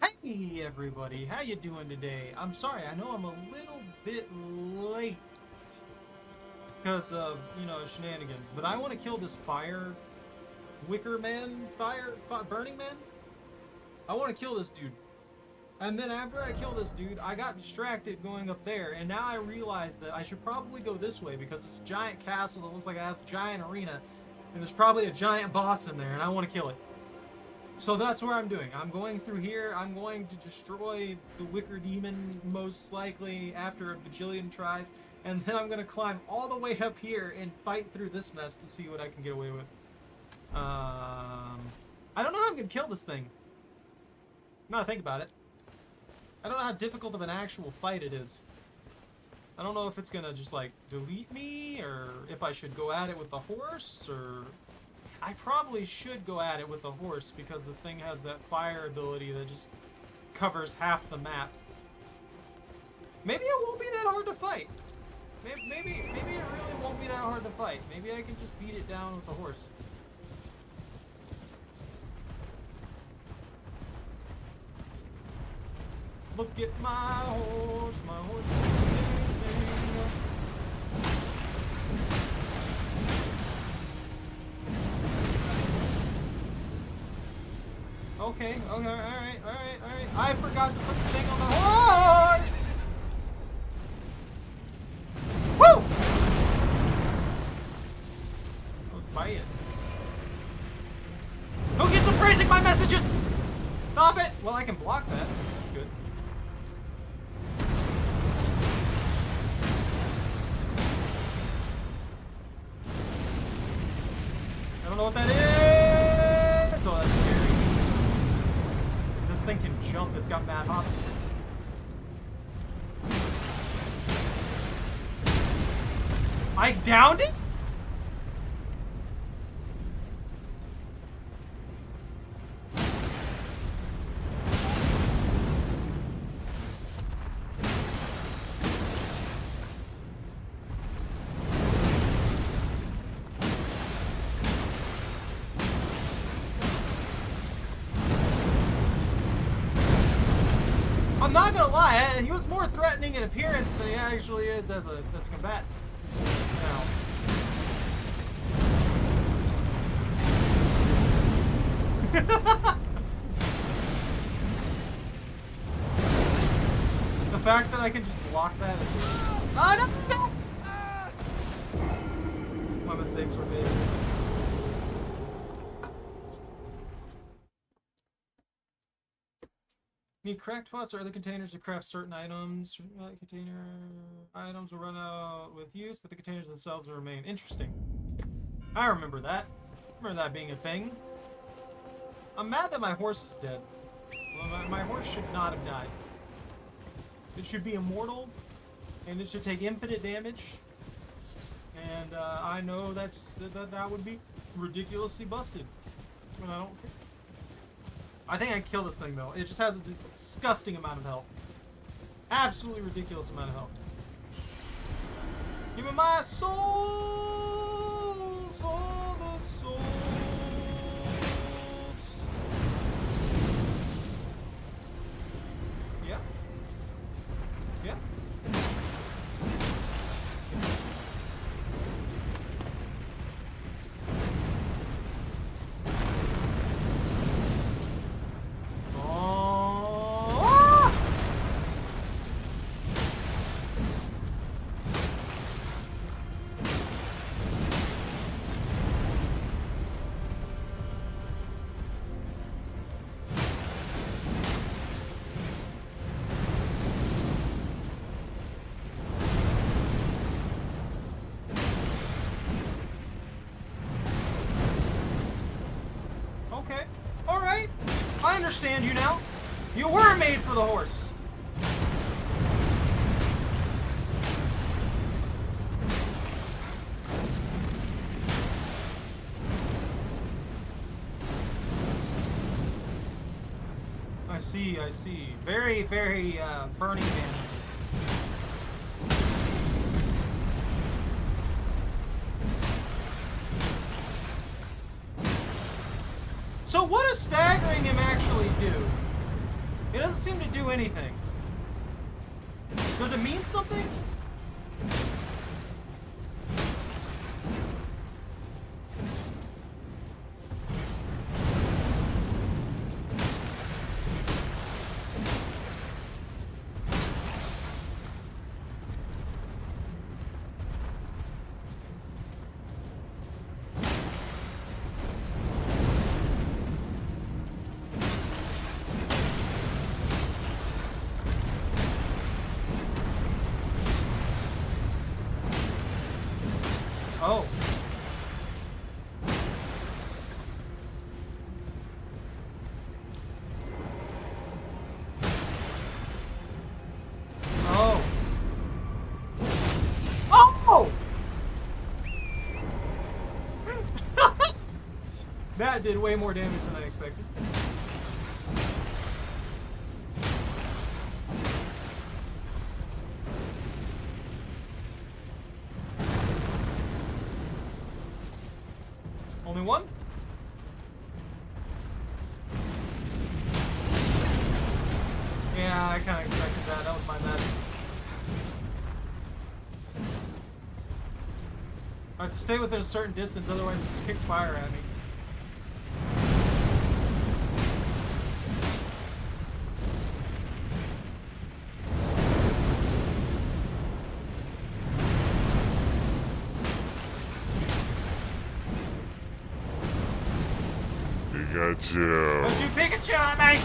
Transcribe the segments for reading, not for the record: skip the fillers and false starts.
Hey everybody, how you doing today? I'm sorry, I know I'm a little bit late because of, shenanigans, but I want to kill this wicker man, burning man. I want to kill this dude. And then after I kill this dude, I got distracted going up there, and now I realize that I should probably go this way because it's a giant castle that looks like it has a giant arena, and there's probably a giant boss in there, and I want to kill it. So that's where I'm doing. I'm going through here. I'm going to destroy the Wicker Demon, most likely, after a bajillion tries. And then I'm going to climb all the way up here and fight through this mess to see what I can get away with. I don't know how I'm going to kill this thing. Now I think about it. I don't know how difficult of an actual fight it is. I don't know if it's going to just, like, delete me, or if I should go at it with the horse, or... I probably should go at it with the horse because the thing has that fire ability that just covers half the map. Maybe it won't be that hard to fight. Maybe it really won't be that hard to fight. Maybe I can just beat it down with the horse. Look at my horse is amazing. Okay, alright. I forgot to put the thing on the horse! Woo! I was biting. Who keeps appraising my messages? Stop it! Well, I can block that. That's good. I don't know what that is! Oh, that's scary. This thing can jump. It's got mad hops. I downed it? I'm not gonna lie, he was more threatening in appearance than he actually is as a combatant. Now. The fact that I can just block that is really... Oh, no, stop! My mistakes were made. Need cracked pots or other containers to craft certain items. Container items will run out with use, but the containers themselves will remain. Interesting. I remember that. I remember that being a thing. I'm mad that my horse is dead. Well, my horse should not have died. It should be immortal, and it should take infinite damage. And I know that would be ridiculously busted. But I don't care. I think I can kill this thing, though. It just has a disgusting amount of health. Absolutely ridiculous amount of health. Give me my soul! Soul of souls! Yeah? Yeah? Okay. Alright. I understand you now. You were made for the horse. I see. Very, very Burning Man. So what does staggering him actually do? It doesn't seem to do anything. Does it mean something? Oh. Oh. Oh! That did way more damage than I expected. Only one? Yeah, I kind of expected that. That was my magic. I have to stay within a certain distance, otherwise it just kicks fire at me. Pikachu. Don't you Pikachu at me!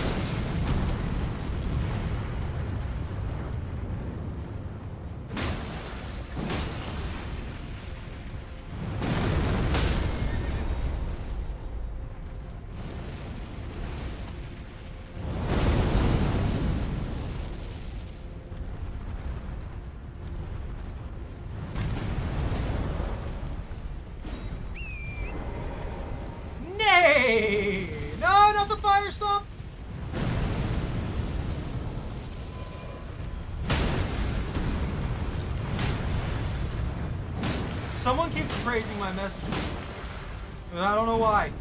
Nay! No, not the fire stomp! Someone keeps praising my messages. But I don't know why.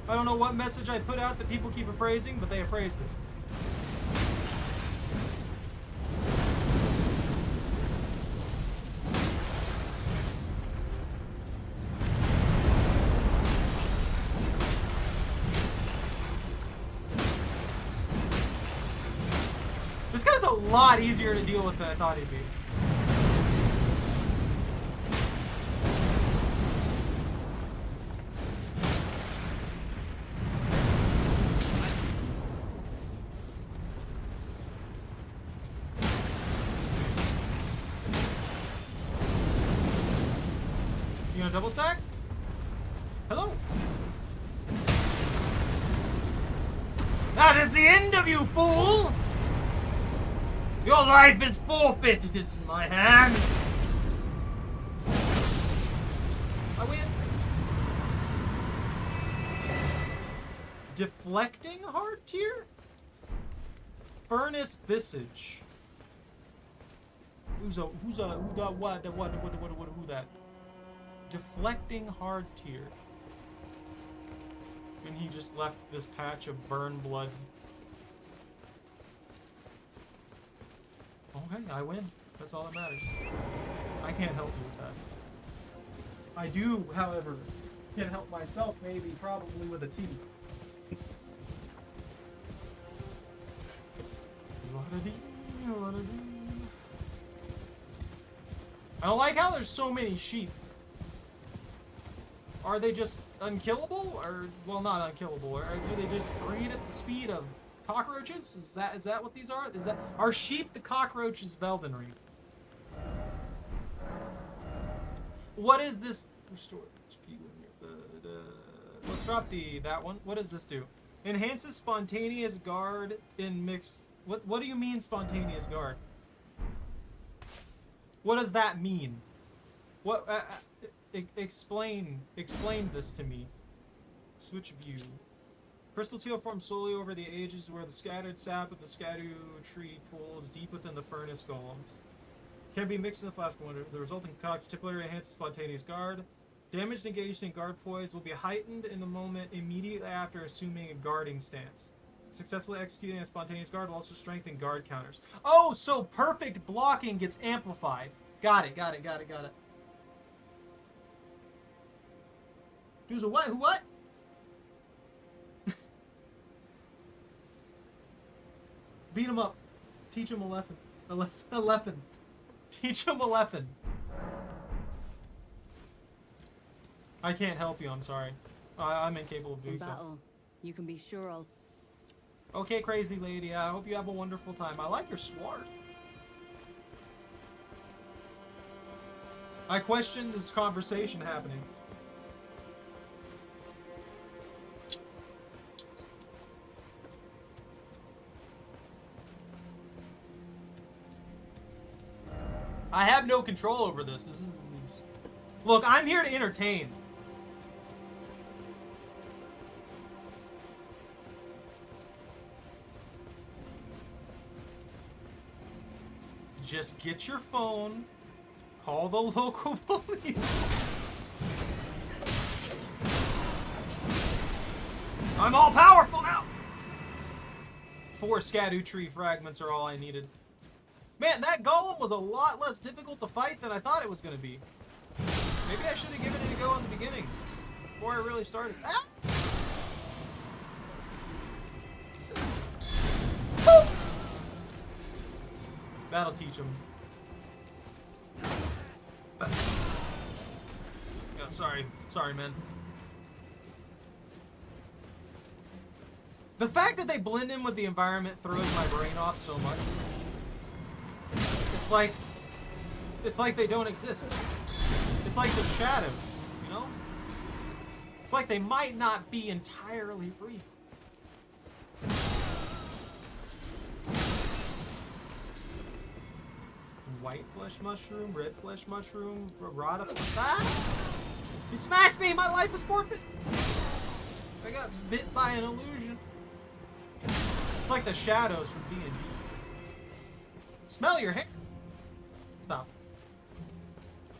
I don't know what message I put out that people keep appraising, but they appraised it. This guy's a lot easier to deal with than I thought he'd be. You gonna double stack? Hello? That is the end of you, fool! Your life is forfeit. It is in my hands. I win. Deflecting hard tier? Furnace Visage. Who that? Deflecting hard tier. And he just left this patch of burn blood. Okay, I win. That's all that matters. I can't help you with that. I do, however, can help myself, maybe, probably with a T. I don't like how there's so many sheep. Are they just unkillable? Or, well, not unkillable. Or do they just breed at the speed of cockroaches? Is that what these are? Are sheep the cockroaches of Elden Ring? What is this? Restore HP when let's drop that one. What does this do? Enhances spontaneous guard in mixed. What do you mean spontaneous guard? What does that mean? What? Explain this to me. Switch view. Crystal teal forms slowly over the ages where the scattered sap of the scadu tree pools deep within the furnace golems. Can be mixed in the flask window. The resulting concoction typically enhances spontaneous guard. Damage engaged in guard poise will be heightened in the moment immediately after assuming a guarding stance. Successfully executing a spontaneous guard will also strengthen guard counters. Oh, so perfect blocking gets amplified. Got it. Who's a what? Who what? Beat him up. Teach him a lesson. A lesson. Teach him a lesson. I can't help you, I'm sorry. I'm incapable of doing so. In battle, you can be sure I'll... Okay, crazy lady, I hope you have a wonderful time. I like your sword. I question this conversation happening. I have no control over this. This is... Look, I'm here to entertain. Just get your phone, call the local police. I'm all powerful now! 4 Scadu tree fragments are all I needed. Man, that golem was a lot less difficult to fight than I thought it was going to be. Maybe I should have given it a go in the beginning, before I really started. Ah! That'll teach him. Oh, sorry, man. The fact that they blend in with the environment throws my brain off so much. It's like they don't exist. It's like the shadows, you know? It's like they might not be entirely real. White flesh mushroom, red flesh mushroom, rod of... Ah! You smacked me! My life is forfeit! I got bit by an illusion. It's like the shadows from D&D. Smell your hair! Stop.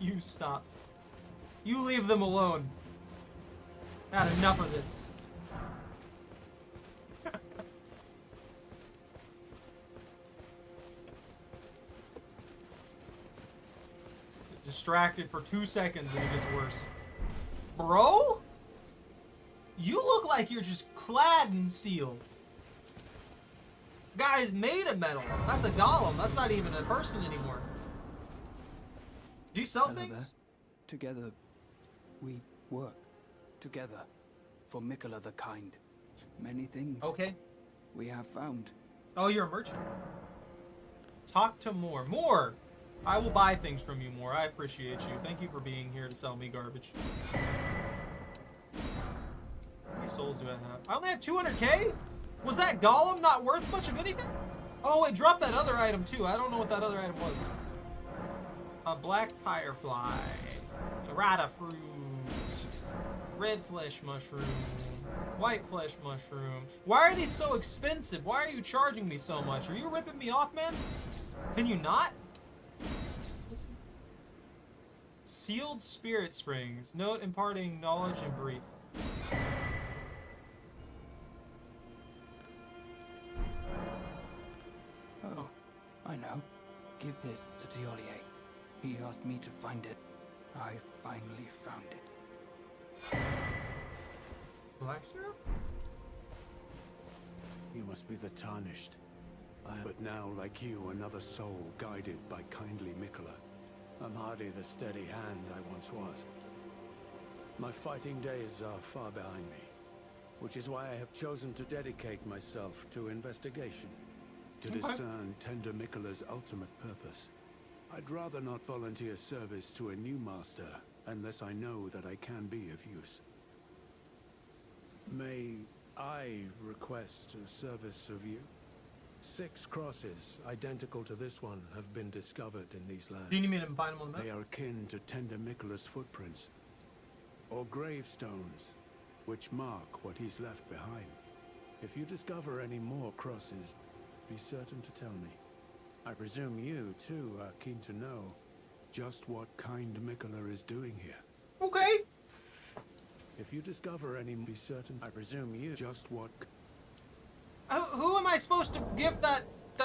You stop. You leave them alone. I had enough of this. Distracted for 2 seconds and it gets worse. Bro? You look like you're just clad in steel. Guy's made of metal. That's a golem. That's not even a person anymore. Do you sell things? Together, we work. Together. For Mikola the Kind. Many things. Okay. We have found. Oh, you're a merchant. Talk to more. More! I will buy things from you more. I appreciate you. Thank you for being here to sell me garbage. How many souls do I have? I only have 200k? Was that golem not worth much of anything? Oh, it dropped that other item too. I don't know what that other item was. A black firefly. A rata fruit. Red flesh mushroom. White flesh mushroom. Why are these so expensive? Why are you charging me so much? Are you ripping me off, man? Can you not? Sealed spirit springs. Note imparting knowledge and brief. Oh, I know. Give this to Tiolier. He asked me to find it. I finally found it. Black syrup? You must be the Tarnished. But now, like you, another soul guided by kindly Mikola. I'm hardly the steady hand I once was. My fighting days are far behind me, which is why I have chosen to dedicate myself to investigation, to discern tender Mikola's ultimate purpose. I'd rather not volunteer service to a new master unless I know that I can be of use. May I request a service of you? 6 crosses, identical to this one, have been discovered in these lands. Do you need me to find them on the map? They are akin to tender Mikola's footprints, or gravestones, which mark what he's left behind. If you discover any more crosses, be certain to tell me. I presume you, too, are keen to know just what kind Mikola is doing here. Okay. If you discover any, be certain. I presume you just what... Who am I supposed to give that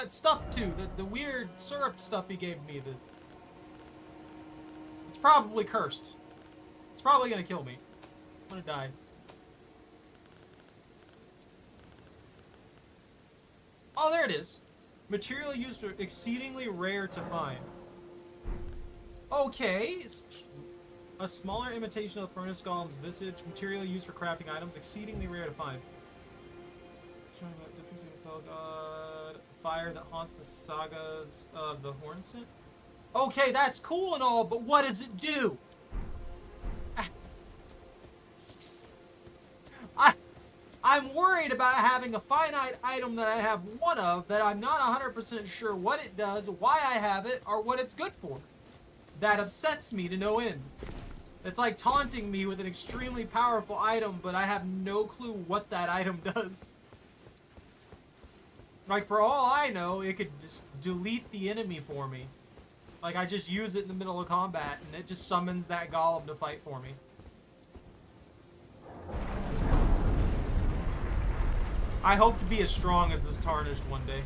stuff to? The weird syrup stuff he gave me. It's probably cursed. It's probably gonna kill me. I'm gonna die. Oh, there it is. Material used for exceedingly rare to find. Okay. A smaller imitation of the furnace golem's visage. Material used for crafting items. Exceedingly rare to find. God. Fire that haunts the sagas of the Hornsent. Okay, that's cool and all, but what does it do? I'm worried about having a finite item that I have one of that I'm not 100% sure what it does, why I have it, or what it's good for. That upsets me to no end. It's like taunting me with an extremely powerful item, but I have no clue what that item does. Like, for all I know, it could just delete the enemy for me. Like, I just use it in the middle of combat, and it just summons that golem to fight for me. I hope to be as strong as this Tarnished one day.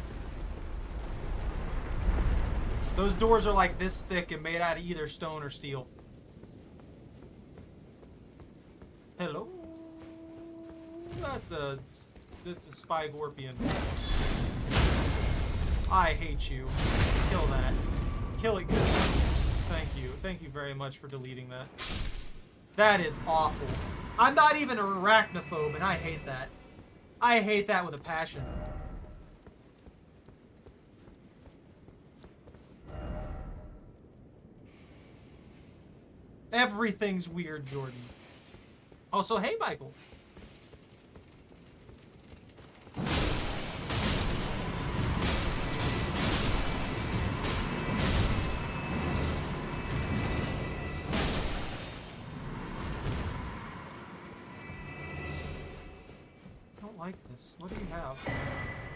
Those doors are like this thick and made out of either stone or steel. Hello? That's a Spygorpion. I hate you. Kill that. Kill it good. Thank you. Thank you very much for deleting that. That is awful. I'm not even an arachnophobe, and I hate that. I hate that with a passion. Everything's weird, Jordan. Oh, so hey, Michael. Like this. What do you have?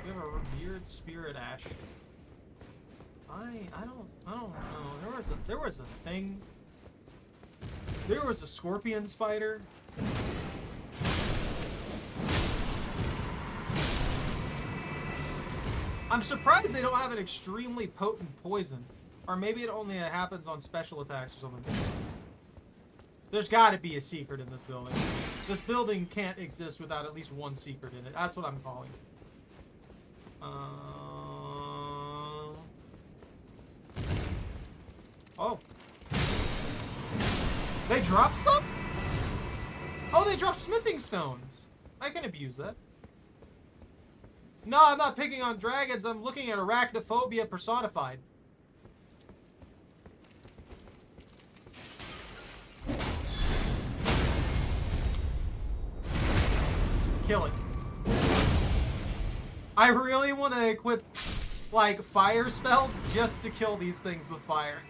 You have a revered spirit ash. I don't know. There was a thing. There was a scorpion spider. I'm surprised they don't have an extremely potent poison. Or maybe it only happens on special attacks or something. There's gotta be a secret in this building. This building can't exist without at least one secret in it. That's what I'm calling it. Oh. They dropped stuff? Oh, they dropped smithing stones. I can abuse that. No, I'm not picking on dragons. I'm looking at arachnophobia personified. Kill it. I really want to equip, like, fire spells just to kill these things with fire.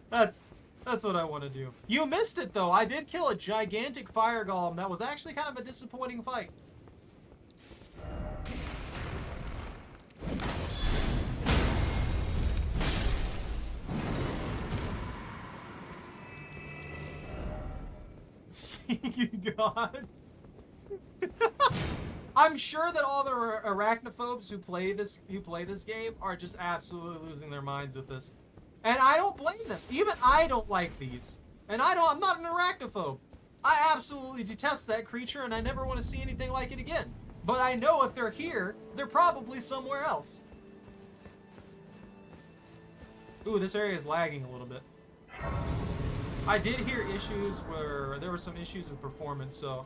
That's what I want to do. You missed it, though. I did kill a gigantic fire golem. That was actually kind of a disappointing fight. God. I'm sure that all the arachnophobes who play this game are just absolutely losing their minds at this. And I don't blame them. Even I don't like these. And I'm not an arachnophobe. I absolutely detest that creature and I never want to see anything like it again. But I know if they're here, they're probably somewhere else. Ooh, this area is lagging a little bit. I did hear issues where there were some issues with performance, so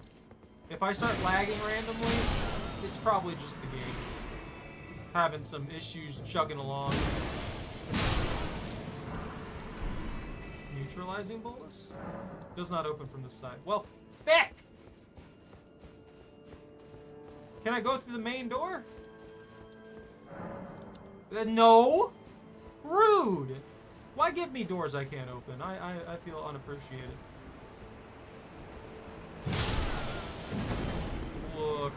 if I start lagging randomly, it's probably just the game having some issues chugging along. Neutralizing bolus? Does not open from this side. Well, feck! Can I go through the main door? No! Rude! Why give me doors I can't open? I feel unappreciated. Look.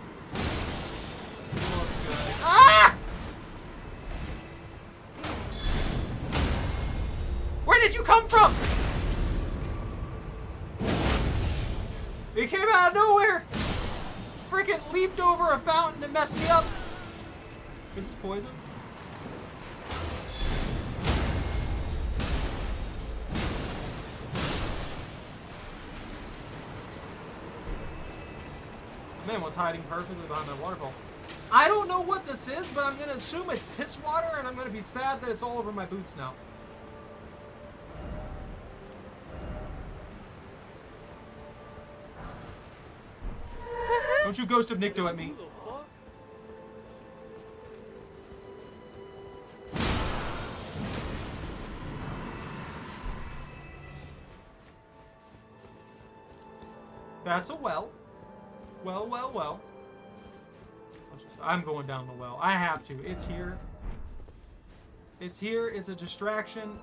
Look, guys. Ah! Where did you come from? You came out of nowhere! freaking leaped over a fountain to mess me up. This is poisons. Man was hiding perfectly behind that waterfall. I don't know what this is, but I'm gonna assume it's piss water, and I'm gonna be sad that it's all over my boots now. Don't you Ghost of Nikto at me. That's a well. Well. I'm going down the well. I have to. It's here. It's here. It's a distraction.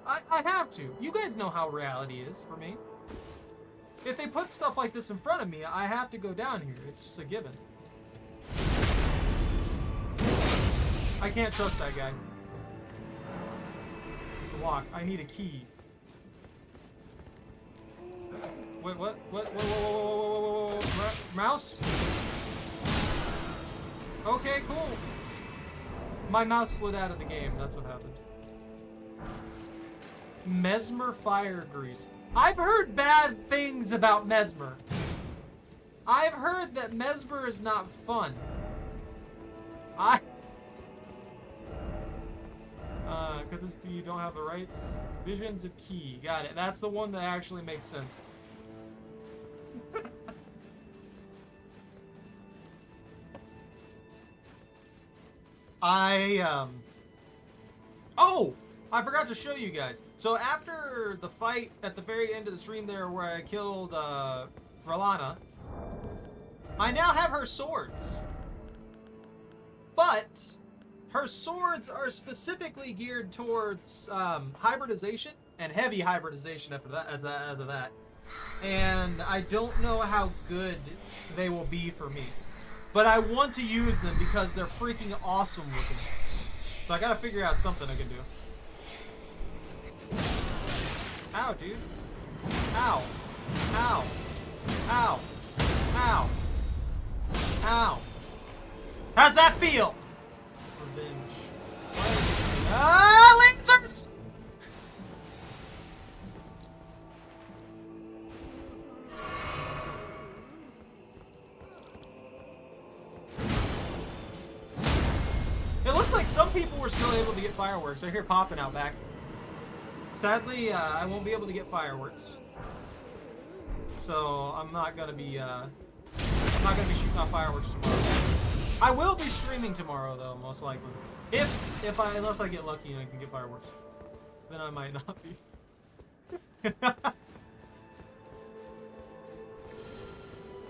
I have to. You guys know how reality is for me. If they put stuff like this in front of me, I have to go down here. It's just a given. I can't trust that guy. It's a lock. I need a key. Wait, what? Whoa. Mouse? Okay, cool. My mouse slid out of the game. That's what happened. Mesmer fire grease. I've heard bad things about Mesmer. I've heard that Mesmer is not fun. Could this be you don't have the rights? Visions of key. Got it. That's the one that actually makes sense. Oh! I forgot to show you guys. So after the fight at the very end of the stream there where I killed R'Lana, I now have her swords. But her swords are specifically geared towards hybridization and heavy hybridization after that, as of that. And I don't know how good they will be for me. But I want to use them because they're freaking awesome looking. So I gotta figure out something I can do. Ow, dude. Ow. Ow. Ow. Ow. Ow. How's that feel? Revenge. Ah, lasers! It looks like some people were still able to get fireworks. I hear popping out back. Sadly, I won't be able to get fireworks, so I'm not gonna be shooting off fireworks tomorrow. I will be streaming tomorrow, though, most likely. Unless I get lucky and I can get fireworks, then I might not be.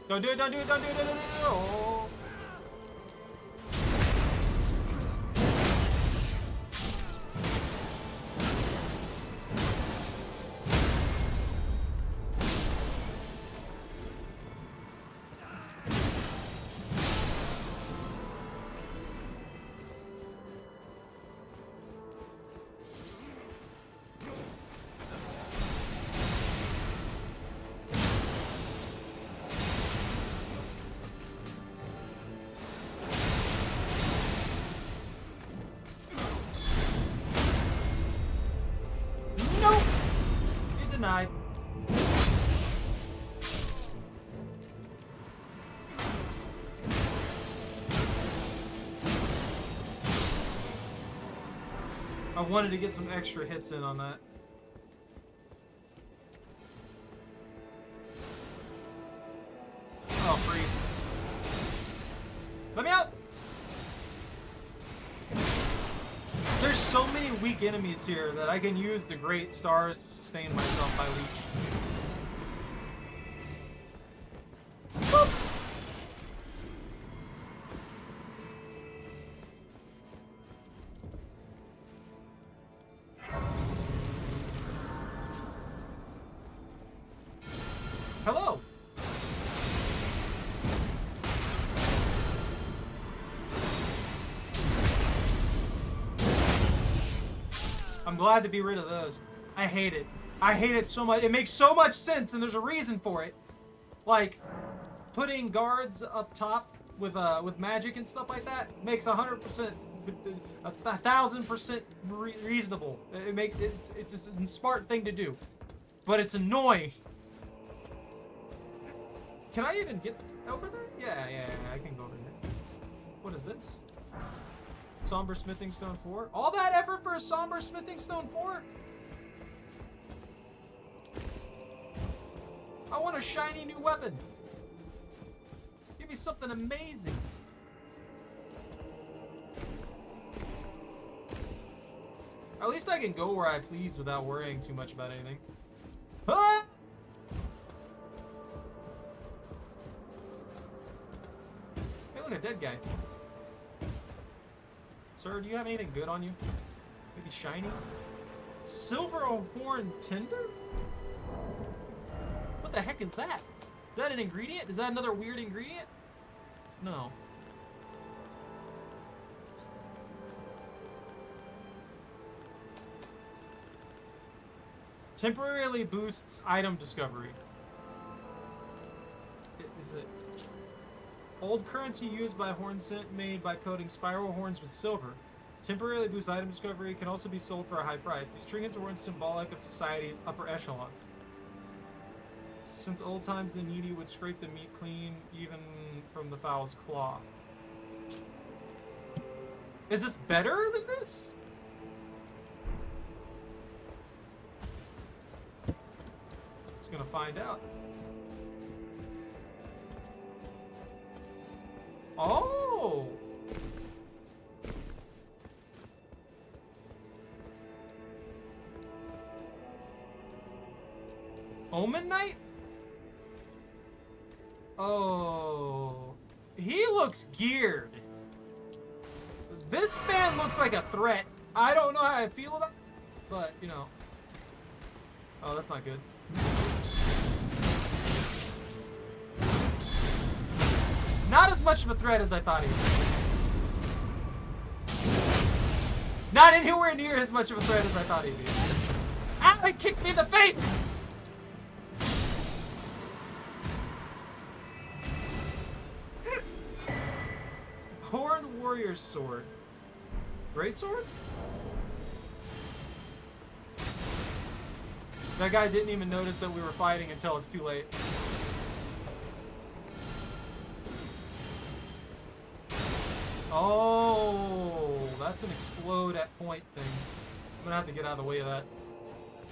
Don't do it! Don't do it! Don't do it! Don't do it! Oh. Denied. I wanted to get some extra hits in on that. Oh, freeze. Let me out! There's so many weak enemies here that I can use the great stars to sustain myself by leech. Boop. Hello! I'm glad to be rid of those. I hate it. I hate it so much. It makes so much sense, and there's a reason for it. Like, putting guards up top with magic and stuff like that makes 100%, 1,000% reasonable. It's a smart thing to do, but it's annoying. Can I even get over there? Yeah, I can go over there. What is this? Somber Smithing Stone 4? All that effort for a Somber Smithing Stone 4? I want a shiny new weapon. Give me something amazing. At least I can go where I please without worrying too much about anything. Ah! Hey, look, a dead guy. Sir, do you have anything good on you? Maybe shinies? Silver horn tinder? What the heck is that? Is that an ingredient? Is that another weird ingredient? No. Temporarily boosts item discovery. Is it old currency used by Hornsent made by coating spiral horns with silver? Temporarily boosts item discovery, can also be sold for a high price. These trinkets were once symbolic of society's upper echelons. Since old times, the needy would scrape the meat clean, even from the fowl's claw. Is this better than this? Just gonna find out. Oh! Omen Knight? Oh, he looks geared. This man looks like a threat. I don't know how I feel about it, but, you know. Oh, that's not good. Not as much of a threat as I thought he was. Not anywhere near as much of a threat as I thought he'd be. Ow, he kicked me in the face! Horned Warrior's Sword. Great Sword? That guy didn't even notice that we were fighting until it's too late. Oh, that's an explode at point thing. I'm gonna have to get out of the way of that.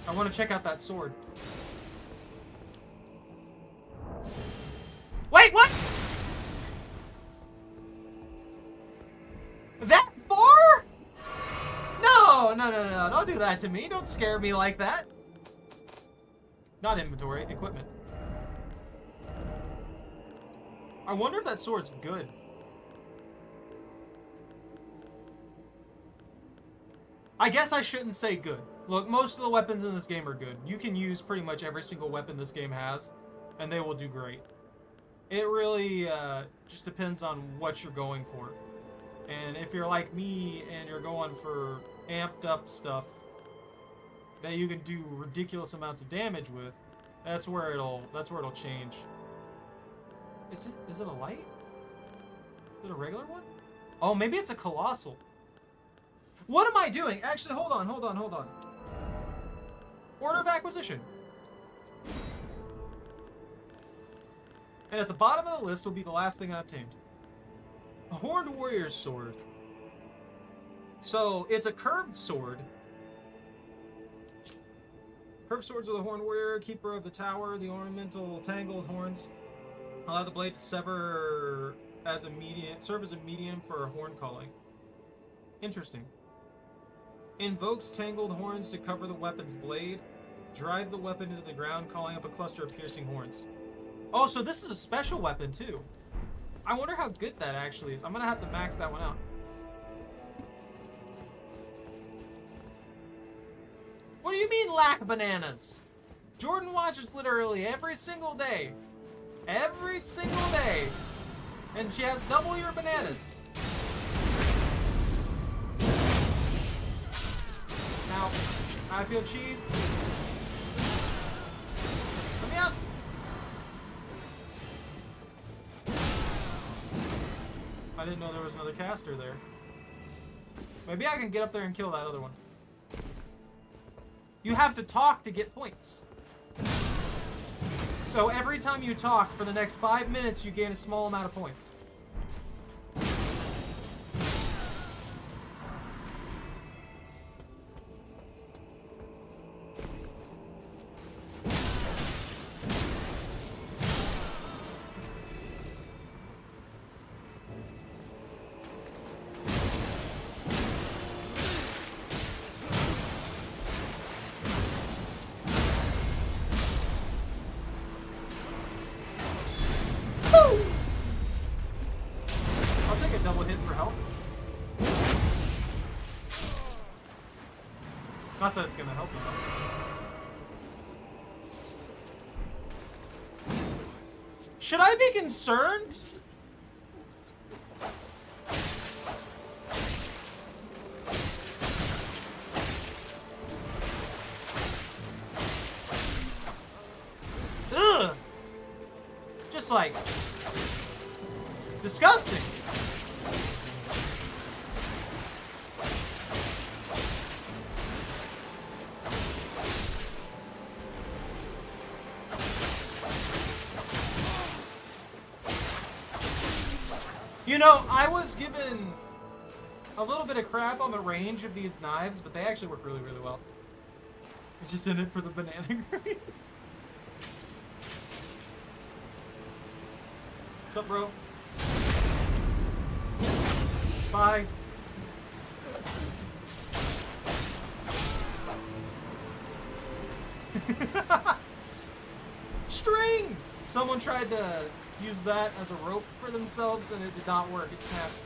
I want to check out that sword. Wait, what? That far? No, don't do that to me. Don't scare me like that. Not inventory, equipment. I wonder if that sword's good. I guess I shouldn't say good. Look, most of the weapons in this game are good. You can use pretty much every single weapon this game has, and they will do great. It really just depends on what you're going for. And if you're like me and you're going for amped up stuff that you can do ridiculous amounts of damage with, that's where it'll change. Is it a light? Is it a regular one? Oh, maybe it's a colossal. What am I doing? Actually, hold on. Order of acquisition. And at the bottom of the list will be the last thing I obtained. A Horned Warrior's Sword. So, it's a curved sword. Curved swords of the Horned Warrior, Keeper of the Tower, the ornamental tangled horns. Allow the blade to serve as a medium for horn calling. Interesting. Invokes tangled horns to cover the weapon's blade. Drive the weapon into the ground, calling up a cluster of piercing horns. Oh, so this is a special weapon, too. I wonder how good that actually is. I'm gonna have to max that one out. What do you mean, lack bananas? Jordan watches literally every single day. Every single day. And she has double your bananas. Now, I feel cheesed. Let me out. I didn't know there was another caster there. Maybe I can get up there and kill that other one. You have to talk to get points. So every time you talk for the next 5 minutes, you gain a small amount of points. Not that it's gonna help you. Should I be concerned? Ugh! Just like disgusting. You know, I was given a little bit of crap on the range of these knives, but they actually work really, really well. It's just in it for the banana green. What's up, bro? Bye. String! Someone tried to use that as a rope for themselves and it did not work. It snapped.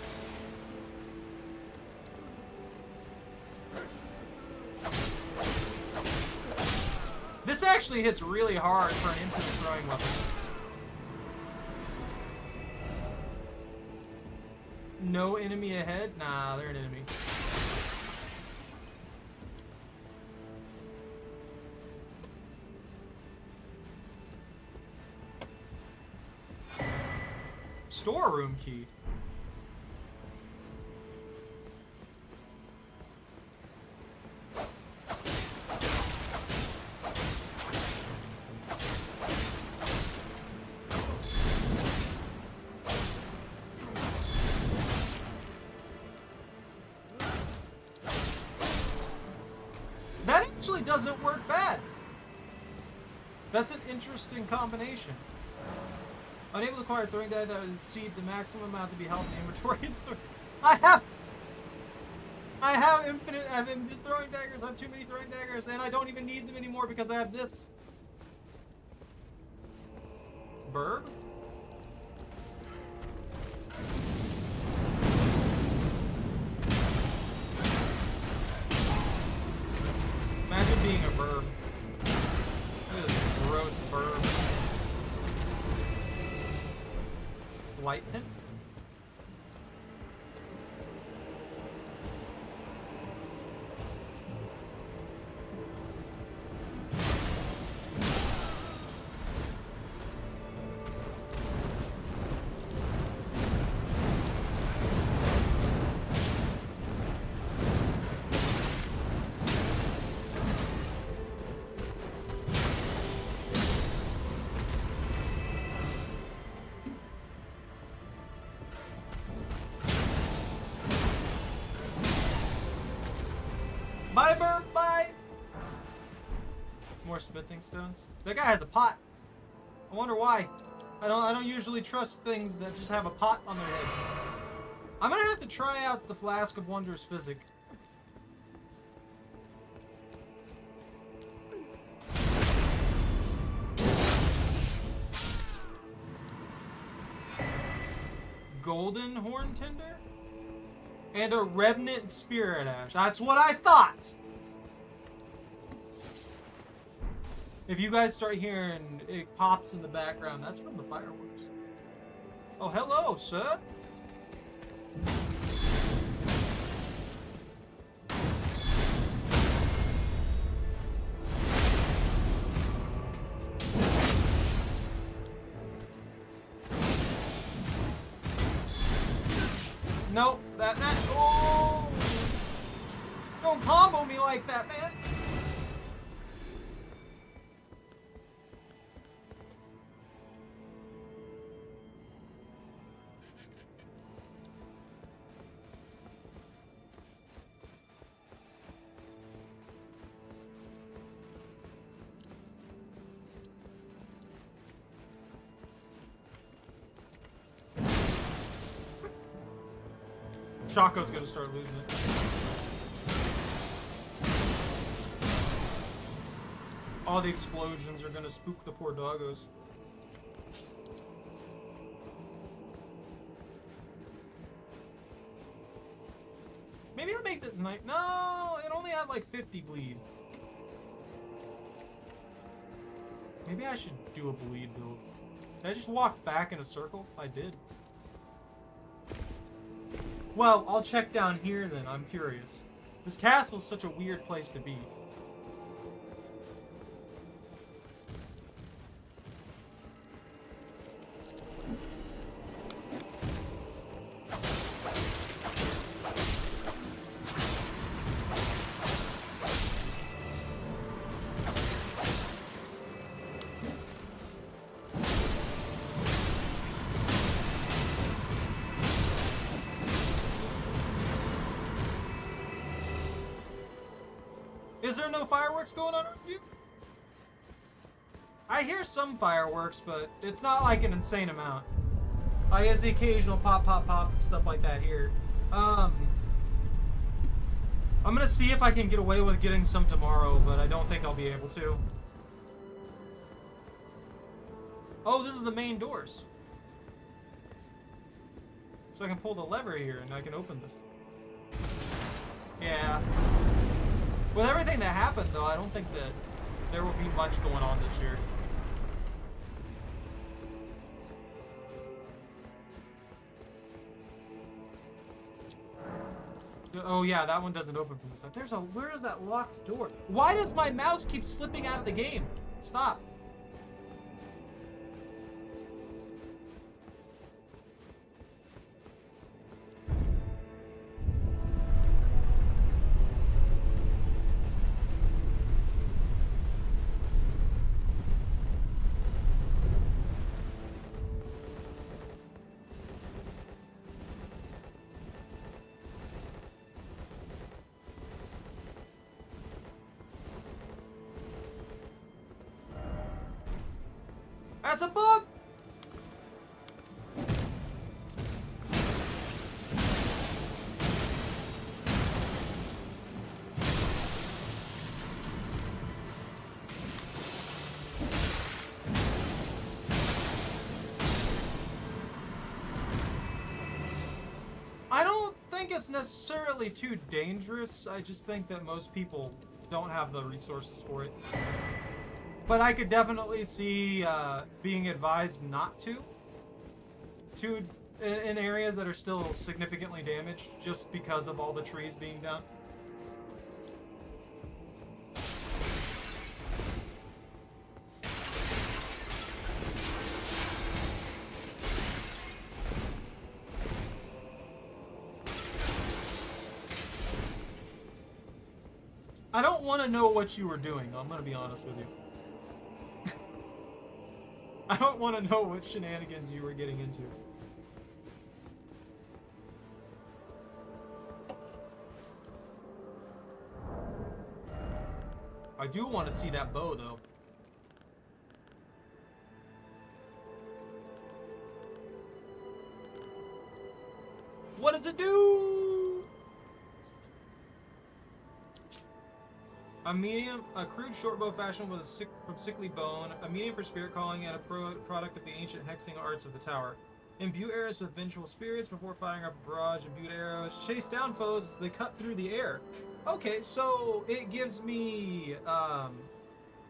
This actually hits really hard for an infinite throwing weapon. No enemy ahead? Nah, they're an enemy. Storeroom key. That actually doesn't work bad. That's an interesting combination. Unable to acquire throwing dagger that would exceed the maximum amount to be held in inventory. I have infinite throwing daggers. I have too many throwing daggers, and I don't even need them anymore because I have this. Burb? Imagine being a burb. Look at this gross burb. Light pin? Bye, bird, bye! More smithing stones. That guy has a pot. I wonder why. I don't usually trust things that just have a pot on their head. I'm gonna have to try out the Flask of Wondrous Physic. Golden Horn Tender? And a Revenant Spirit Ash. That's what I thought! If you guys start hearing it pops in the background, that's from the fireworks. Oh, hello, sir. Nope, that. Oh! Don't combo me like that, man. Shaco's gonna start losing it. All the explosions are gonna spook the poor doggos. Maybe I'll make this night. No, it only had like 50 bleed. Maybe I should do a bleed build. Did I just walk back in a circle? I did. Well, I'll check down here then. I'm curious. This castle's such a weird place to be. Is there no fireworks going on around you? I hear some fireworks, but it's not like an insane amount. I guess the occasional pop, pop, pop, stuff like that here. I'm gonna see if I can get away with getting some tomorrow, but I don't think I'll be able to. Oh, this is the main doors. So I can pull the lever here and I can open this. Yeah. With everything that happened, though, I don't think that there will be much going on this year. Oh yeah, that one doesn't open from the side. Where is that locked door? Why does my mouse keep slipping out of the game? Stop. That's a bug! I don't think it's necessarily too dangerous. I just think that most people don't have the resources for it. But I could definitely see being advised not to in areas that are still significantly damaged just because of all the trees being down. I don't want to know what you were doing, I'm going to be honest with you. I don't want to know what shenanigans you were getting into. I do want to see that bow, though. What does it do? A crude short bow fashioned with from sickly bone, a medium for spirit calling, and a product of the ancient hexing arts of the tower. Imbue arrows with vengeful spirits before firing up a barrage of imbued arrows. Chase down foes as they cut through the air. Okay, so it gives me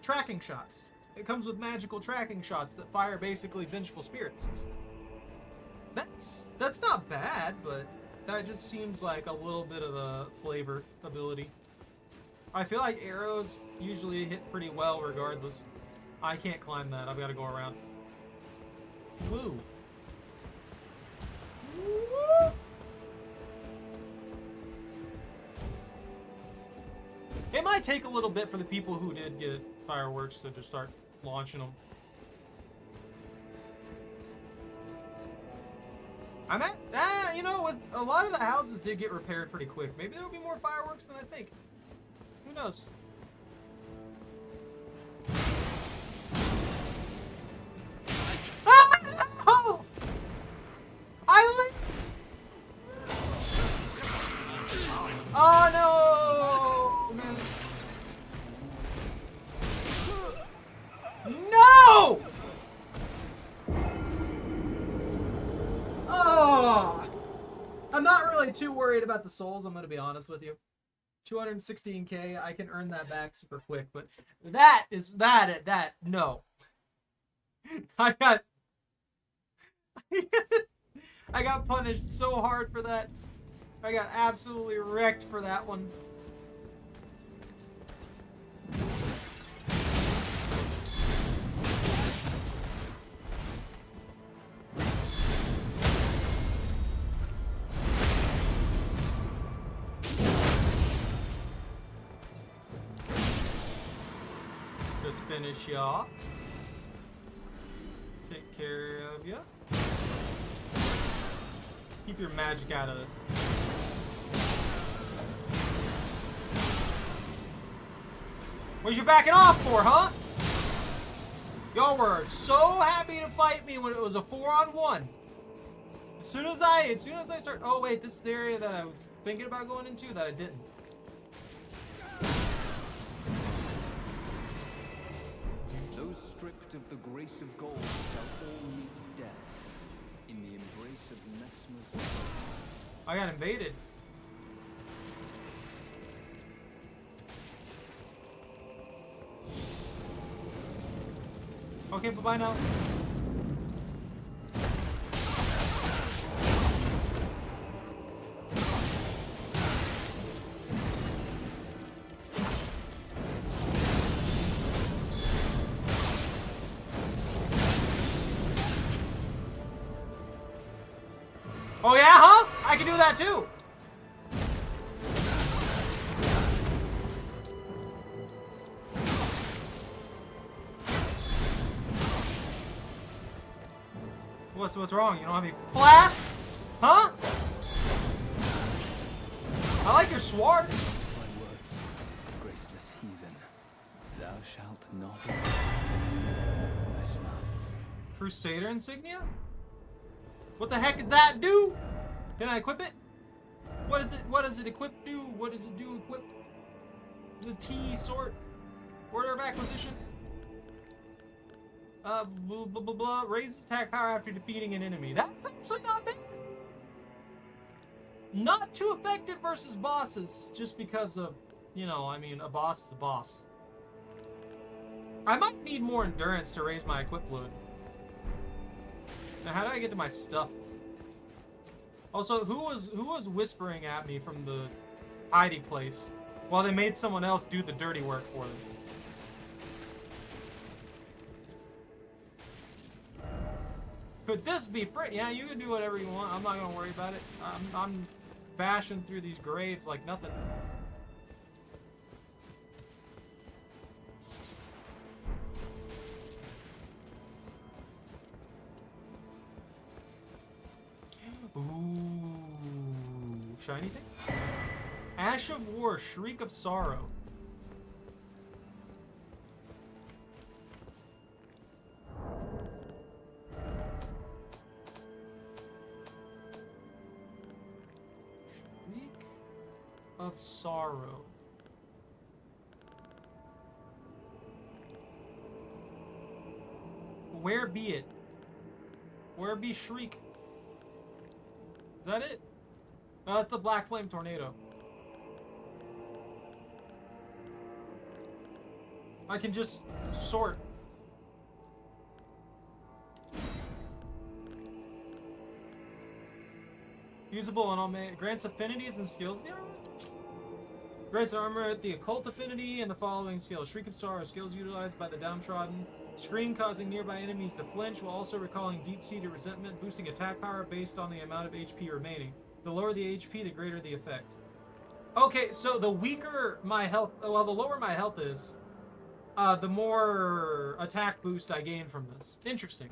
tracking shots. It comes with magical tracking shots that fire basically vengeful spirits. That's not bad, but that just seems like a little bit of a flavor ability. I feel like arrows usually hit pretty well regardless. I can't climb that. I've got to go around. Woo. Woo. It might take a little bit for the people who did get fireworks to just start launching them. I'm at, you know, with a lot of the houses did get repaired pretty quick. Maybe there'll be more fireworks than I think. Who knows? Oh! Oh no! No! Oh! I'm not really too worried about the souls, I'm gonna be honest with you. 216k, I can earn that back super quick, but no. I got punished so hard for that. I got absolutely wrecked for that one. Just finish you off. Take care of you. Keep your magic out of this. What you backing off for, huh? Y'all were so happy to fight me when it was a 4-on-1. As soon as I start, oh wait, this is the area that I was thinking about going into that I didn't. Those stripped of the grace of gold shall all meet death in the embrace of Messmer's. I got invaded. Okay, bye-bye now. Oh yeah, huh? I can do that too. What's wrong? You don't have any blast? Huh? I like your sword. My words, graceless heathen, thou shalt not Messmer. Crusader insignia? What the heck does that do? Can I equip it? What does it equip do? What does it do equip? The T sword. Order of acquisition. Blah, blah, blah, blah. Raises attack power after defeating an enemy. That's actually not bad. Not too effective versus bosses, just because of, you know, I mean, a boss is a boss. I might need more endurance to raise my equip load. Now, how do I get to my stuff? Also, who was whispering at me from the hiding place while they made someone else do the dirty work for them? Could this be free? Yeah, you can do whatever you want. I'm not gonna worry about it. I'm bashing through these graves like nothing. Ooh, shiny thing? Ash of War, Shriek of Sorrow. Shriek of Sorrow. Where be it? Where be Shriek? Is that it? No, that's the Black Flame Tornado. I can just sort. Usable on all grants affinities and skills. Grants armor the occult affinity and the following skills. Shriek of Sorrow, skills utilized by the downtrodden. Scream causing nearby enemies to flinch while also recalling deep-seated resentment, boosting attack power based on the amount of HP remaining. The lower the HP, the greater the effect. Okay, so the weaker my health, well, the lower my health is, the more attack boost I gain from this. Interesting.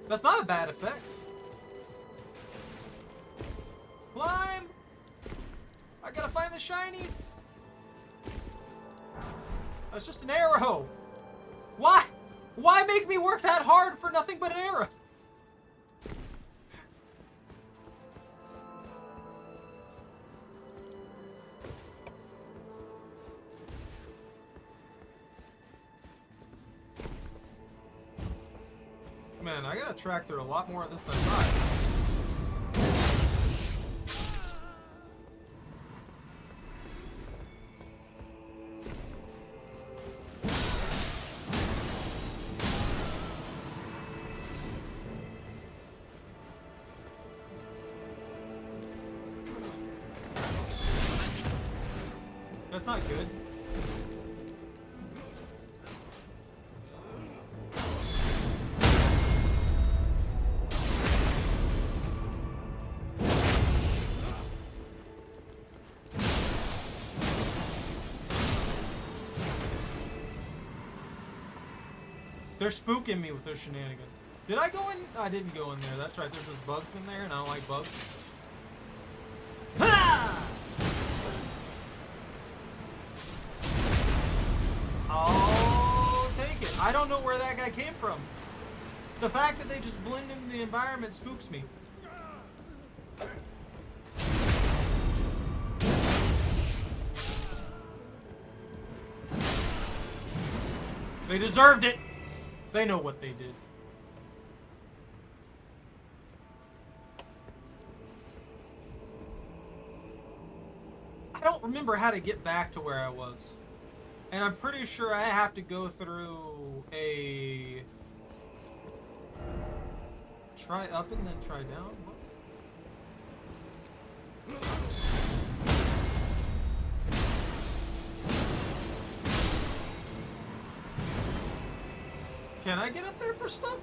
That's not a bad effect. Climb! I gotta find the shinies! That's just an arrow! Why? Why make me work that hard for nothing but an arrow? Man, I gotta track through a lot more of this than I thought. That's not good. They're spooking me with their shenanigans. Did I go in? I didn't go in there. That's right. There's those bugs in there, and I don't like bugs. Ha! I'll take it. I don't know where that guy came from. The fact that they just blend into the environment spooks me. They deserved it. They know what they did. I don't remember how to get back to where I was. And I'm pretty sure I have to go through a... Try up and then try down? What? Can I get up there for stuff?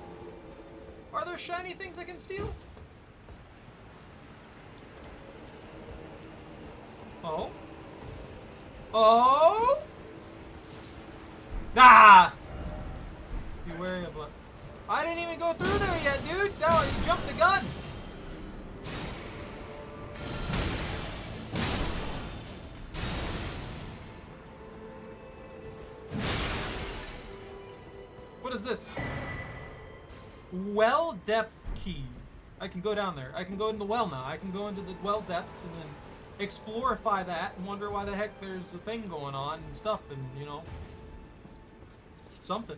Are there shiny things I can steal? Oh? Oh? Ah! Be wary of what? I didn't even go through there yet, dude! No, you jumped the gun! What is this? Well depth key. I can go down there. I can go in the well now. I can go into the well depths and then explorify that and wonder why the heck there's a thing going on and stuff and, you know, something.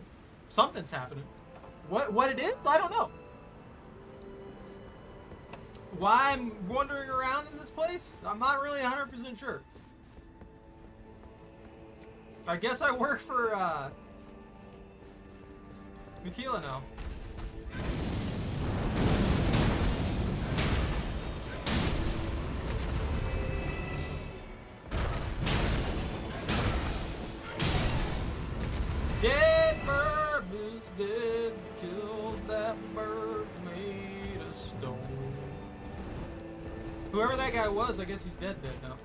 Something's happening. What it is? I don't know. Why I'm wandering around in this place? I'm not really 100% sure. I guess I work for, Mikila now. Dead bird is dead. Killed that bird, made of stone. Whoever that guy was, I guess he's dead now.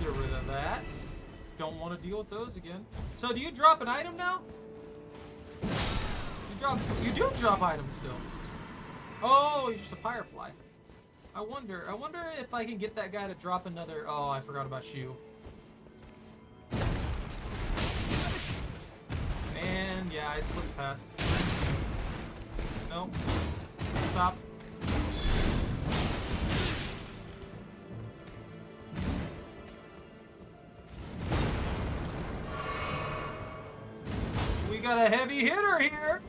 Get rid of that. Don't want to deal with those again. So do you drop an item now? You do drop items still. Oh, he's just a firefly. I wonder if I can get that guy to drop another. Oh, I forgot about Shu. And yeah, I slipped past. Nope. Stop. We got a heavy hitter here.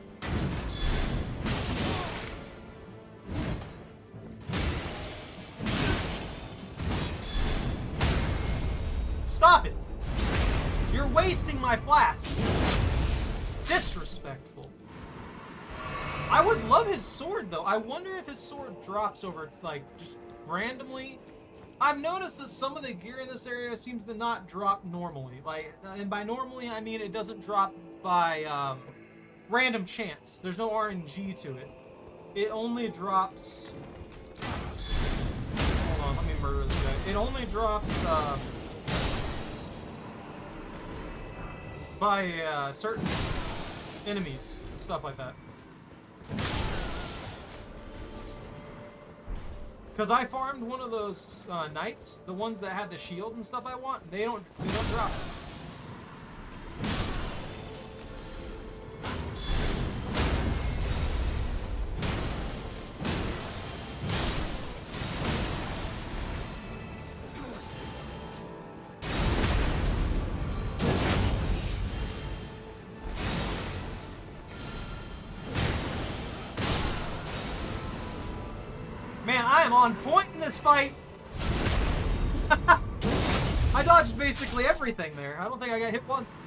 Stop it! You're wasting my flask. Disrespectful. I would love his sword though. I wonder if his sword drops over like just randomly. I've noticed that some of the gear in this area seems to not drop normally. Like, and by normally, I mean it doesn't drop by random chance. There's no RNG to it. It only drops... Hold on, let me murder this guy. It only drops by certain enemies and stuff like that. Because I farmed one of those knights, the ones that had the shield and stuff I want. They don't drop. Man, I am on point in this fight! I dodged basically everything there. I don't think I got hit once.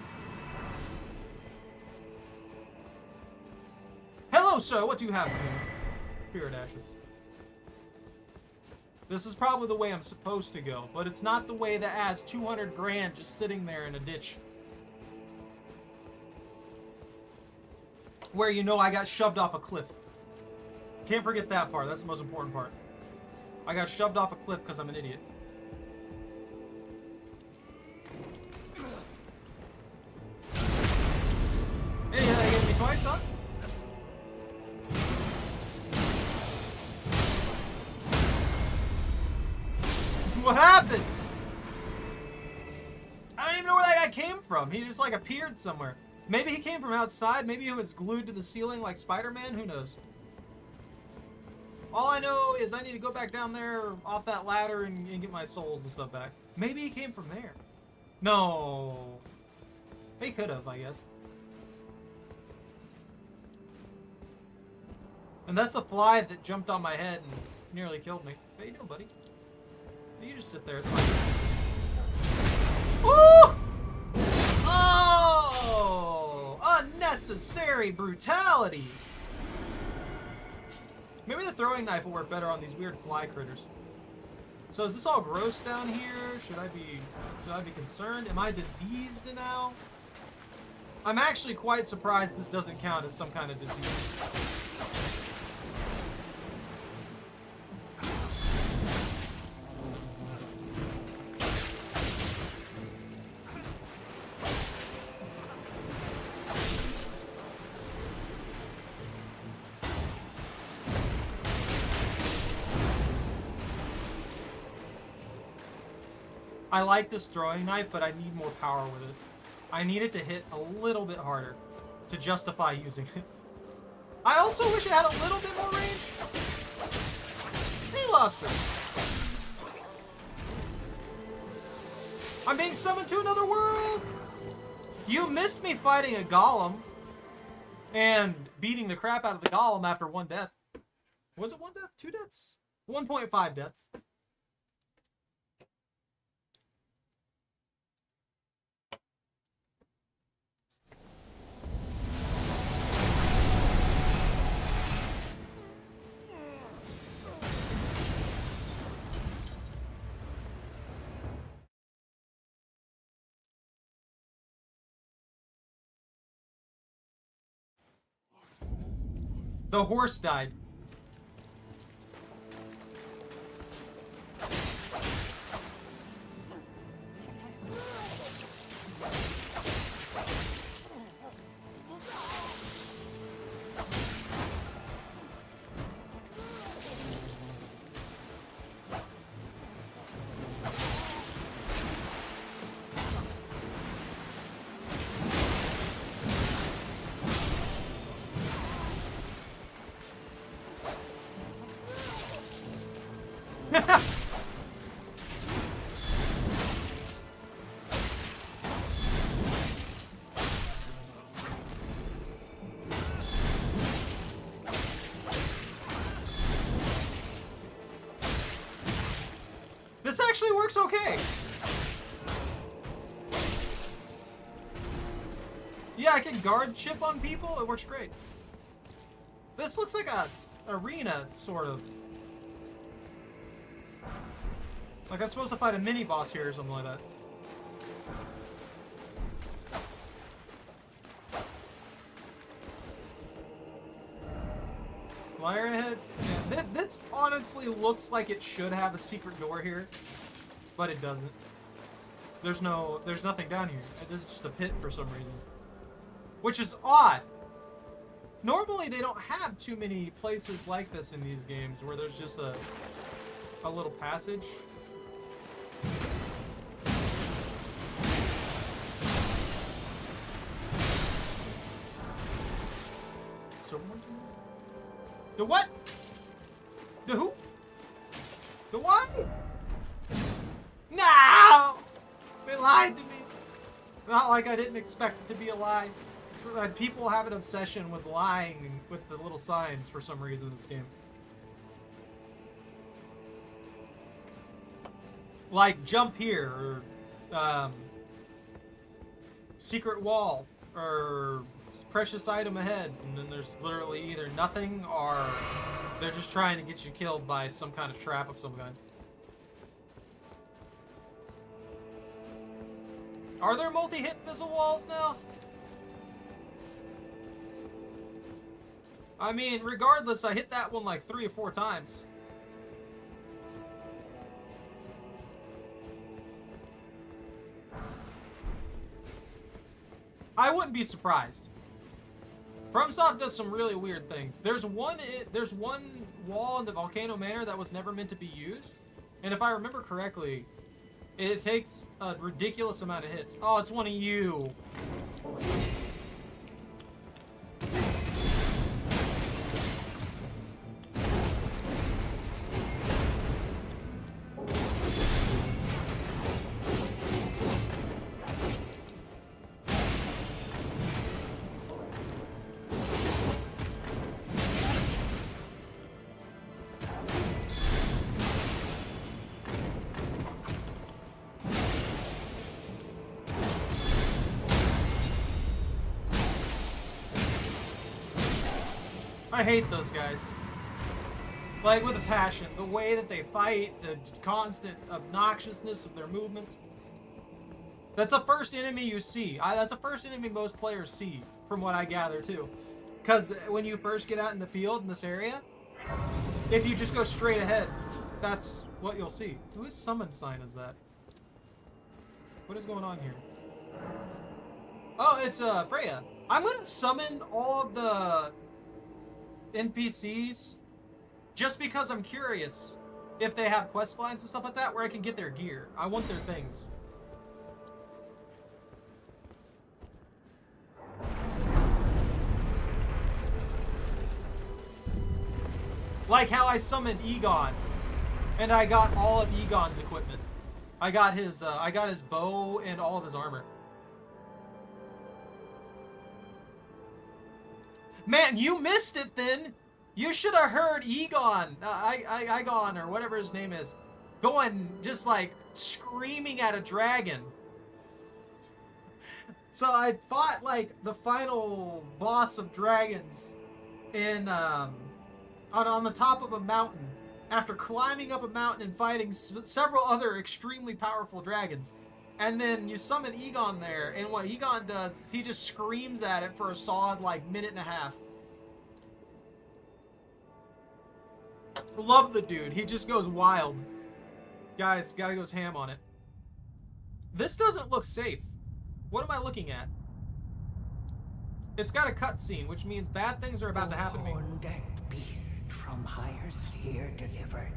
Hello, sir. What do you have for me? Spirit ashes. This is probably the way I'm supposed to go, but it's not the way that has 200 grand just sitting there in a ditch. Where you know I got shoved off a cliff. Can't forget that part. That's the most important part. I got shoved off a cliff because I'm an idiot. Hey, that hit me twice, huh? What happened? I don't even know where that guy came from. He just like appeared somewhere. Maybe he came from outside. Maybe he was glued to the ceiling like Spider-Man. Who knows? All I know is I need to go back down there off that ladder and get my souls and stuff back. Maybe he came from there. No. He could have, I guess. And that's the fly that jumped on my head and nearly killed me. How you doing, buddy? You just sit there. It's fine. Ooh! Oh! Unnecessary brutality! Maybe the throwing knife will work better on these weird fly critters. So is this all gross down here? Should I be concerned? Am I diseased now? I'm actually quite surprised this doesn't count as some kind of disease. I like this throwing knife, but I need more power with it. I need it to hit a little bit harder to justify using it. I also wish it had a little bit more range. Hey, lobster. I'm being summoned to another world. You missed me fighting a golem and beating the crap out of the golem after one death. Was it one death? 2 deaths? 1.5 deaths. The horse died. This actually works okay. Yeah, I can guard chip on people. It works great. This looks like a arena, sort of. Like I'm supposed to fight a mini boss here or something like that. Flyer ahead? Yeah, this honestly looks like it should have a secret door here, but it doesn't. There's nothing down here. This is just a pit for some reason. Which is odd. Normally they don't have too many places like this in these games where there's just a little passage. So the what? The who? The what? No! They lied to me. Not like I didn't expect it to be a lie. People have an obsession with lying with the little signs for some reason in this game. Like jump here, or secret wall, or precious item ahead, and then there's literally either nothing or they're just trying to get you killed by some kind of trap of some kind. Are there multi-hit missile walls now? I mean, regardless, I hit that one like 3 or 4 times. I wouldn't be surprised. FromSoft does some really weird things. There's one wall in the Volcano Manor that was never meant to be used, and if I remember correctly, it takes a ridiculous amount of hits. Oh, it's one of you. I hate those guys. Like, with a passion. The way that they fight, the constant obnoxiousness of their movements. That's the first enemy you see. That's the first enemy most players see, from what I gather, too. Because when you first get out in the field in this area, if you just go straight ahead, that's what you'll see. Whose summon sign is that? What is going on here? Oh, it's Freya. I'm going to summon all of the NPCs just because I'm curious if they have quest lines and stuff like that where I can get their gear. I want their things. Like how I summoned Egon and I got all of Egon's equipment. I got his bow and all of his armor. Man, you missed it then. You should have heard Egon, Egon, or whatever his name is, going just like screaming at a dragon. So I fought like the final boss of dragons in on the top of a mountain after climbing up a mountain and fighting several other extremely powerful dragons. And then you summon Egon there, and what Egon does is he just screams at it for a solid, like, minute and a half. Love the dude. He just goes wild. Guys, guy goes ham on it. This doesn't look safe. What am I looking at? It's got a cutscene, which means bad things are about to happen to me. Horned beast from higher sphere delivered.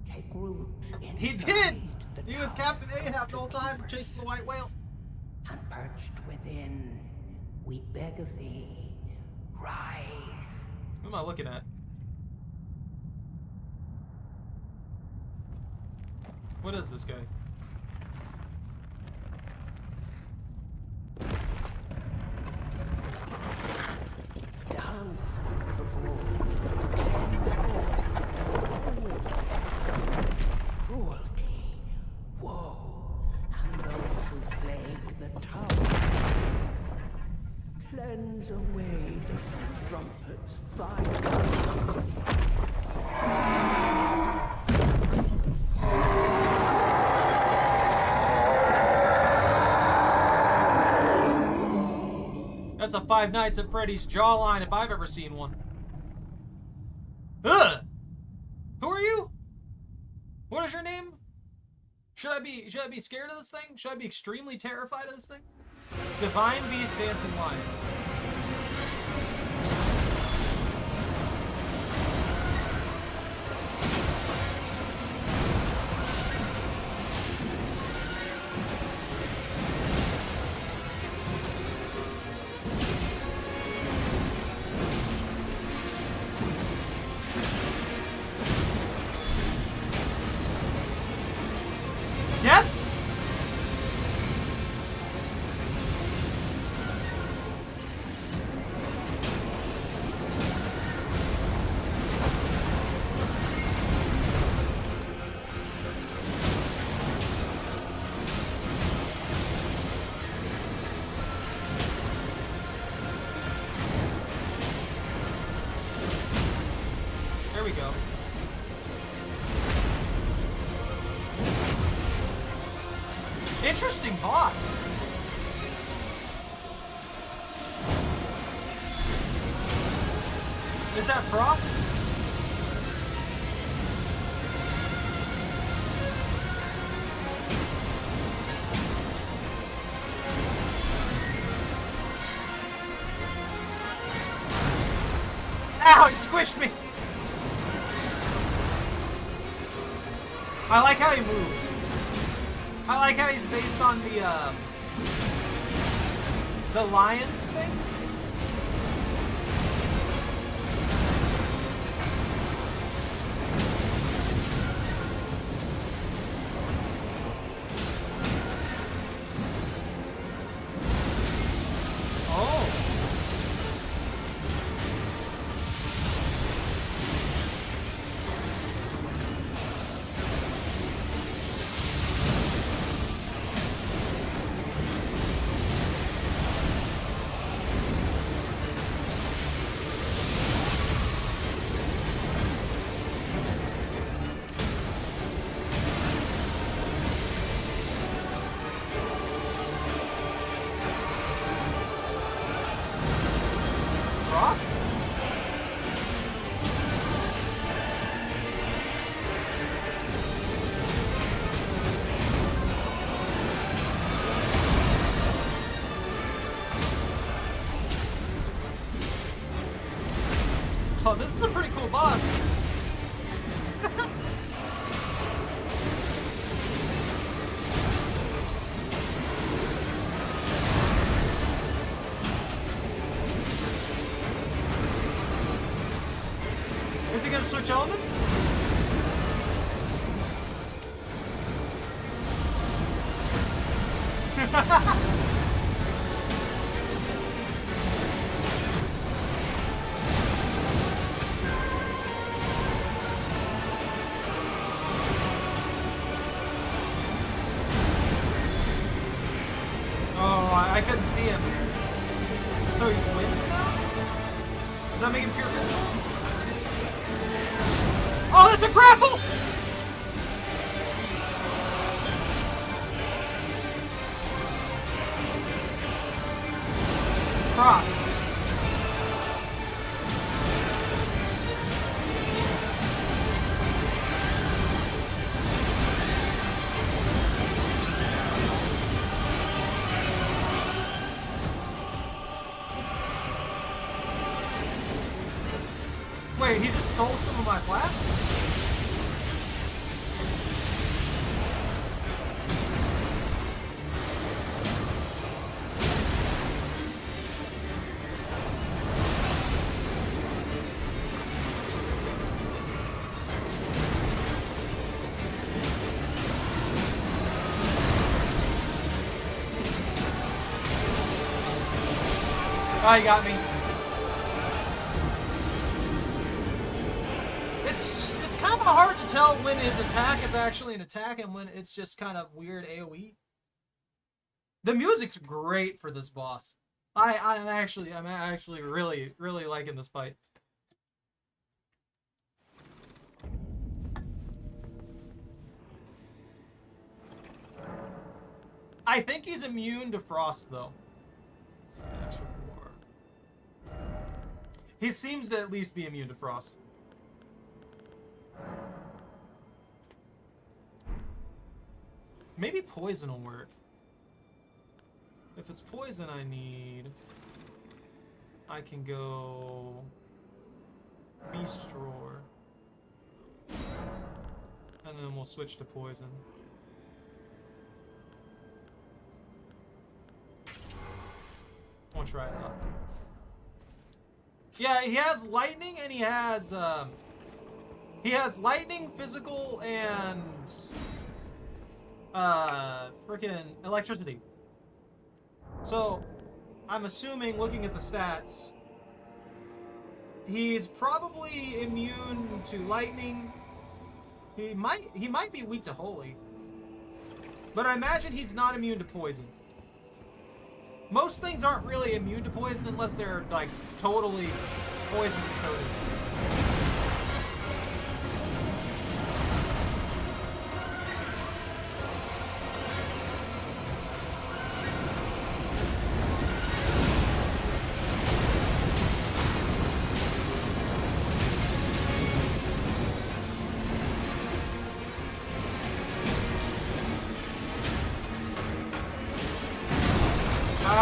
Take root inside. He did! The He was tower Captain Ahab the whole time, chasing the white whale. and perched within, we beg of thee, rise. What am I looking at? What is this guy? Dance kavod, cleanse all, cruelty, woe, and those who plague the tower. Cleanse away the strumpet's fire. That's a Five Nights at Freddy's jawline if I've ever seen one. Ugh! Who are you? What is your name? Should I be scared of this thing? Should I be extremely terrified of this thing? Divine Beast Dancing Lion. Yep. There we go. Interesting boss. Is that Frost? Ow, he squished me. I like how he moves. I like how he's based on the lion things. Oh. Frost? Oh, this is a pretty cool boss. Is he gonna switch elements? Oh, I couldn't see him. So he's wind now? Does that make him pure physical? Oh, that's a grapple! Frost. Wait, he just stole some of my plasma? Oh, you got me. It's kind of hard to tell when his attack is actually an attack and when it's just kind of weird AoE. The music's great for this boss. I'm actually really liking this fight. I think he's immune to frost though. Actual war. He seems to at least be immune to frost. Maybe poison will work. If it's poison I need, I can go Beast Roar. And then we'll switch to poison. I'll try it out. Yeah, he has lightning and he has lightning, physical, and freaking electricity. So, I'm assuming, looking at the stats, he's probably immune to lightning. He might be weak to holy. But I imagine he's not immune to poison. Most things aren't really immune to poison unless they're, like, totally poison coated.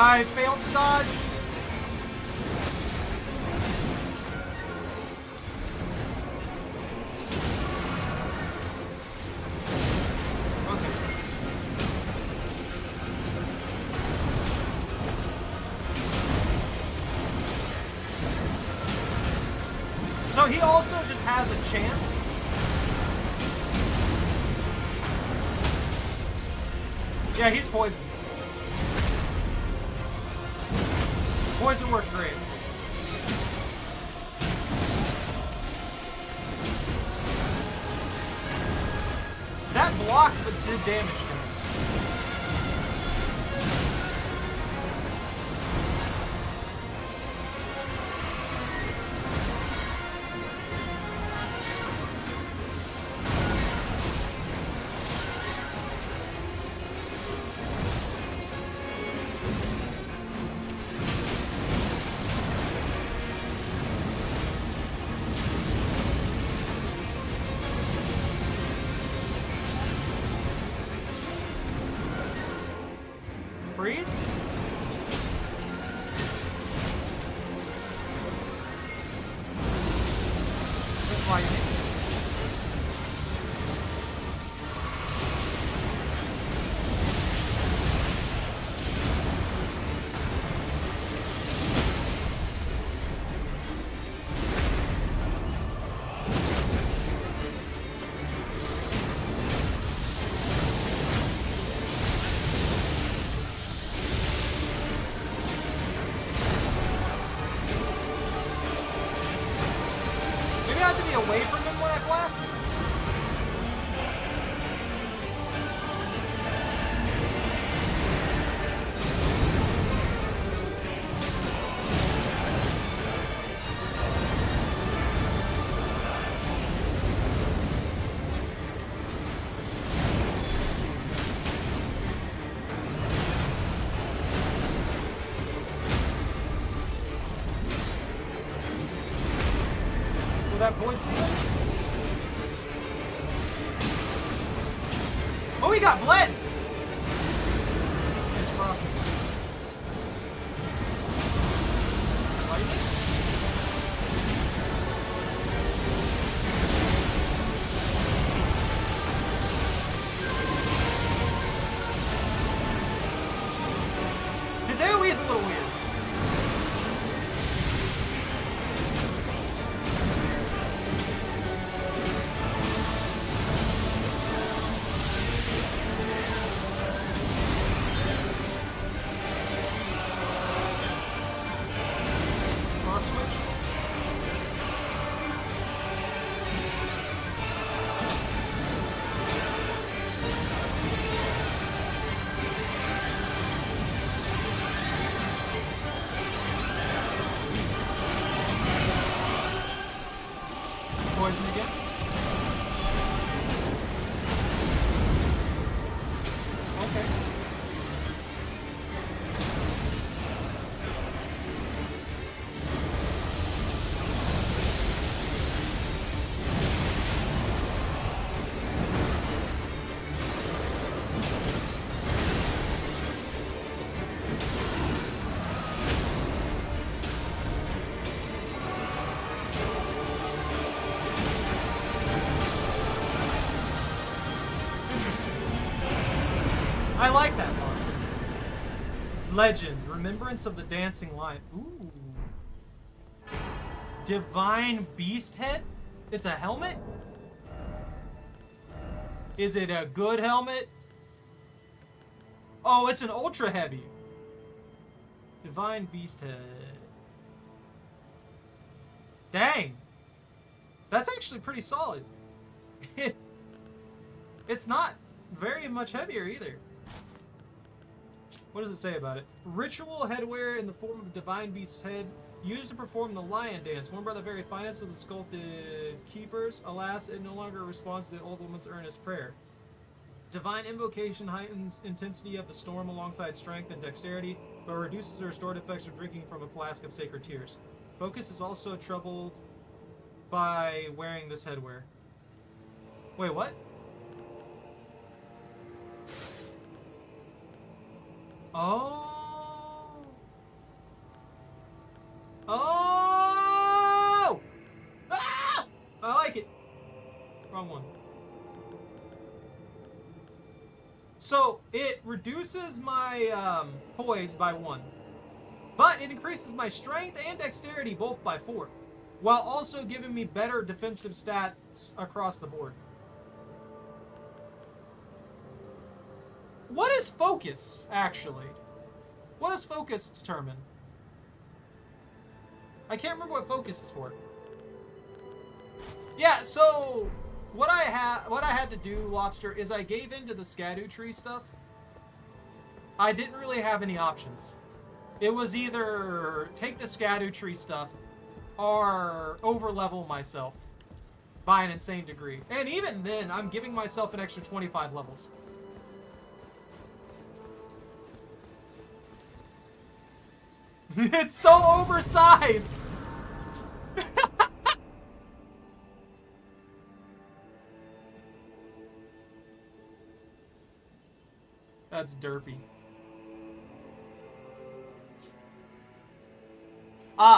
I failed to dodge. Okay. So he also just has a chance. Yeah, he's poisoned. Poison worked great. That blocked but did damage to him. Freeze? With lightning. Maybe I have to be away from him when I blast him. Will that poison him? Oh, he got bled! It's crossing. Lightning? His AoE is a little weird. Cross switch. Poison again. Okay. I like that monster. Legend. Remembrance of the Dancing Lion. Ooh. Divine Beast Head? It's a helmet? Is it a good helmet? Oh, it's an ultra heavy. Divine Beast Head. Dang. That's actually pretty solid. It's not very much heavier either. What does it say about it? Ritual headwear in the form of a divine beast's head, used to perform the lion dance, worn by the very finest of the sculpted keepers. Alas, it no longer responds to the old woman's earnest prayer. Divine invocation heightens intensity of the storm alongside strength and dexterity, but reduces the restored effects of drinking from a flask of sacred tears. Focus is also troubled by wearing this headwear. Wait, what? Oh. Oh! Ah! I like it. Wrong one. So, it reduces my poise by 1. But it increases my strength and dexterity both by 4. While also giving me better defensive stats across the board. What is focus, actually? What does focus determine? I can't remember what focus is for. Yeah, so what I had to do, Lobster, is I gave into the Scadu tree stuff. I didn't really have any options. It was either take the Scadu tree stuff or overlevel myself by an insane degree. And even then, I'm giving myself an extra 25 levels. It's so oversized! That's derpy.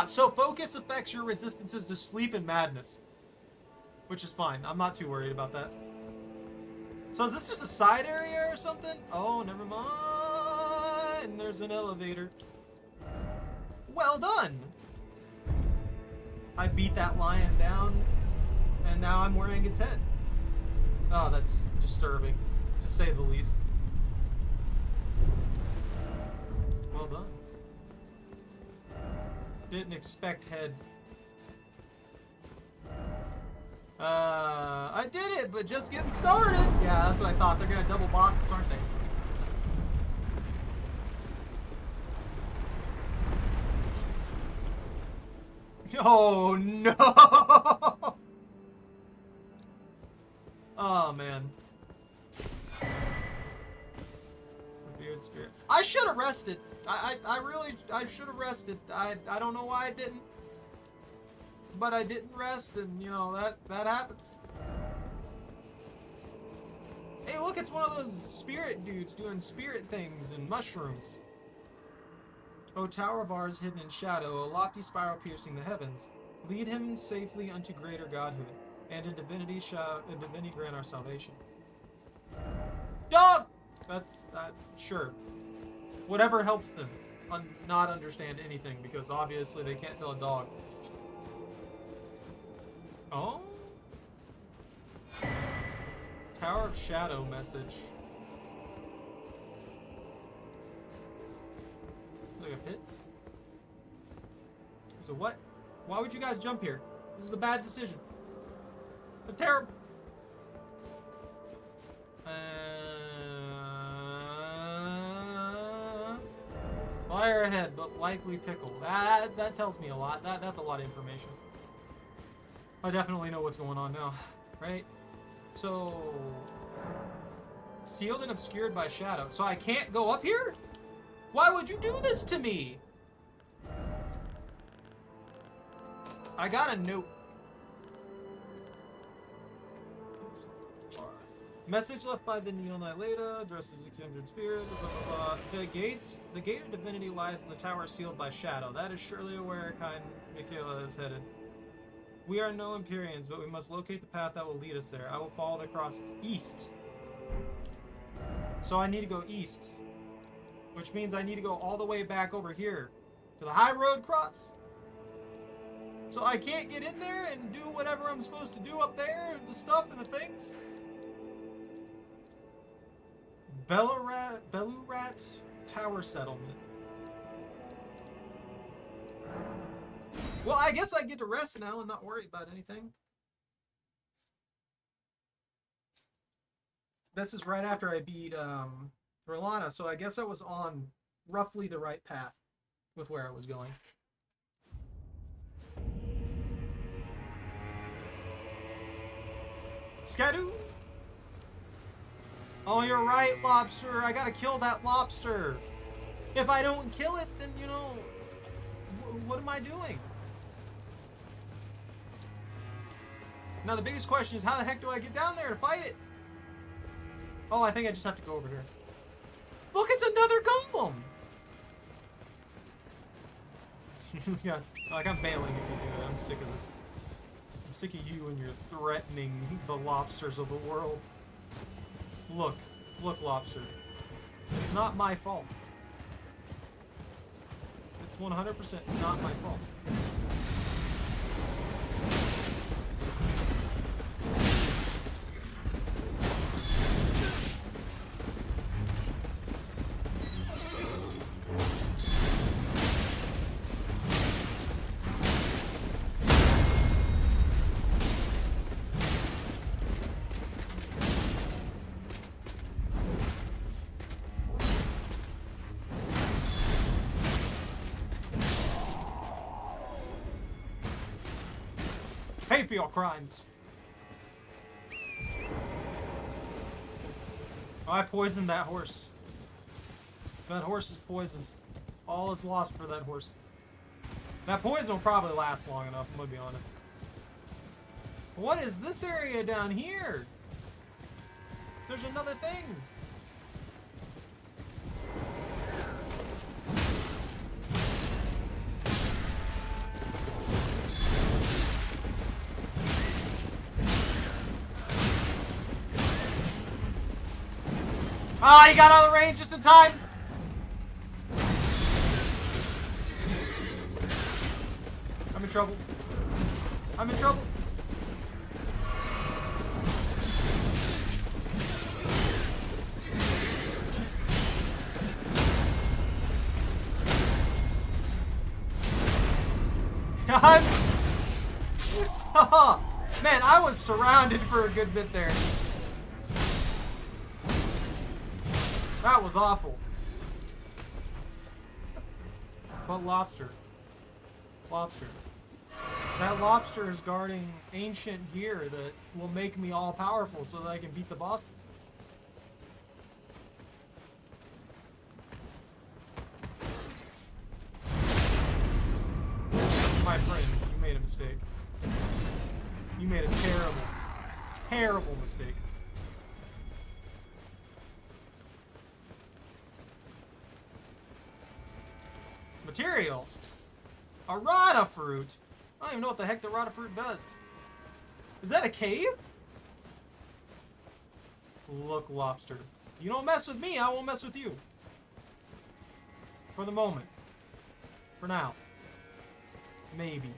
So focus affects your resistances to sleep and madness. Which is fine. I'm not too worried about that. So is this just a side area or something? Oh, never mind. There's an elevator. Well done! I beat that lion down, and now I'm wearing its head. Oh, that's disturbing, to say the least. Well done. Didn't expect head. I did it, but just getting started. Yeah, that's what I thought. They're gonna double boss us, aren't they? Oh no! Oh man. Revered spirit. I should have rested. I should have rested. I don't know why I didn't. But I didn't rest, and you know that happens. Hey, look, it's one of those spirit dudes doing spirit things and mushrooms. O tower of ours hidden in shadow, a lofty spiral piercing the heavens, lead him safely unto greater godhood, and in divinity grant our salvation. Dog! That's sure. Whatever helps them not understand anything, because obviously they can't tell a dog. Oh? Tower of Shadow message. Like a pit? There's a what? Why would you guys jump here? This is a bad decision. It's terrible. Fire ahead, but likely pickle. That tells me a lot. That's a lot of information. I definitely know what's going on now, right? So, sealed and obscured by shadow. So I can't go up here? Why would you do this to me? I got a note. Message left by the Neil Knight Leda, addresses exempted spirits, blah, blah, blah. The gate of divinity lies in the tower sealed by shadow. That is surely where kind Michaela is headed. We are no Empyreans, but we must locate the path that will lead us there. I will follow the crosses east. So I need to go east. Which means I need to go all the way back over here. To the high road cross. So I can't get in there and do whatever I'm supposed to do up there. The stuff and the things. Belurat Tower Settlement. Well, I guess I get to rest now and not worry about anything. This is right after I beat Rolana, so I guess I was on roughly the right path with where I was going. Skadoo! Oh, you're right, lobster. I gotta kill that lobster. If I don't kill it, then, you know, what am I doing? Now, the biggest question is, how the heck do I get down there to fight it? Oh, I think I just have to go over here. Look, it's another golem! Yeah, like, I'm bailing if you do it. I'm sick of this. I'm sick of you and your threatening the lobsters of the world. Look, lobster. It's not my fault. It's 100% not my fault. Pay for your crimes. Oh, I poisoned that horse. That horse is poisoned. All is lost for that horse. That poison will probably last long enough, I'm gonna be honest. What is this area down here? There's another thing. Ah, he got out of the range just in time! I'm in trouble. I'm in trouble. Man, I was surrounded for a good bit there. That was awful. But lobster. Lobster. That lobster is guarding ancient gear that will make me all powerful so that I can beat the bosses. My friend, you made a mistake. You made a terrible, terrible mistake. Material? A rata fruit? I don't even know what the heck the rata fruit does. Is that a cave? Look, lobster. You don't mess with me, I won't mess with you. For the moment. For now. Maybe.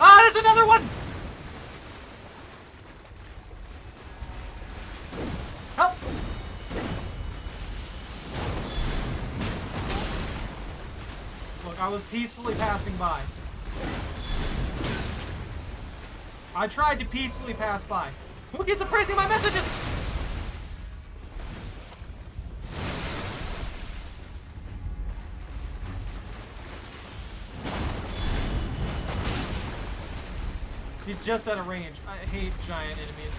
Ah, there's another one! Help! Look, I was peacefully passing by. I tried to peacefully pass by. Who gets appraising my messages? He's just out of range. I hate giant enemies.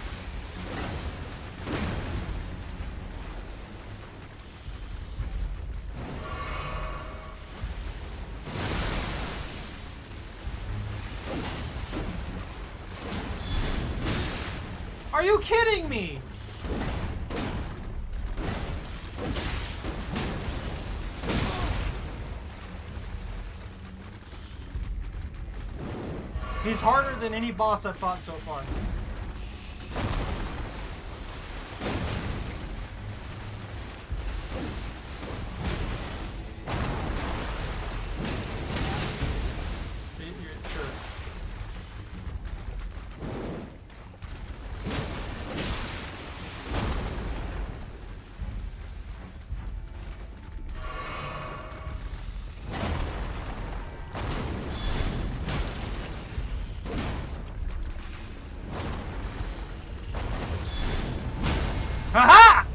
Are you kidding me? He's harder than any boss I've fought so far. Ha-ha!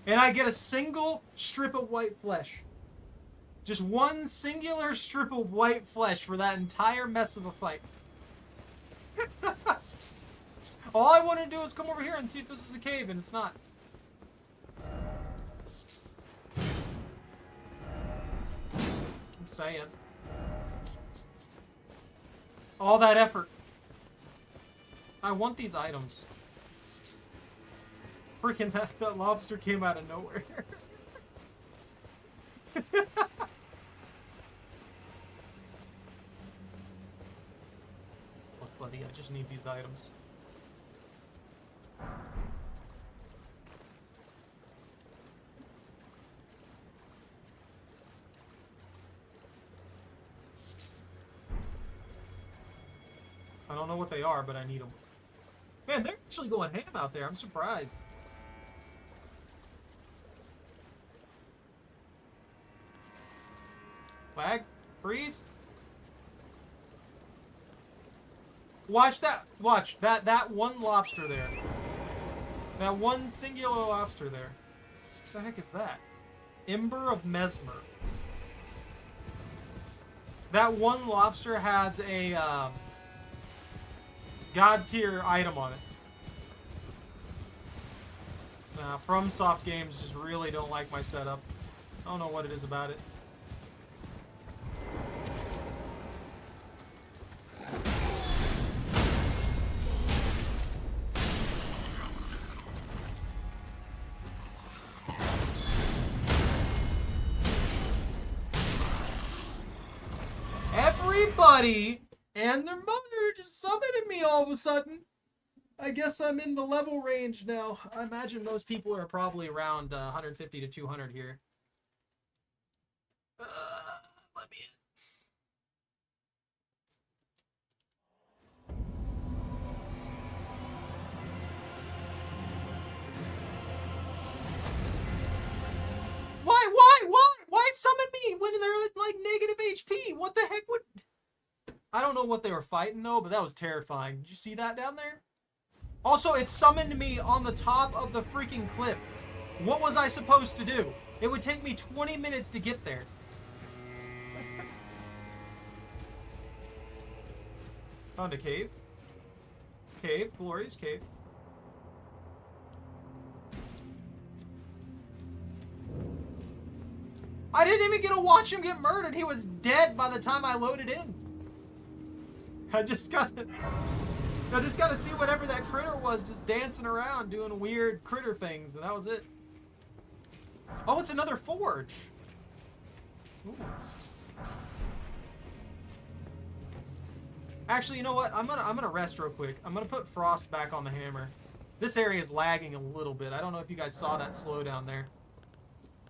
And I get a single strip of white flesh. Just one singular strip of white flesh for that entire mess of a fight. All I wanted to do is come over here and see if this is a cave, and it's not. I'm saying. All that effort. I want these items. Freaking that lobster came out of nowhere. Look, buddy, I just need these items. I don't know what they are, but I need them. Man, they're actually going ham out there. I'm surprised. Lag? Freeze? Watch that. Watch. That one lobster there. That one singular lobster there. What the heck is that? Ember of Mesmer. That one lobster has a god tier item on it. FromSoft games just really don't like my setup. I don't know what it is about it. Everybody and their mother just summoned me all of a sudden. I guess I'm in the level range now. I imagine most people are probably around 150 to 200 here. Let me in. Why summon me when they're like negative HP? What the heck would... I don't know what they were fighting though, but that was terrifying. Did you see that down there? Also, it summoned me on the top of the freaking cliff. What was I supposed to do? It would take me 20 minutes to get there. Found a cave. Cave, glorious cave. I didn't even get to watch him get murdered. He was dead by the time I loaded in. I just got to see whatever that critter was just dancing around doing weird critter things, and that was it. Oh, it's another forge. Ooh. Actually, you know what? I'm gonna rest real quick. I'm gonna put frost back on the hammer. This area is lagging a little bit. I don't know if you guys saw that slowdown there.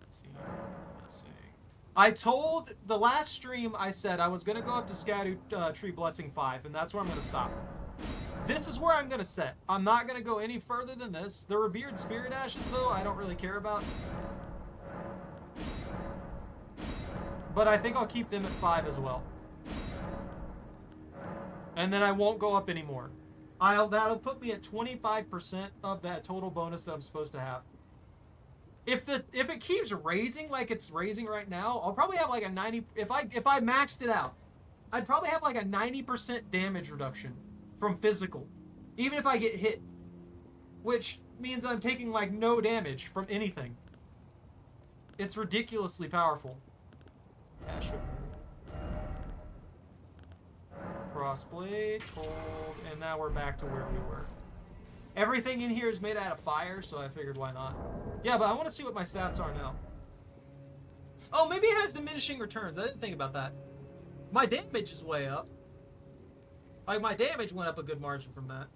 Let's see. I told the last stream I said I was gonna go up to Scadu Tree Blessing 5, and that's where I'm gonna stop. This is where I'm gonna set. I'm not gonna go any further than this. The Revered Spirit Ashes, though, I don't really care about. But I think I'll keep them at 5 as well. And then I won't go up anymore. That'll put me at 25% of that total bonus that I'm supposed to have. If it keeps raising like it's raising right now, I'll probably have like a 90. If I maxed it out, I'd probably have like a 90% damage reduction from physical, even if I get hit, which means I'm taking like no damage from anything. It's ridiculously powerful. Ash Frostblade, cold, and now we're back to where we were. Everything in here is made out of fire, so I figured why not. Yeah, but I want to see what my stats are now. Oh, maybe it has diminishing returns. I didn't think about that. My damage is way up. Like, my damage went up a good margin from that.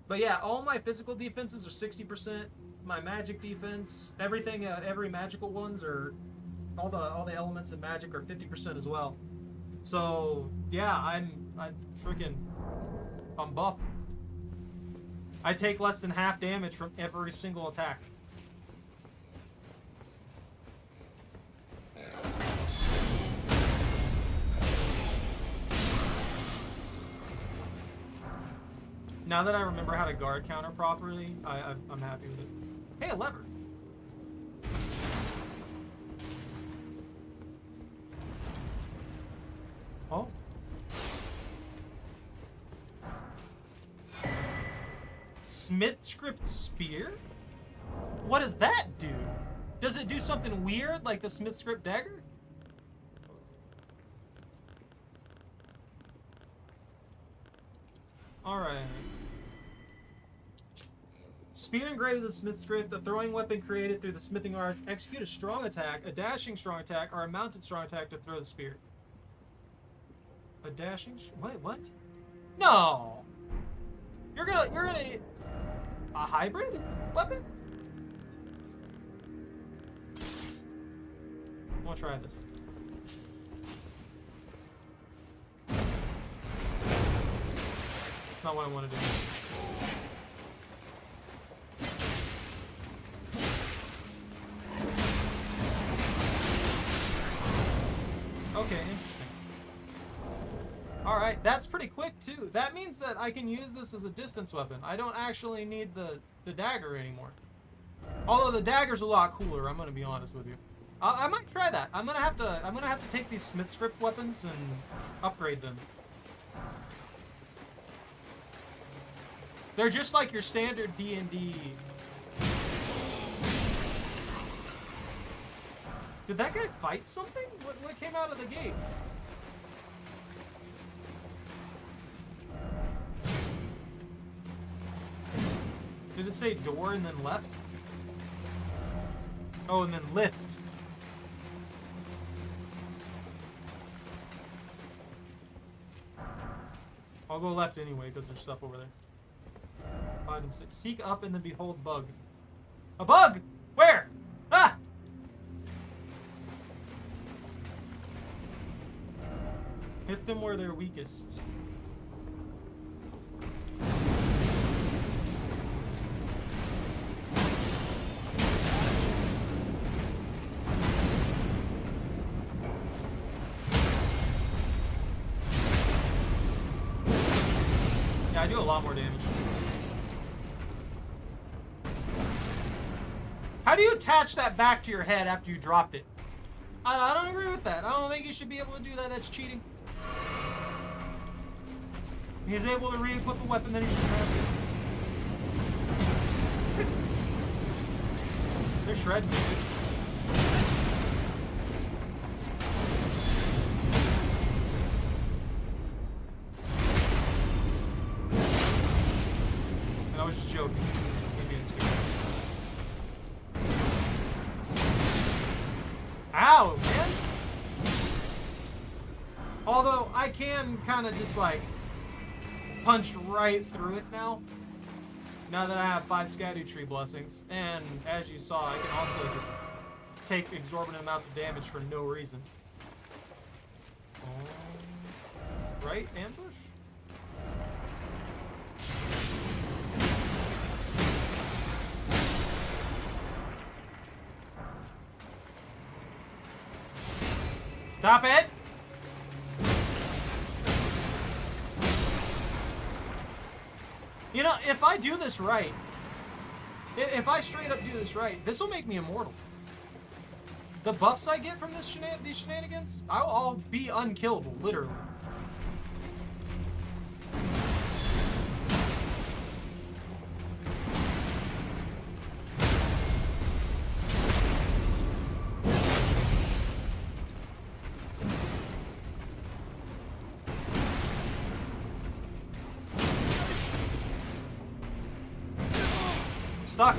But yeah, all my physical defenses are 60%. My magic defense, everything, every magical ones are... All the elements in magic are 50% as well. So, yeah, I'm buff. I take less than half damage from every single attack. Now that I remember how to guard counter properly, I'm happy with it. Hey, a lever. Oh. Smith script spear? What does that do? Does it do something weird like the Smith script dagger? Alright. Spear engraved with the Smith script, a throwing weapon created through the smithing arts. Execute a strong attack, a dashing strong attack, or a mounted strong attack to throw the spear. A dashing... Wait, what? No! You're gonna... A hybrid weapon? I wanna try this. It's not what I want to do. Okay, interesting. Alright, that's pretty quick too. That means that I can use this as a distance weapon. I don't actually need the dagger anymore. Although the dagger's a lot cooler, I'm gonna be honest with you. I might try that. I'm gonna have to take these Smith script weapons and upgrade them. They're just like your standard D&D. Did that guy fight something? What came out of the gate? Did it say door and then left? Oh, and then lift. I'll go left anyway because there's stuff over there. 5 and 6. Seek up and then behold bug. A bug! Where? Ah! Hit them where they're weakest. Yeah, I do a lot more damage. How do you attach that back to your head after you dropped it? I don't agree with that. I don't think you should be able to do that. That's cheating. He's able to re-equip a weapon that he shouldn't have to. They're shredding me, dude. And I was just joking. I'm being scared. Ow, man! Although, I can kind of just, like, punch right through it now. Now that I have 5 Scadu Tree Blessings. And, as you saw, I can also just take exorbitant amounts of damage for no reason. Right? Ambush? Stop it! You know, if I do this right, if I straight up do this right, this will make me immortal. The buffs I get from these shenanigans, I'll be unkillable, literally. Stuck.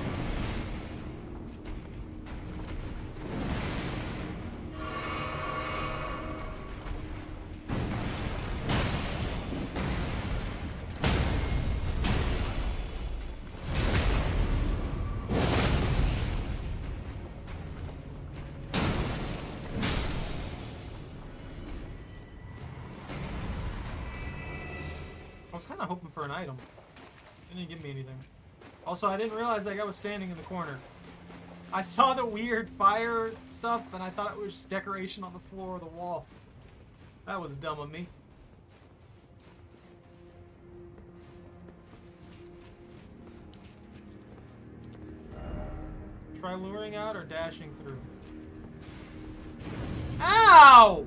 I was kind of hoping for an item. It didn't give me anything. Also, I didn't realize that guy was standing in the corner. I saw the weird fire stuff, and I thought it was just decoration on the floor of the wall. That was dumb of me. Try luring out or dashing through. Ow!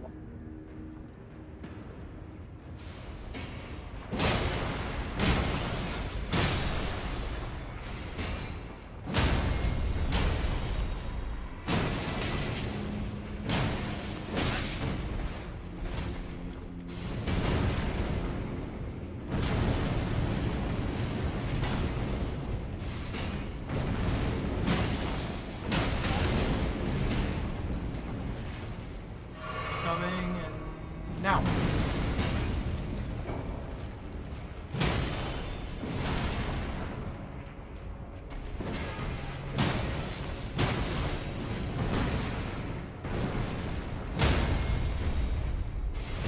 Coming and now.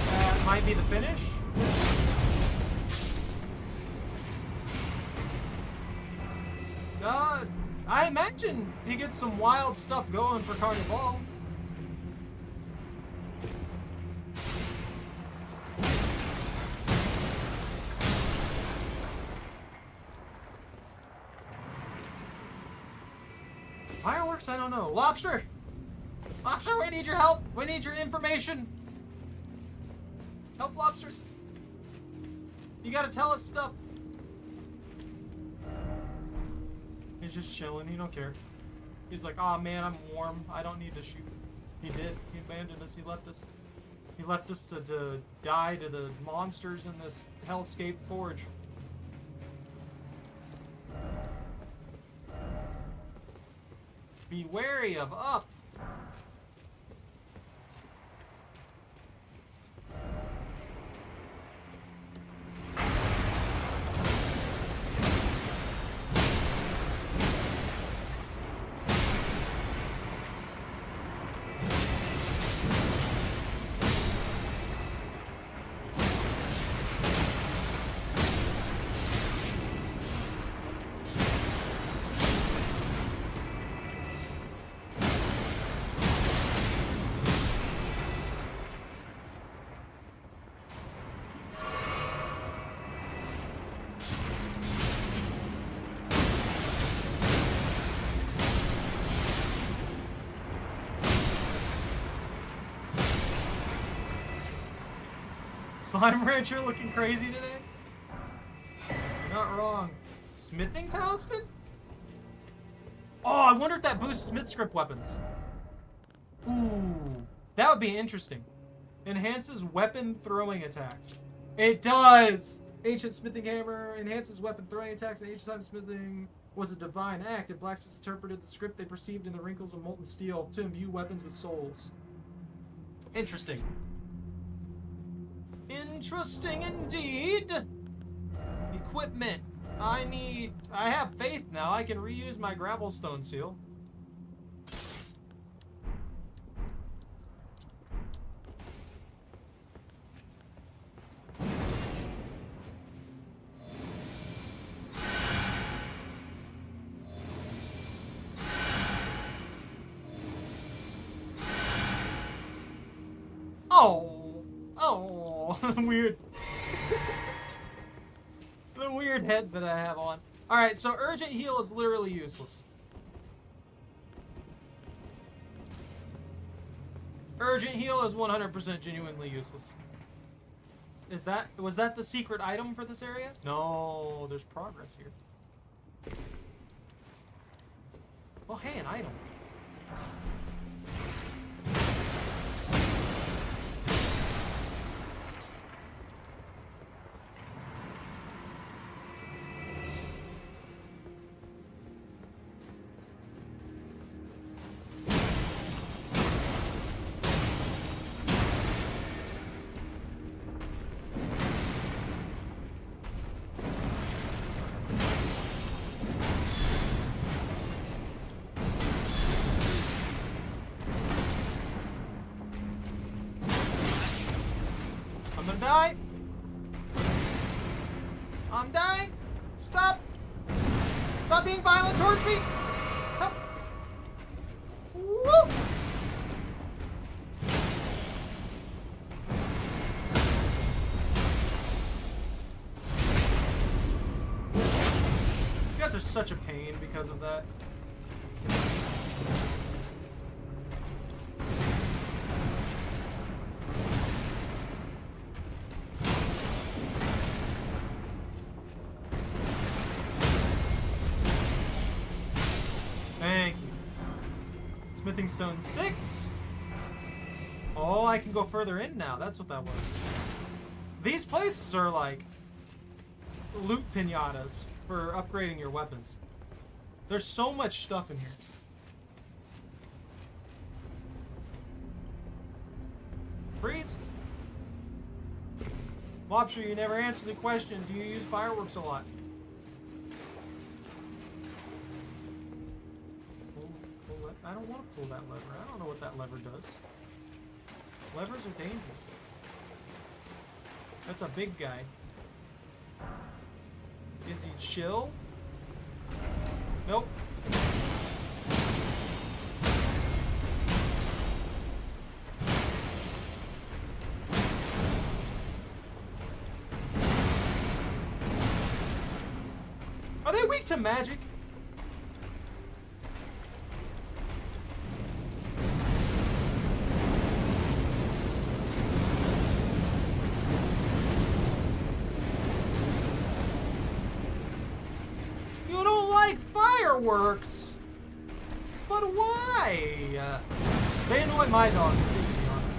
That might be the finish. I imagine he gets some wild stuff going for Carnival. Fireworks? I don't know. Lobster! Lobster, we need your help! We need your information! Help, Lobster! You gotta tell us stuff! He's just chilling, he don't care. He's like, aw, man, I'm warm. I don't need to shoot. He did. He abandoned us. He left us. He left us to die to the monsters in this hellscape forge. Be wary of up. Slime Rancher looking crazy today? You're not wrong. Smithing Talisman? Oh, I wonder if that boosts Smith script weapons. Ooh, that would be interesting. Enhances weapon throwing attacks. It does! Ancient Smithing Hammer enhances weapon throwing attacks, and each time smithing was a divine act, and blacksmiths interpreted the script they perceived in the wrinkles of molten steel to imbue weapons with souls. Interesting. Interesting indeed. Equipment. I have faith now. I can reuse my Gravelstone seal. Weird. The weird head that I have on. Alright, so Urgent Heal is literally useless. Urgent Heal is 100% genuinely useless. Was that the secret item for this area? No, there's progress here. Oh, hey, an item. I'm gonna die. I'm dying. Stop. Stop being violent towards me. Help. Woo. These guys are such a pain because of that. Thank you. Smithing stone 6. Oh, I can go further in now. That's what that was. These places are like loot pinatas for upgrading your weapons. There's so much stuff in here. Freeze. Lobster, you never answered the question. Do you use fireworks a lot? I don't want to pull that lever. I don't know what that lever does. Levers are dangerous. That's a big guy. Is he chill? Nope. Are they weak to magic? Fireworks? But why? They annoy my dogs too, to be honest.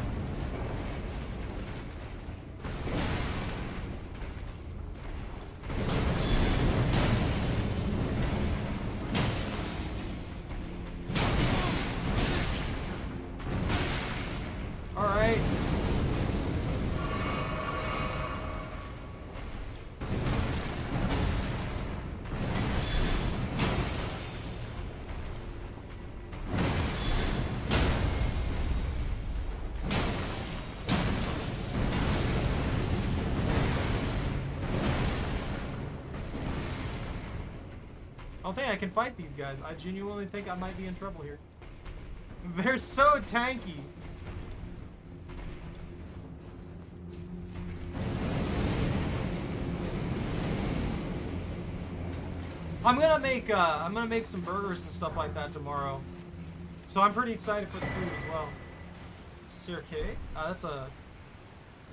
Alright. I don't think I can fight these guys. I genuinely think I might be in trouble here. They're so tanky. I'm gonna make some burgers and stuff like that tomorrow. So I'm pretty excited for the food as well. Cirque.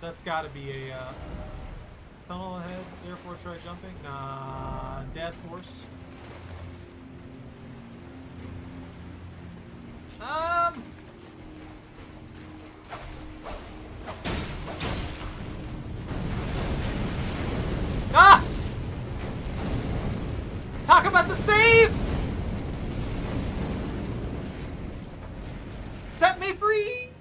That's gotta be a tunnel ahead, therefore try jumping. Nah, death horse. Ah! Talk about the save! Set me free!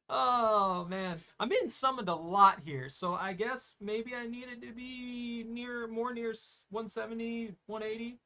Oh, man. I'm being summoned a lot here, so I guess maybe I needed to be more near 170, 180.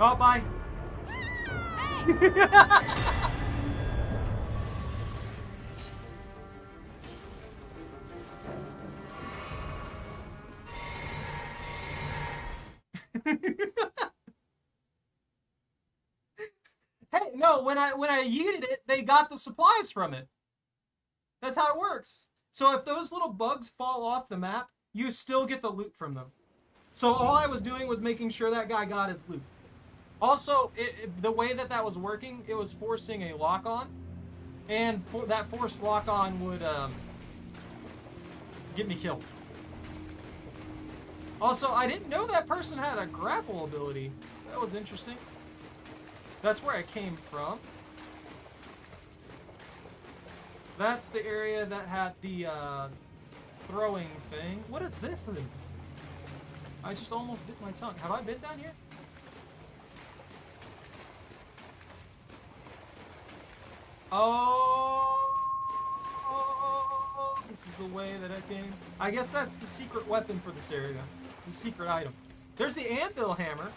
Oh, bye. Hey, no, when I yeeted it, they got the supplies from it. That's how it works. So if those little bugs fall off the map, you still get the loot from them. So all I was doing was making sure that guy got his loot. Also, the way that was working, it was forcing a lock-on. And that forced lock-on would Get me killed. Also, I didn't know that person had a grapple ability. That was interesting. That's where I came from. That's the area that had the throwing thing. What is this thing? I just almost bit my tongue. Have I been down here? Oh, this is the way that I came. I guess that's the secret weapon for this area. The secret item. There's the anvil hammer.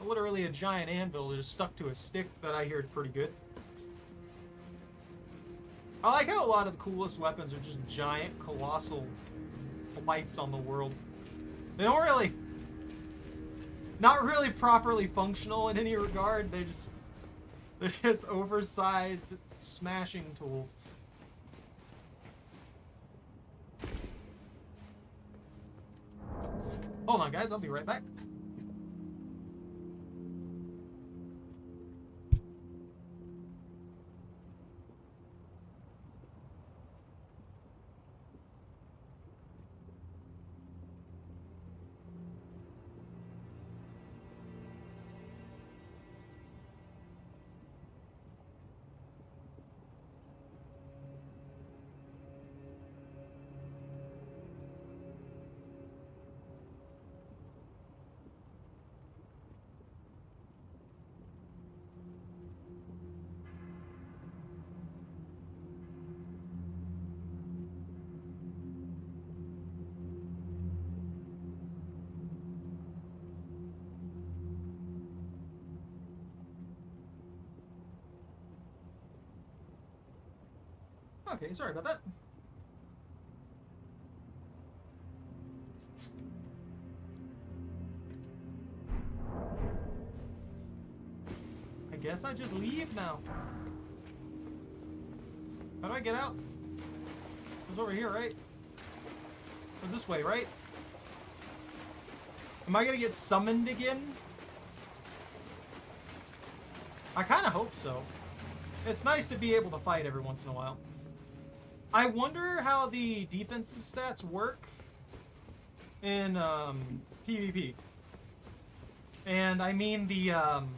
Literally a giant anvil that is stuck to a stick that I hear is pretty good. I like how a lot of the coolest weapons are just giant, colossal blights on the world. They don't really... Not really properly functional in any regard. They're just oversized smashing tools. Hold on, guys. I'll be right back. Okay, sorry about that. I guess I just leave now. How do I get out? It was over here, right? It was this way, right? Am I gonna get summoned again? I kind of hope so. It's nice to be able to fight every once in a while. I wonder how the defensive stats work in PvP. And I mean the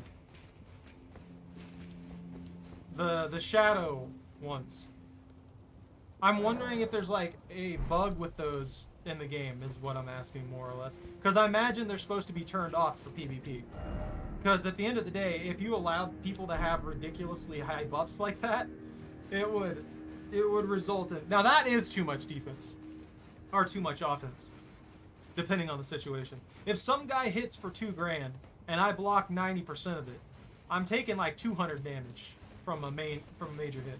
shadow ones. I'm wondering if there's like a bug with those in the game is what I'm asking more or less. Because I imagine they're supposed to be turned off for PvP. Because at the end of the day, if you allowed people to have ridiculously high buffs like that, it would result in... Now that is too much defense. Or too much offense. Depending on the situation. If some guy hits for 2 grand, and I block 90% of it, I'm taking like 200 damage from a major hit.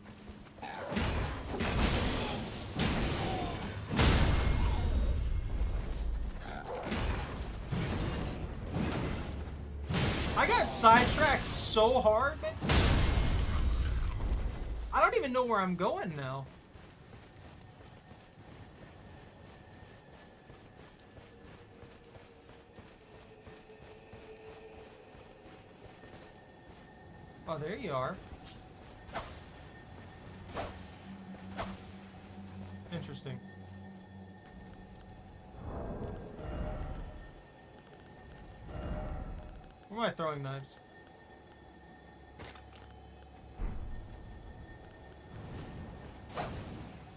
I got sidetracked so hard, man. I don't even know where I'm going now. Oh, there you are. Interesting. Where am I throwing knives?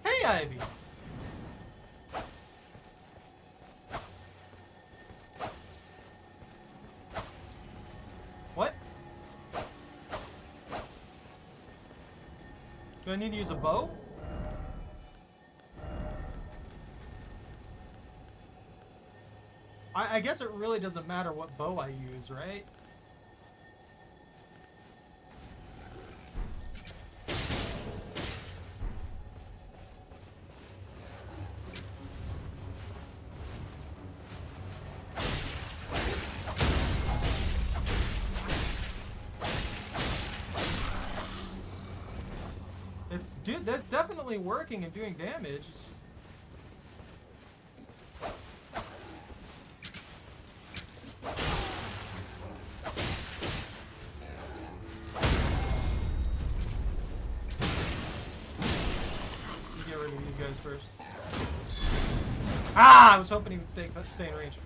Hey, Ivy! What? Do I need to use a bow? I guess it really doesn't matter what bow I use, right? Dude, that's definitely working and doing damage. It's just... Get rid of these guys first. Ah, I was hoping he would stay in range.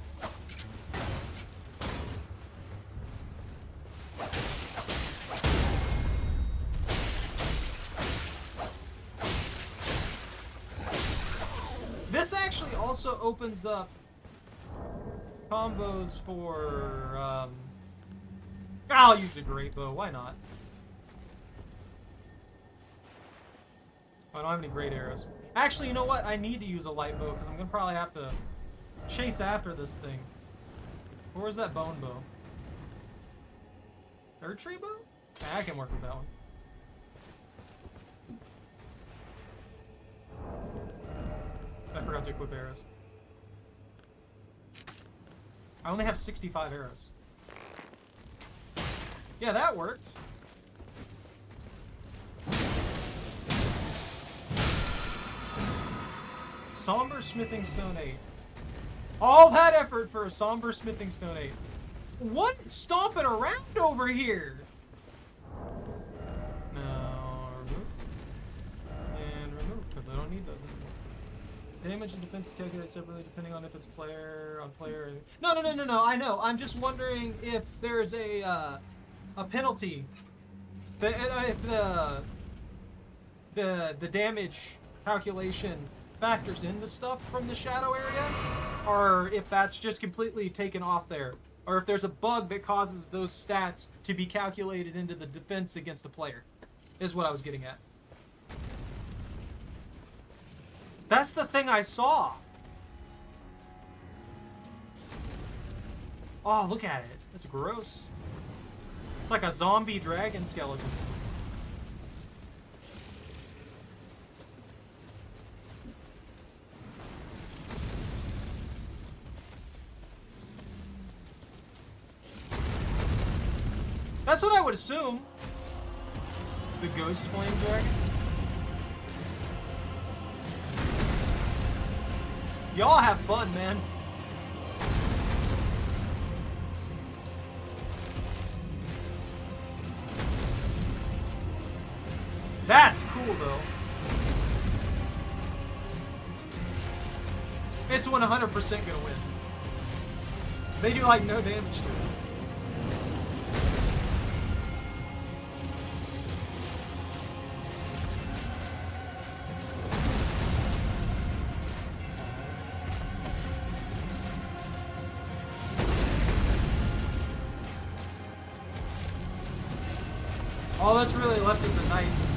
This actually also opens up combos for, I'll use a great bow, why not? I don't have any great arrows. Actually, you know what? I need to use a light bow because I'm gonna probably have to chase after this thing. Where's that bone bow? Third tree bow? Yeah, I can work with that one. I forgot to equip arrows. I only have 65 arrows. Yeah, that worked. Somber Smithing Stone 8. All that effort for a Somber Smithing Stone 8. What's stomping around over here? No, remove. And remove, because I don't need those anymore. Damage and defense is calculated separately depending on if it's player on player. No, I know. I'm just wondering if there's a penalty. If the damage calculation factors in the stuff from the shadow area, or if that's just completely taken off there, or if there's a bug that causes those stats to be calculated into the defense against a player, is what I was getting at. That's the thing I saw. Oh, look at it. That's gross. It's like a zombie dragon skeleton. That's what I would assume. The ghost flame dragon. Y'all have fun, man. That's cool, though. It's 100% gonna win. They do, like, no damage to it. All that's really left is the knights.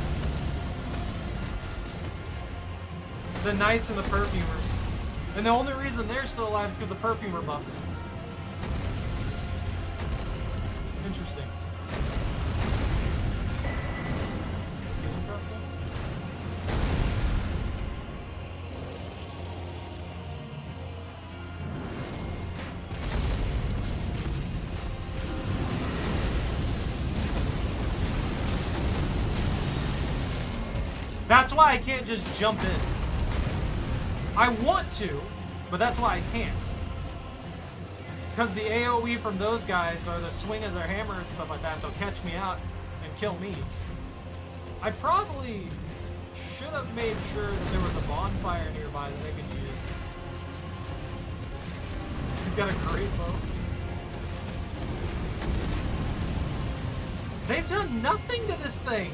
The knights and the perfumers. And the only reason they're still alive is because the perfumer buffs. Interesting. That's why I can't just jump in. I want to, but that's why I can't. Because the AoE from those guys, or the swing of their hammer and stuff like that, they'll catch me out and kill me. I probably should have made sure that there was a bonfire nearby that they could use. He's got a great bow. They've done nothing to this thing.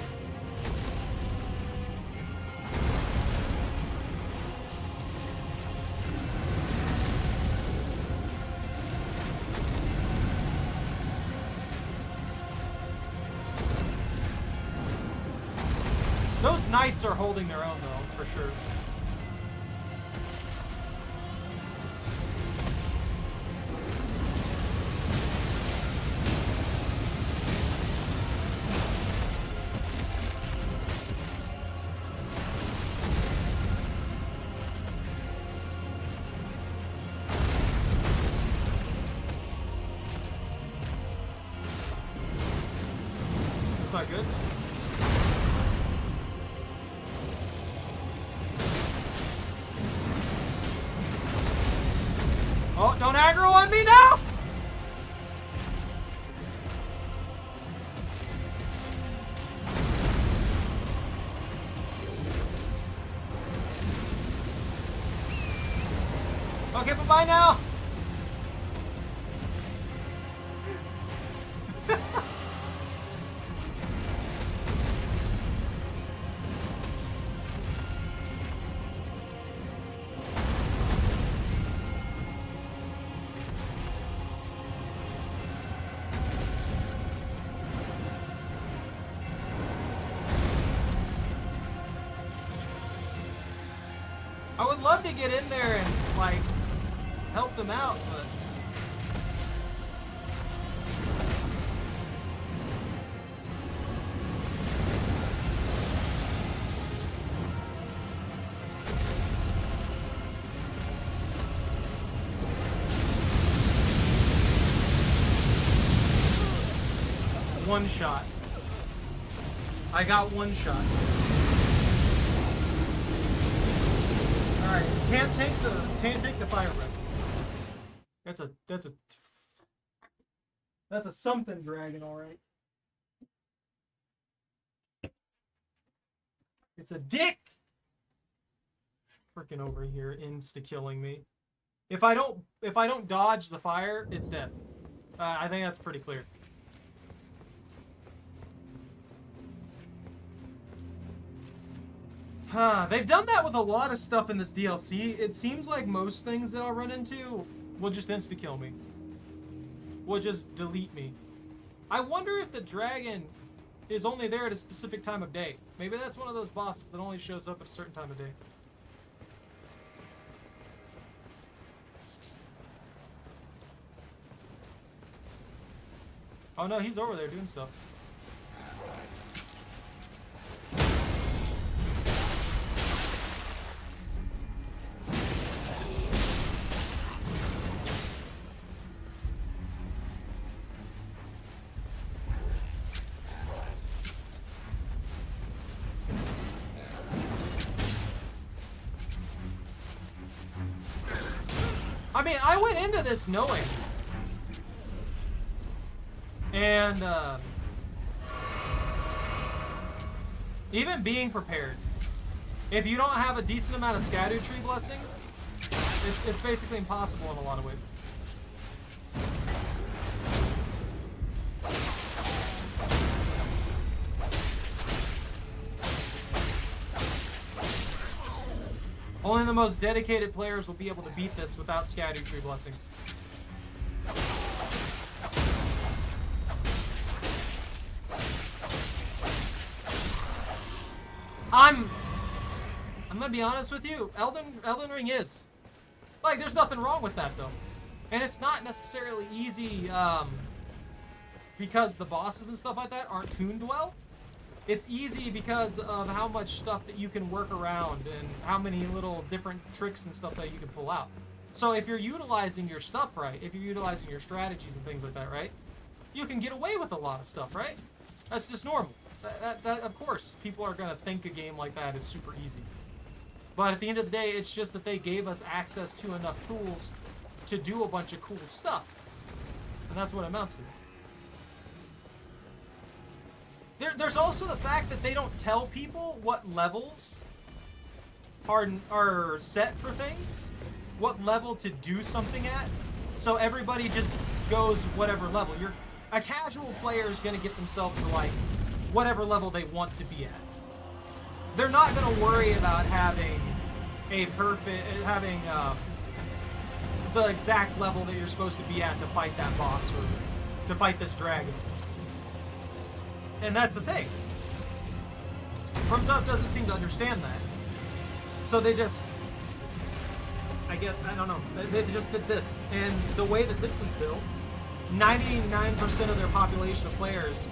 Those knights are holding their own, though, for sure. That's not good. Oh, don't aggro on me now! Okay, bye-bye now! I would love to get in there and, like, help them out, but... One shot. I got one shot. Alright, can't take the fire breath. That's a something dragon, alright. It's a dick! Freaking over here, insta-killing me. If I don't dodge the fire, it's dead. I think that's pretty clear. They've done that with a lot of stuff in this DLC. It seems like most things that I'll run into will just insta-kill me. Will just delete me. I wonder if the dragon is only there at a specific time of day. Maybe that's one of those bosses that only shows up at a certain time of day. Oh no, he's over there doing stuff. I mean, I went into this knowing. And, even being prepared. If you don't have a decent amount of scatter tree blessings, it's basically impossible in a lot of ways. Only the most dedicated players will be able to beat this without scatter tree blessings. I'm gonna be honest with you, Elden Ring is. Like, there's nothing wrong with that though. And it's not necessarily easy because the bosses and stuff like that aren't tuned well. It's easy because of how much stuff that you can work around and how many little different tricks and stuff that you can pull out. So if you're utilizing your stuff right, if you're utilizing your strategies and things like that, right, you can get away with a lot of stuff, right? That's just normal. That of course, people are going to think a game like that is super easy. But at the end of the day, it's just that they gave us access to enough tools to do a bunch of cool stuff. And that's what it amounts to. There's also the fact that they don't tell people what levels are set for things, what level to do something at, so everybody just goes whatever level. A casual player is going to get themselves to, like, whatever level they want to be at. They're not going to worry about having the exact level that you're supposed to be at to fight that boss or to fight this dragon. And that's the thing. FromSoft doesn't seem to understand that. So they just... I don't know. They just did this. And the way that this is built, 99% of their population of players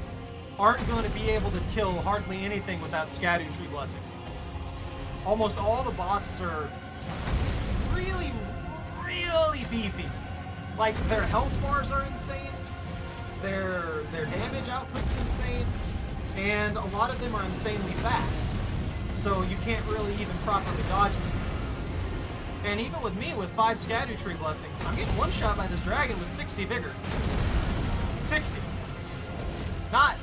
aren't going to be able to kill hardly anything without scatter tree blessings. Almost all the bosses are really, really beefy. Like, their health bars are insane. Their damage output's insane, and a lot of them are insanely fast, so you can't really even properly dodge them. And even with me, with 5 scatter tree blessings, I'm getting one shot by this dragon with 60 vigor. 60. Not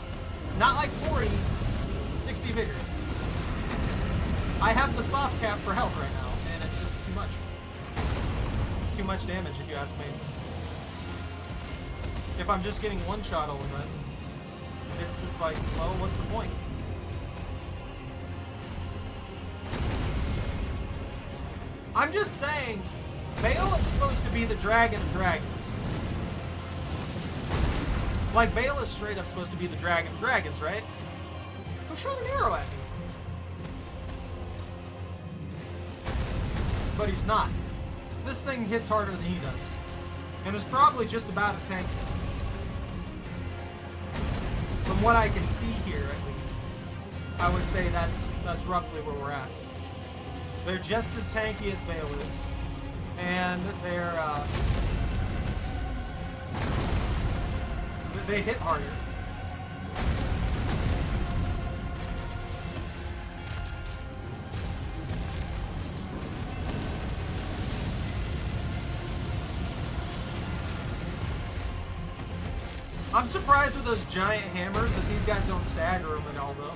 like 40, 60 vigor. I have the soft cap for health right now, and it's just too much. It's too too much damage, if you ask me. If I'm just getting one shot all the time, it's just like, well, what's the point? I'm just saying, Bale is supposed to be the dragon of dragons. Like, Bale is straight up supposed to be the dragon of dragons, right? Who shot an arrow at me? But he's not. This thing hits harder than he does. And is probably just about as tanky. From what I can see here, at least, I would say that's roughly where we're at. They're just as tanky as Bale is. And they hit harder. I'm surprised with those giant hammers that these guys don't stagger them at all, though.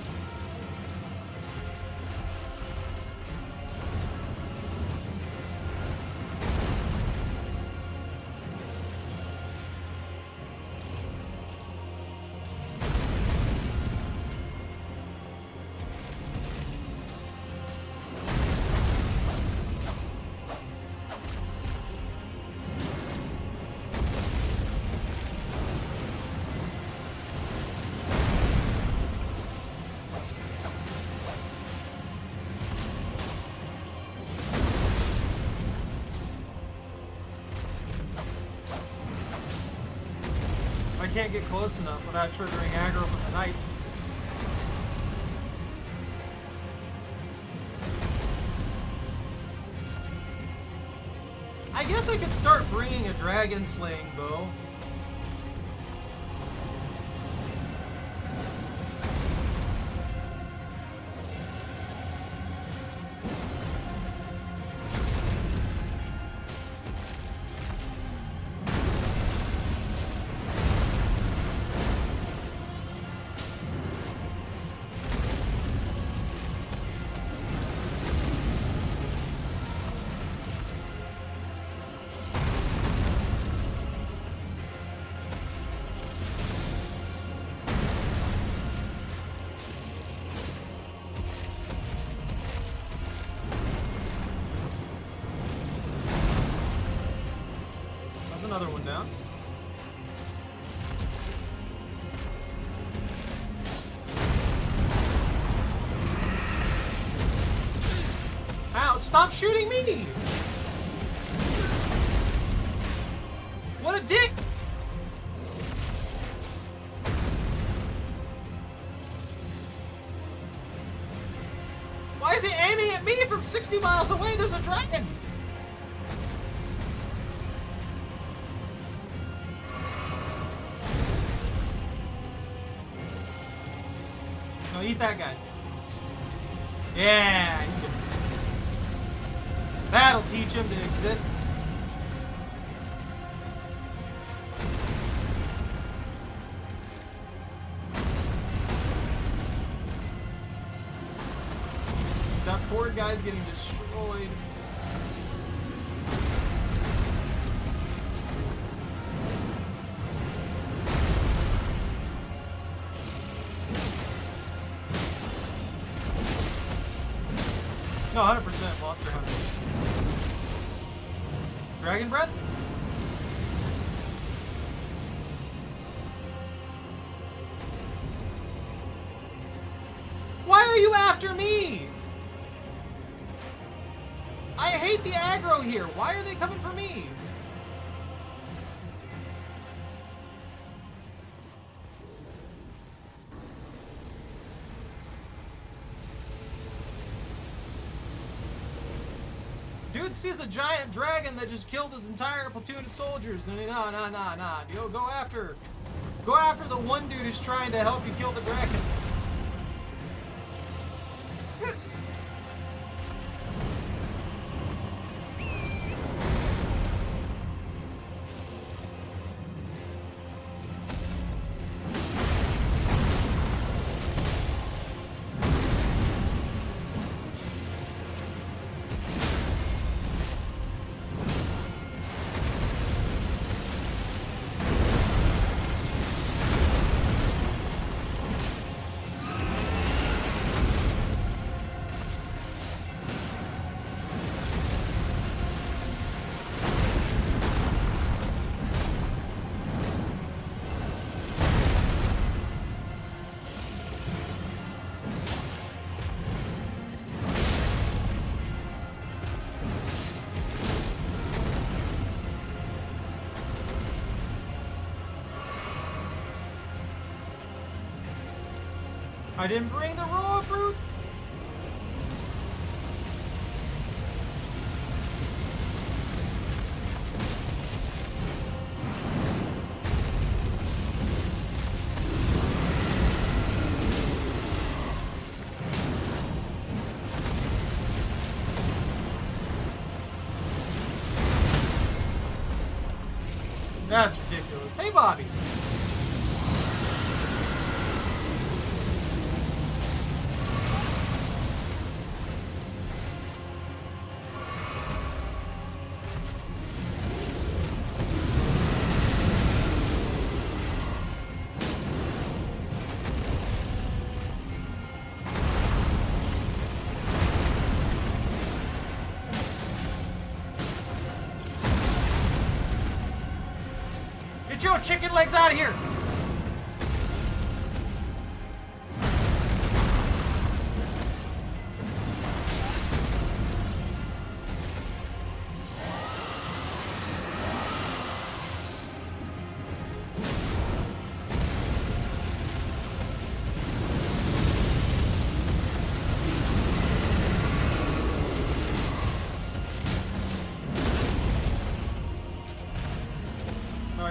I can't get close enough without triggering aggro from the knights. I guess I could start bringing a dragon slaying bow. Another one down. Ow, stop shooting me! What a dick! Why is he aiming at me from 60 miles away? There's a dragon! No, eat that guy. Yeah, that'll teach him to exist. That poor guy's getting destroyed. No, 100% Monster Hunter. Dragon Breath? Why are you after me? I hate the aggro here. Why are they coming for me? Dude sees a giant dragon that just killed his entire platoon of soldiers, and nah. Yo, go after the one dude who's trying to help you kill the dragon. I didn't bring the raw fruit. That's ridiculous. Hey, Bobby. Get your chicken legs out of here!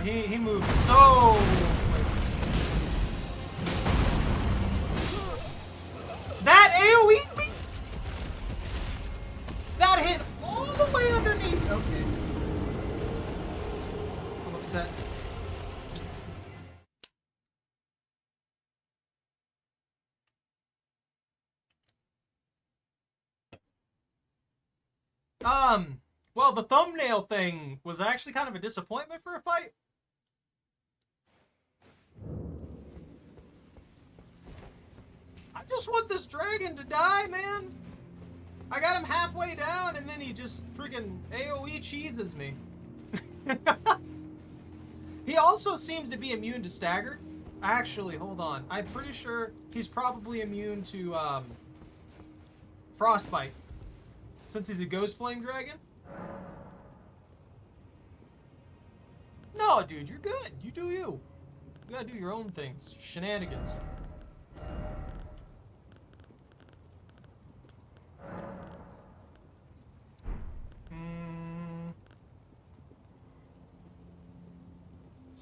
He moves so quick. That AoE'd me? That hit all the way underneath. Okay. I'm upset. Well, the thumbnail thing was actually kind of a disappointment for a fight. I just want this dragon to die, man. I got him halfway down, and then he just freaking AoE cheeses me. He also seems to be immune to stagger. Actually, hold on. I'm pretty sure he's probably immune to frostbite, since he's a ghost flame dragon. No, dude, you're good. You do you. You gotta do your own things. Shenanigans.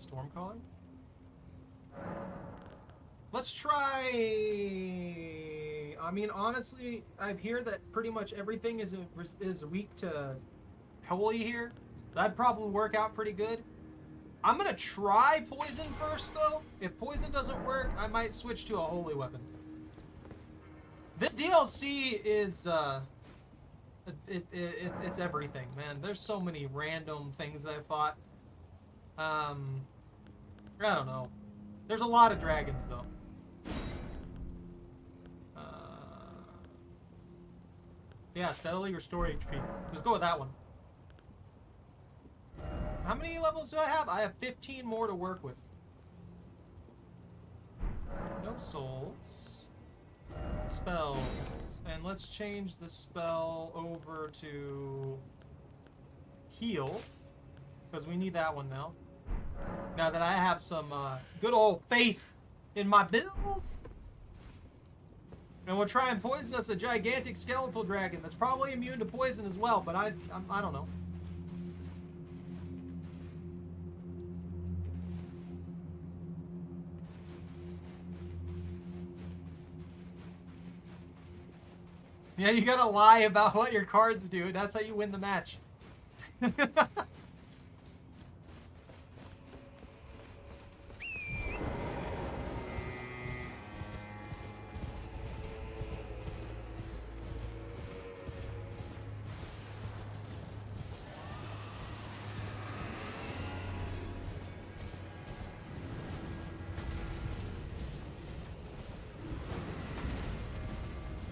Stormcaller? Let's try... I mean, honestly, I hear that pretty much everything is weak to holy here. That'd probably work out pretty good. I'm gonna try poison first, though. If poison doesn't work, I might switch to a holy weapon. This DLC is, it's everything, man. There's so many random things that I fought. I don't know. There's a lot of dragons, though. Yeah, steadily restore HP. Let's go with that one. How many levels do I have? I have 15 more to work with. No souls. Spells. And let's change the spell over to heal, because we need that one now. Now that I have some good old faith in my build. And we'll try and poison us a gigantic skeletal dragon that's probably immune to poison as well, but I don't know. Yeah, you gotta lie about what your cards do. That's how you win the match.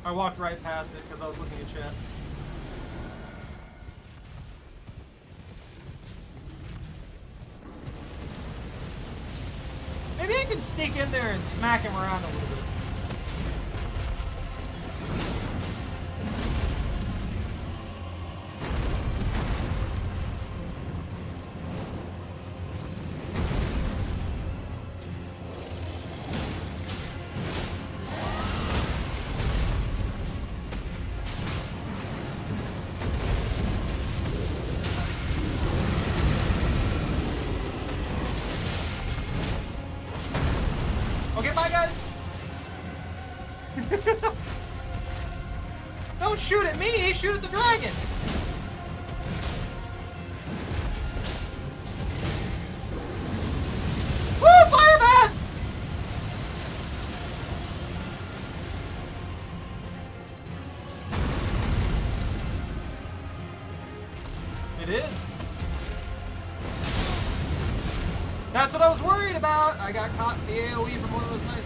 I walked right past it because I was looking at chat. Maybe I can sneak in there and smack him around a little bit. Don't shoot at me, shoot at the dragon! Woo, fireman! It is. That's what I was worried about. I got caught in the AoE from one of those nights.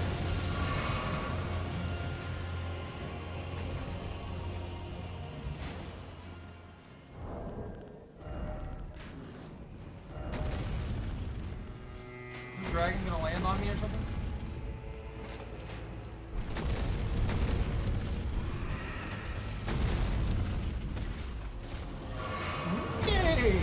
Is the dragon gonna land on me or something? Yay!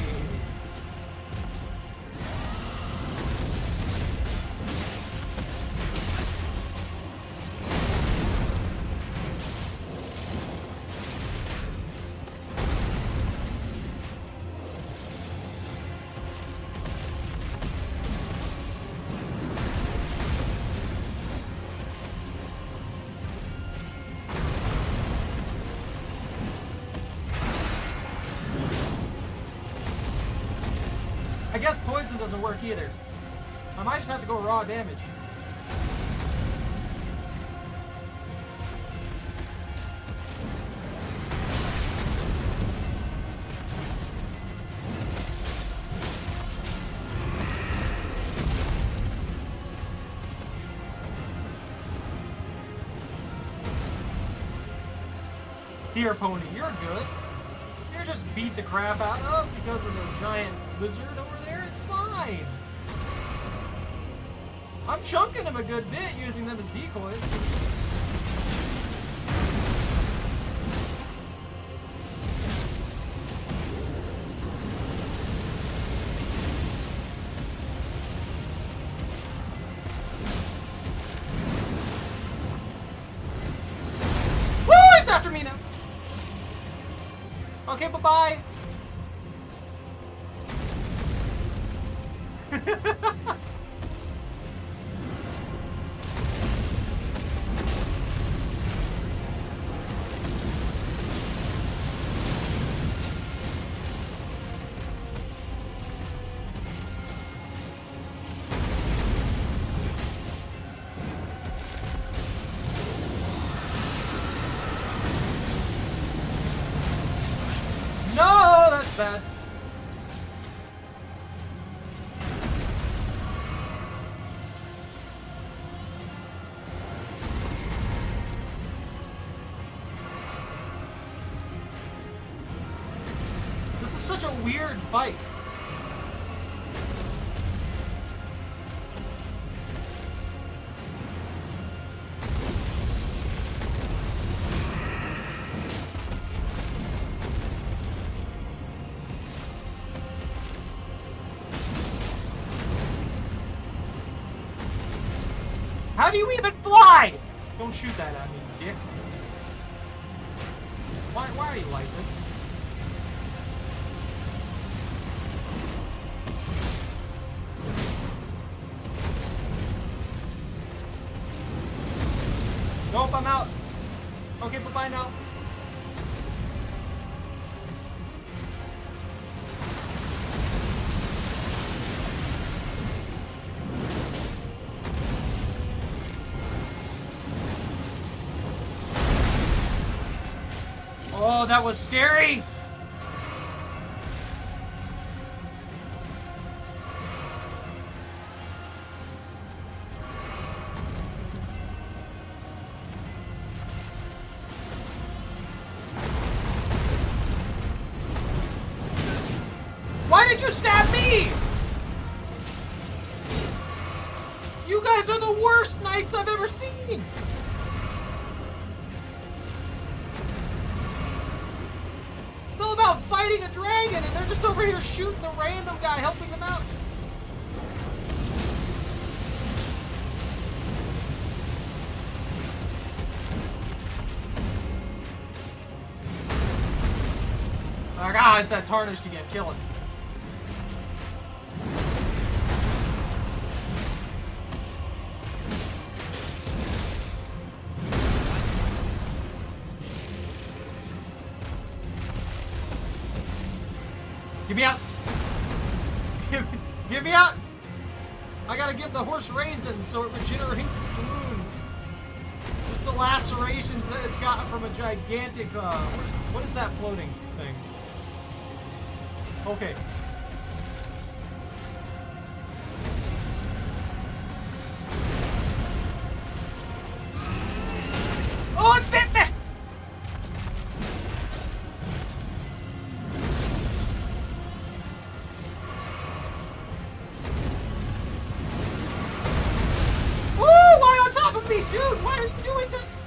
I guess poison doesn't work either. I might just have to go raw damage. Here, pony, you're good. You're just beat the crap out of because of the giant lizard over there. It's fine. I'm chunking him a good bit using them as decoys. Woo! He's after me now. Okay, bye-bye. No, that's bad. This is such a weird fight. How do you even fly? Don't shoot that at me, dick. Why are you like this? Nope, I'm out. Okay, bye-bye now. Oh, that was scary! Why did you stab me? You guys are the worst knights I've ever seen! It's all about fighting a dragon and they're just over here shooting the random guy helping them out. Oh god, it's that tarnished again, kill him. Get me out! Get me out! I gotta give the horse raisins so it regenerates its wounds. Just the lacerations that it's gotten from a gigantic, what is that floating thing? Okay. Oh, it bit me! Oh, why on top of me? Dude, why are you doing this?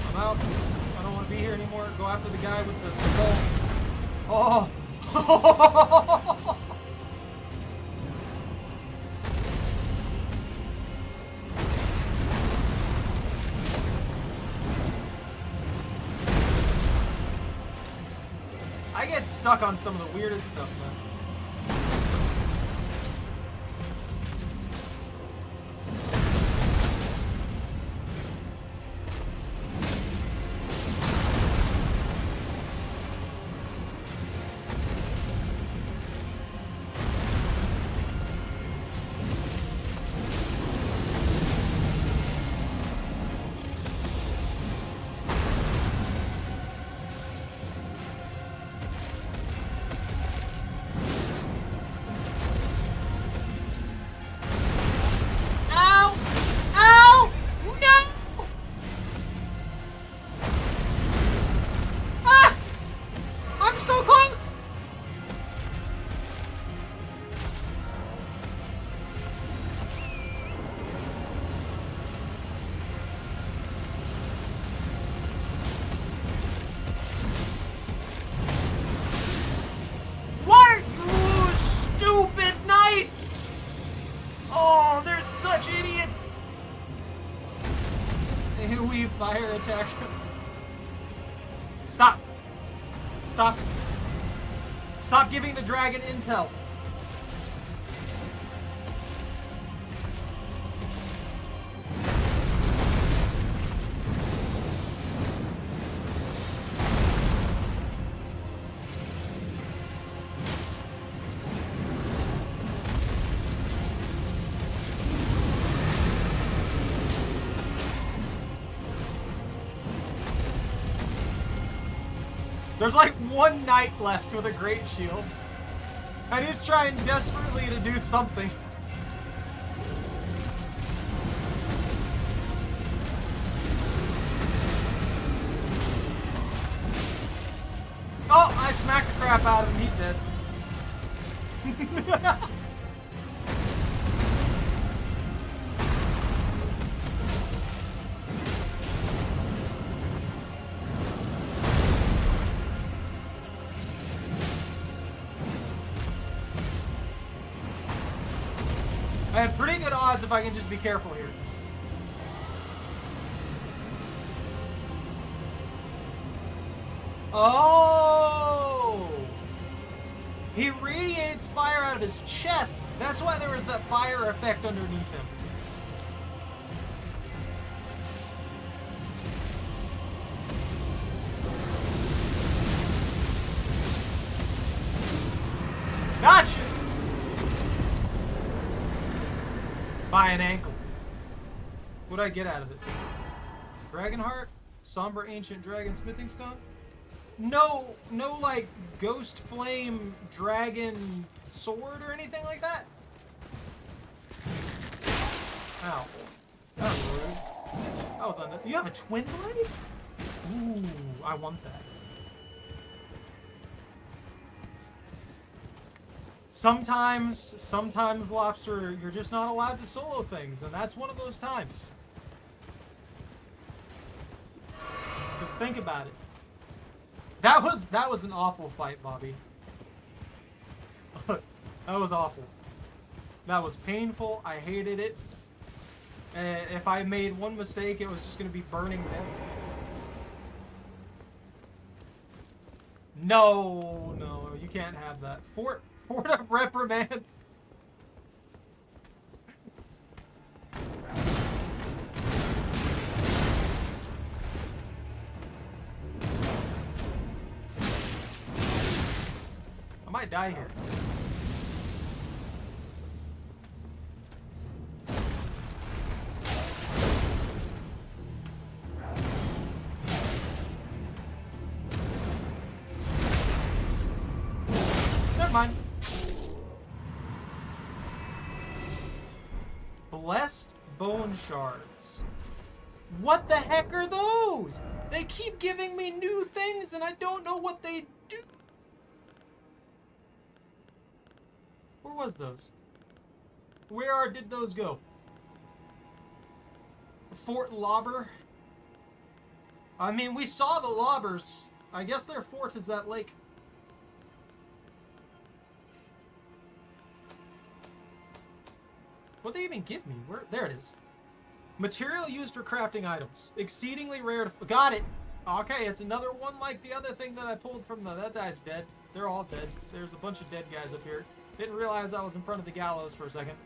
I'm out. I don't want to be here anymore. Go after the guy with the bow. Oh. I get stuck on some of the weirdest stuff, man. Ow! Ow! No! Ah! I'm so close! What are you stupid knights? Oh, they're such idiots! We fire attack. Stop! Stop! Stop giving the dragon intel! There's like one knight left with a great shield. And he's trying desperately to do something. Oh, I smacked the crap out of him. He's dead. I have pretty good odds if I can just be careful here. Oh! He radiates fire out of his chest. That's why there was that fire effect underneath him. Gotcha! By an ankle. What'd I get out of it? Dragon heart? Somber ancient dragon smithing stone? No, like ghost flame dragon sword or anything like that? Ow. That was rude. That was unnecessary. You have a twin blade? Ooh, I want that. Sometimes, Lobster, you're just not allowed to solo things, and that's one of those times. Just think about it. That was an awful fight, Bobby. That was awful. That was painful. I hated it. And if I made one mistake, it was just going to be burning them. No, you can't have that. Fort of reprimand. might die here. Never mind. Blessed bone shards. What the heck are those? They keep giving me new things and I don't know what they do. Where was those? Where did those go? Fort Lobber? I mean, we saw the lobbers. I guess their fort is that lake. What'd they even give me? Where? There it is. Material used for crafting items. Exceedingly rare to... Got it! Okay, it's another one like the other thing that I pulled from the... That guy's dead. They're all dead. There's a bunch of dead guys up here. Didn't realize I was in front of the gallows for a second.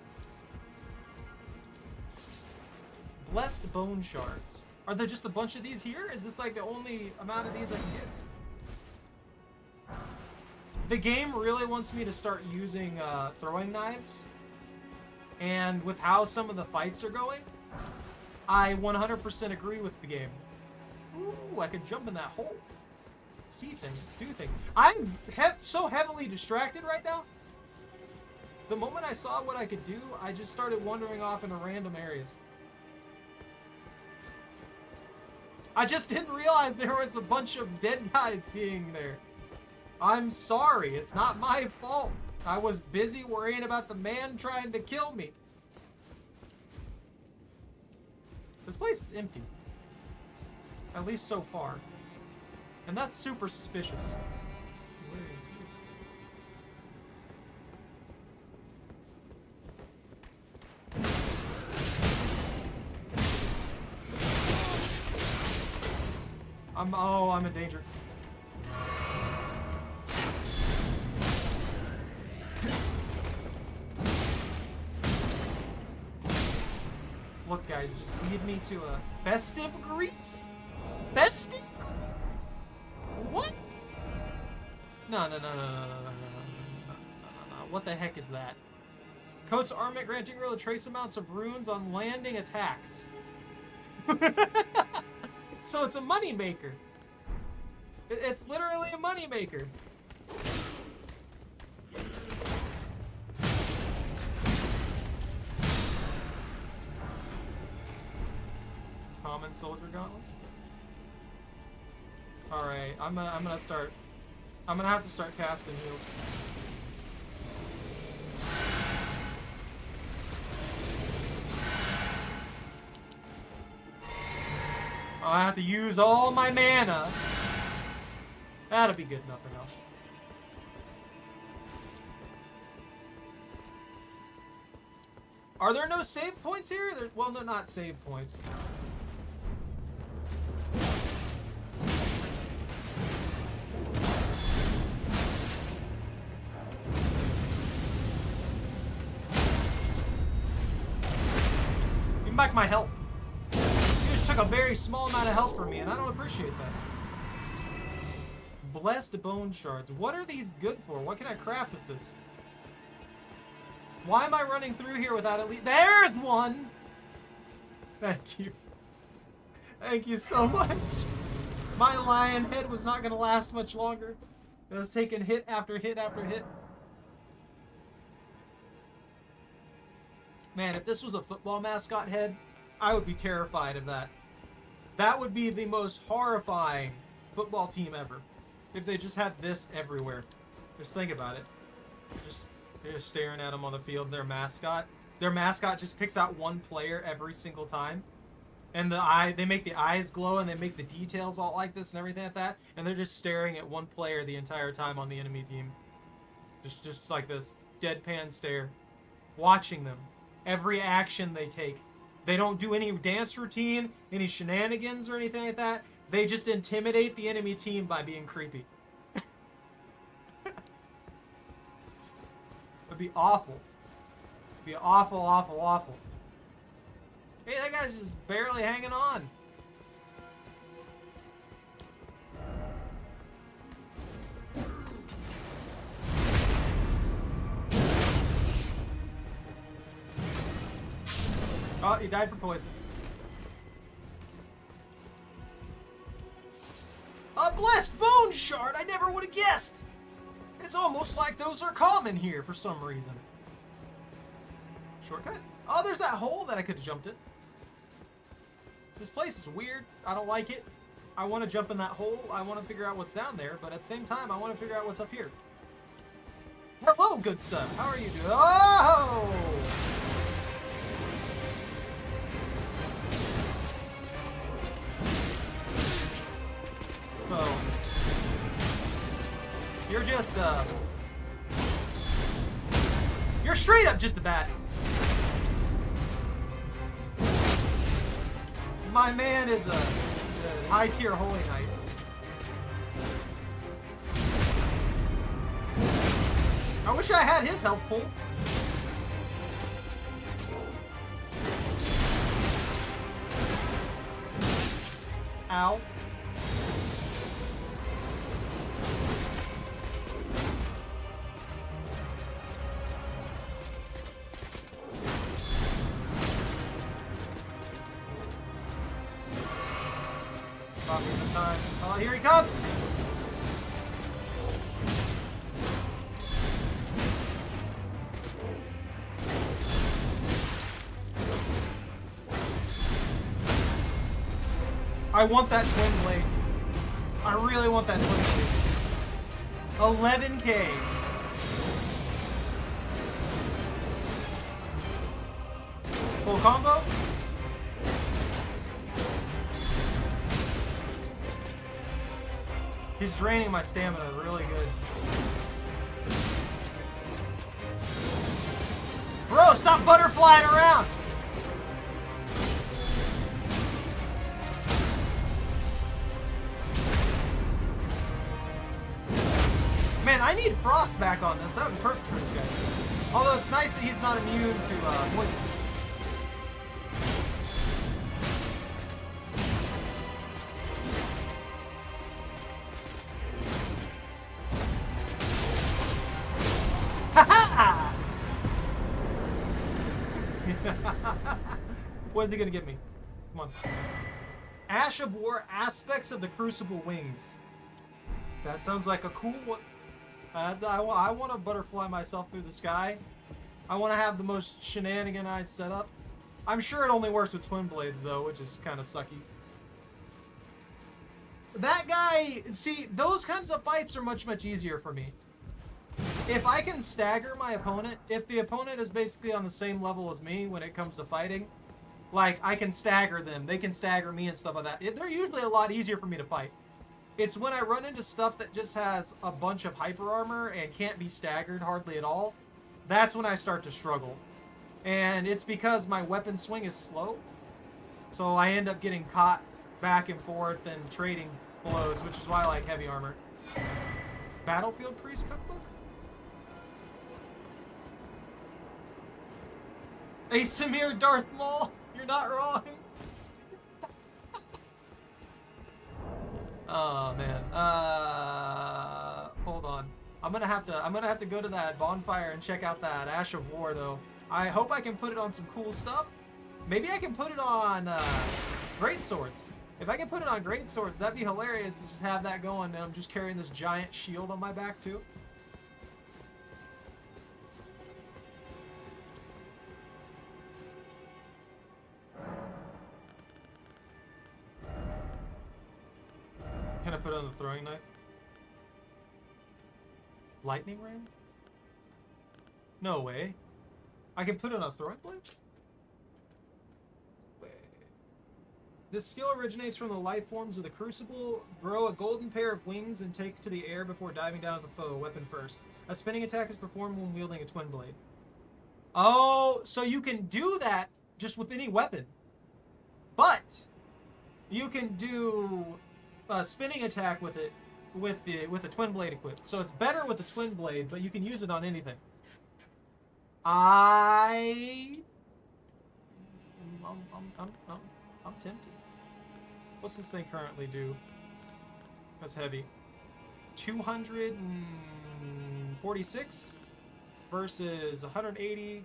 Blessed bone shards. Are there just a bunch of these here? Is this like the only amount of these I can get? The game really wants me to start using throwing knives. And with how some of the fights are going, I 100% agree with the game. Ooh, I could jump in that hole. See things, do things. I'm so heavily distracted right now. The moment I saw what I could do, I just started wandering off into random areas. I just didn't realize there was a bunch of dead guys being there. I'm sorry, it's not my fault. I was busy worrying about the man trying to kill me. This place is empty. At least so far. And that's super suspicious. I'm in danger. Look, guys, just lead me to a festive Greece? Festive Greece? What? No. What the heck is that? Coat's armament granting real trace amounts of runes on landing attacks. So it's a money maker. It's literally a money maker. Common soldier gauntlets. All right, I'm gonna have to start casting heals. I have to use all my mana. That'll be good enough for now. Are there no save points here? Well, they're not save points. Give me back my health. You just took a very small amount of health from me, and I don't appreciate that. Blessed bone shards. What are these good for? What can I craft with this? Why am I running through here without at least... There's one! Thank you. Thank you so much. My lion head was not going to last much longer. It was taking hit after hit after hit. Man, if this was a football mascot head, I would be terrified of that. That would be the most horrifying football team ever. If they just had this everywhere. Just think about it. They're just staring at them on the field. Their mascot just picks out one player every single time. And they make the eyes glow and they make the details all like this and everything like that. And they're just staring at one player the entire time on the enemy team. Just like this. Deadpan stare. Watching them. Every action they take. They don't do any dance routine, any shenanigans or anything like that. They just intimidate the enemy team by being creepy. It'd be awful. It'd be awful, awful, awful. Hey, that guy's just barely hanging on. Oh, he died for poison. A blessed bone shard! I never would have guessed! It's almost like those are common here for some reason. Shortcut? Oh, there's that hole that I could have jumped in. This place is weird. I don't like it. I want to jump in that hole. I want to figure out what's down there, but at the same time, I want to figure out what's up here. Hello, good son. How are you doing? Oh! So, you're just, you're straight up just a bad. My man is a high tier holy knight. I wish I had his health pool. Ow. Time. Oh, here he comes! I want that twin blade. I really want that twin blade. 11K. Full combo? He's draining my stamina really good. Bro, stop butterflying around! Man, I need Frost back on this. That would be perfect for this guy. Although it's nice that he's not immune to poison. What is he gonna give me? Come on. Ash of War, aspects of the Crucible wings. That sounds like a cool one. I want to butterfly myself through the sky. I want to have the most shenaniganized setup. I'm sure it only works with twin blades though, which is kind of sucky. That guy, see, those kinds of fights are much easier for me. If I can stagger my opponent, if the opponent is basically on the same level as me when it comes to fighting, like, I can stagger them, they can stagger me and stuff like that. They're usually a lot easier for me to fight. It's when I run into stuff that just has a bunch of hyper armor and can't be staggered hardly at all, that's when I start to struggle. And it's because my weapon swing is slow, so I end up getting caught back and forth and trading blows, which is why I like heavy armor. Battlefield Priest Cookbook? A Samir Darth Maul, you're not wrong. Oh man. Hold on. I'm gonna have to go to that bonfire and check out that Ash of War though. I hope I can put it on some cool stuff. Maybe I can put it on great swords. If I can put it on great swords, that'd be hilarious to just have that going and I'm just carrying this giant shield on my back too. Can I put it on the throwing knife? Lightning ram? No way. I can put it on a throwing blade? Wait. This skill originates from the life forms of the Crucible. Grow a golden pair of wings and take to the air before diving down at the foe, weapon first. A spinning attack is performed when wielding a twin blade. Oh, so you can do that just with any weapon. But you can do a spinning attack with it with the twin blade equipped. So it's better with the twin blade, but you can use it on anything. I'm tempted. What's this thing currently do? That's heavy. 246 versus 180.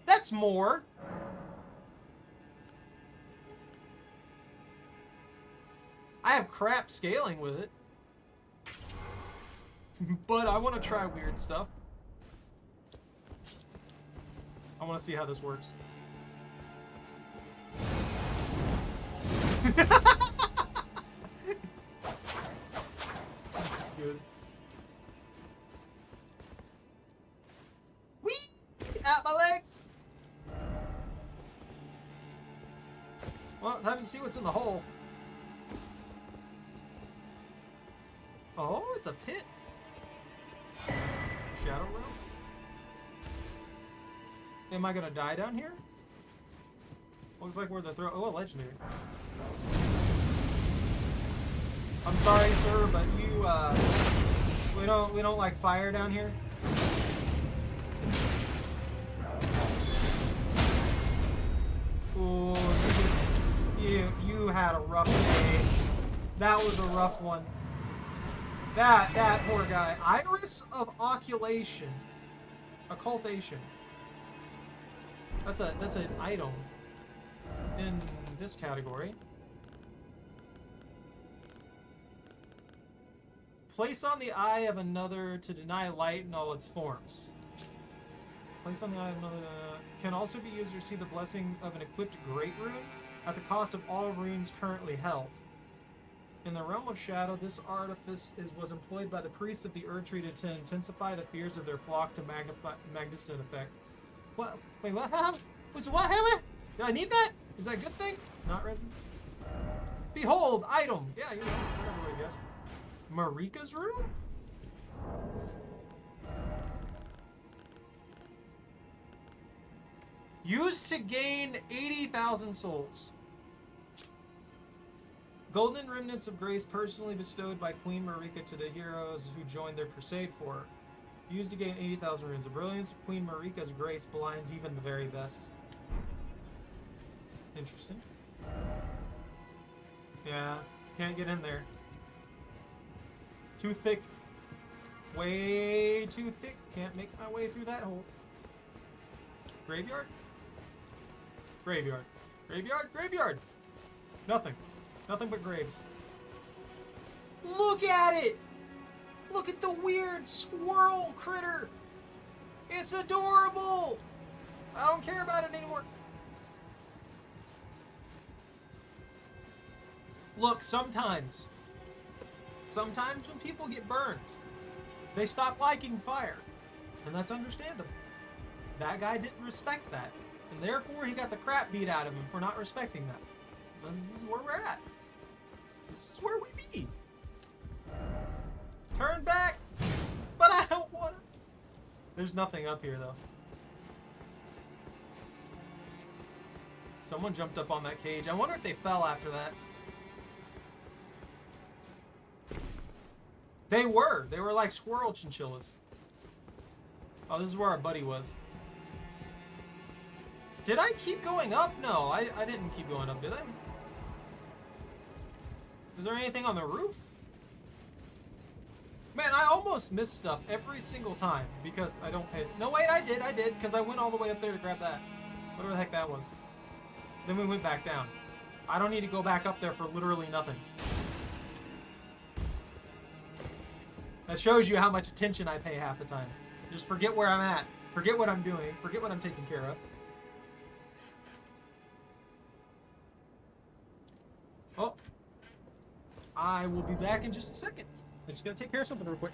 That's more. I have crap scaling with it. But I want to try weird stuff. I want to see how this works. This is good. Whee! At my legs! Well, time to see what's in the hole. Oh, it's a pit. Shadow realm? Am I gonna die down here? Looks like we're the throw. Oh, a legendary. I'm sorry, sir, but you we don't like fire down here. Ooh, you had a rough day. That was a rough one. That poor guy. Iris of Occultation. Occultation. That's an item in this category. Place on the eye of another to deny light in all its forms. Place on the eye of another can also be used to receive the blessing of an equipped great rune at the cost of all runes currently held. In the realm of shadow, this artifice was employed by the priests of the Erdtree to intensify the fears of their flock to magnificent effect. What? Wait, what happened? What happened? Do I need that? Is that a good thing? Not resin? Behold, item! Yeah, you know, whatever I guessed. Marika's rune? Used to gain 80,000 souls. Golden remnants of grace personally bestowed by Queen Marika to the heroes who joined their crusade for her. Used to gain 80,000 runes. The brilliance of Queen Marika's grace blinds even the very best. Interesting. Yeah, can't get in there. Too thick. Way too thick. Can't make my way through that hole. Graveyard? Graveyard. Graveyard? Graveyard! Nothing. Nothing but graves. Look at it! Look at the weird squirrel critter! It's adorable! I don't care about it anymore. Look, sometimes when people get burned, they stop liking fire. And that's understandable. That guy didn't respect that. And therefore he got the crap beat out of him for not respecting that. This is where we're at. This is where we be. Turn back! But I don't want to. There's nothing up here, though. Someone jumped up on that cage. I wonder if they fell after that. They were. They were like squirrel chinchillas. Oh, this is where our buddy was. Did I keep going up? No, I didn't keep going up, did I? Is there anything on the roof? Man, I almost missed stuff every single time because I don't pay attention. No, wait, I did, because I went all the way up there to grab that. Whatever the heck that was. Then we went back down. I don't need to go back up there for literally nothing. That shows you how much attention I pay half the time. Just forget where I'm at. Forget what I'm doing. Forget what I'm taking care of. Oh. I will be back in just a second. I'm just gonna take care of something real quick.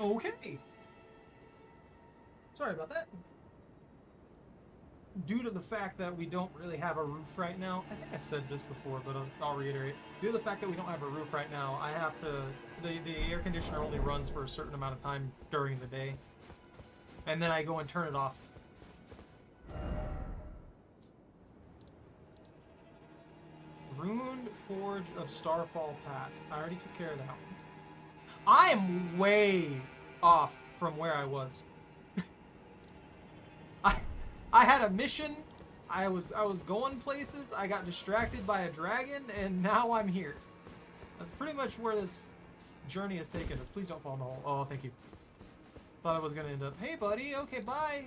Okay. Sorry about that. due to the fact that we don't really have a roof right now, I think I said this before, but I'll reiterate. Due to the fact that we don't have a roof right now, I have to, the air conditioner only runs for a certain amount of time during the day. And then I go and turn it off. Ruined Forge of Starfall Past. I already took care of that one. I am way off from where I was. I had a mission. I was going places. I got distracted by a dragon, and now I'm here. That's pretty much where this journey has taken us. Please don't fall in the hole. Oh, thank you. Thought I was gonna end up. Hey, buddy. Okay, bye.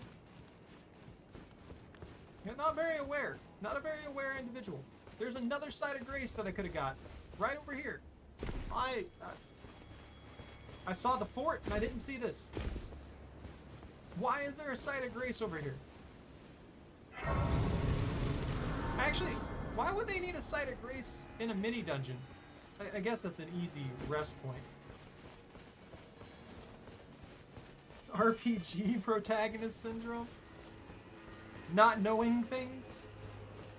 You're not very aware. Not a very aware individual. There's another side of grace that I could have got right over here. I saw the fort and I didn't see this. Why is there a side of grace over here? Actually, why would they need a site of grace in a mini dungeon? I guess that's an easy rest point. RPG protagonist syndrome? Not knowing things?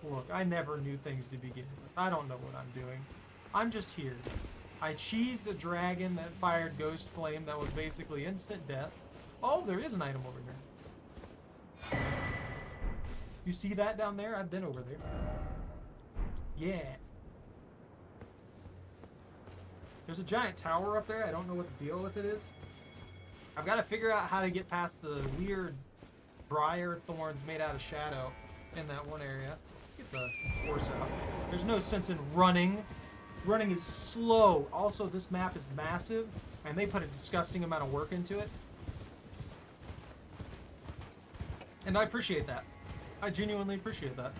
Look, I never knew things to begin with. I don't know what I'm doing. I'm just here. I cheesed a dragon that fired ghost flame that was basically instant death. Oh, there is an item over here. You see that down there? I've been over there. Yeah. There's a giant tower up there. I don't know what the deal with it is. I've got to figure out how to get past the weird briar thorns made out of shadow in that one area. Let's get the horse out. There's no sense in running. Running is slow. Also, this map is massive, and they put a disgusting amount of work into it. And I appreciate that. I genuinely appreciate that.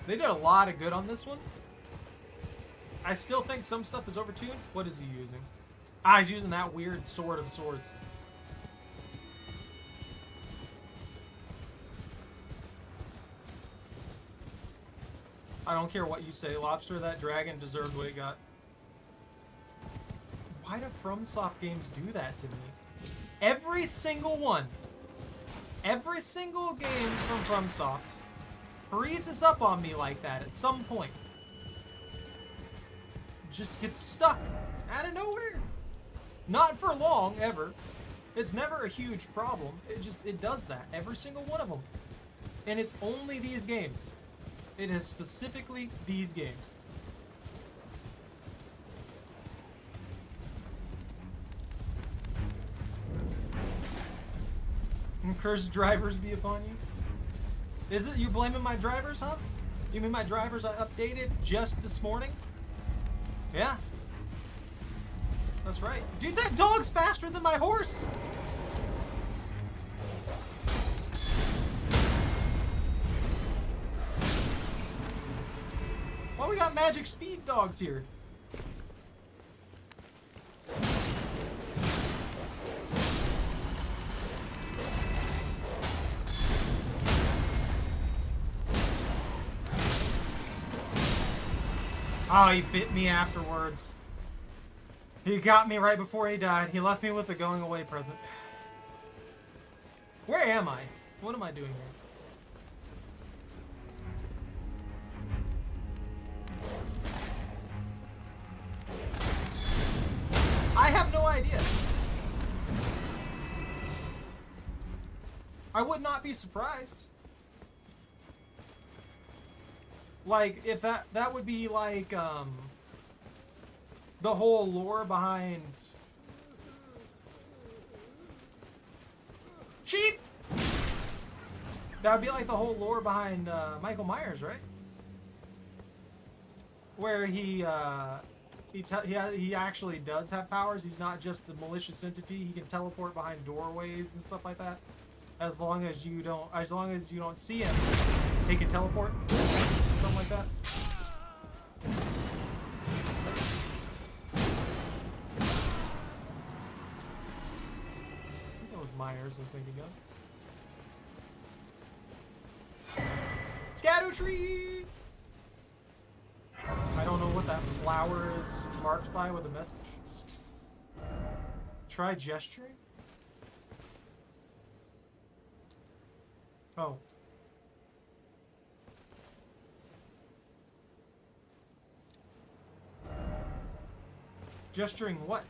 They did a lot of good on this one. I still think some stuff is overtuned. What is he using? Ah, he's using that weird sword of swords. I don't care what you say, Lobster. That dragon deserved what it got. Why do FromSoft games do that to me? Every single one. Every single game from FromSoft freezes up on me like that at some point. Just gets stuck out of nowhere. Not for long, ever. It's never a huge problem. It does that. Every single one of them. And it's only these games. It is specifically these games. And cursed drivers be upon you. Is it you blaming my drivers, huh? You mean my drivers I updated just this morning? Yeah. That's right. Dude, that dog's faster than my horse! Why we got magic speed dogs here? Oh, he bit me afterwards. He got me right before he died. He left me with a going away present. Where am I? What am I doing here? I have no idea. I would not be surprised. Like, if that would be like, the whole lore behind... Sheep! That would be like the whole lore behind, Michael Myers, right? Where he actually does have powers. He's not just the malicious entity. He can teleport behind doorways and stuff like that. As long as you don't see him, he can teleport. Something like that. I think that was Myers I was thinking of. Scatter tree! I don't know what that flower is marked by with a message. Try gesturing? Gesturing what?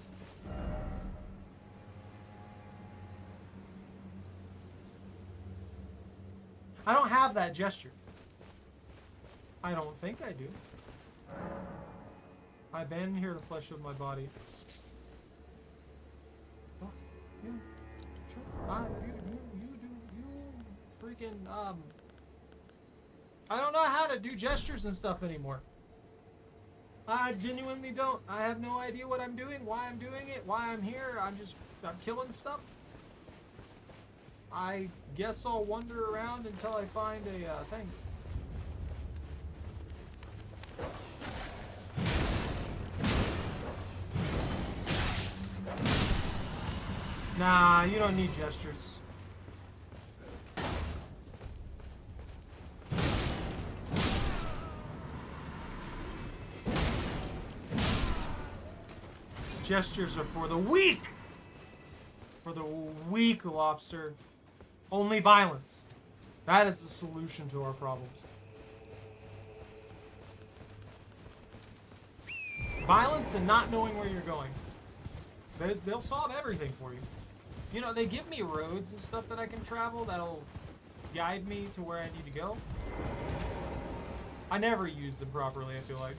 I don't have that gesture. I don't think I do. I've been here to flesh with my body. Oh, yeah, sure. You freaking, I don't know how to do gestures and stuff anymore. I genuinely don't. I have no idea what I'm doing, why I'm doing it, why I'm here. I'm killing stuff. I guess I'll wander around until I find a thing. Nah, you don't need gestures. Gestures are for the weak! For the weak, Lobster. Only violence. That is the solution to our problems. Violence and not knowing where you're going. They'll solve everything for you. You know, they give me roads and stuff that I can travel that'll guide me to where I need to go. I never use them properly, I feel like.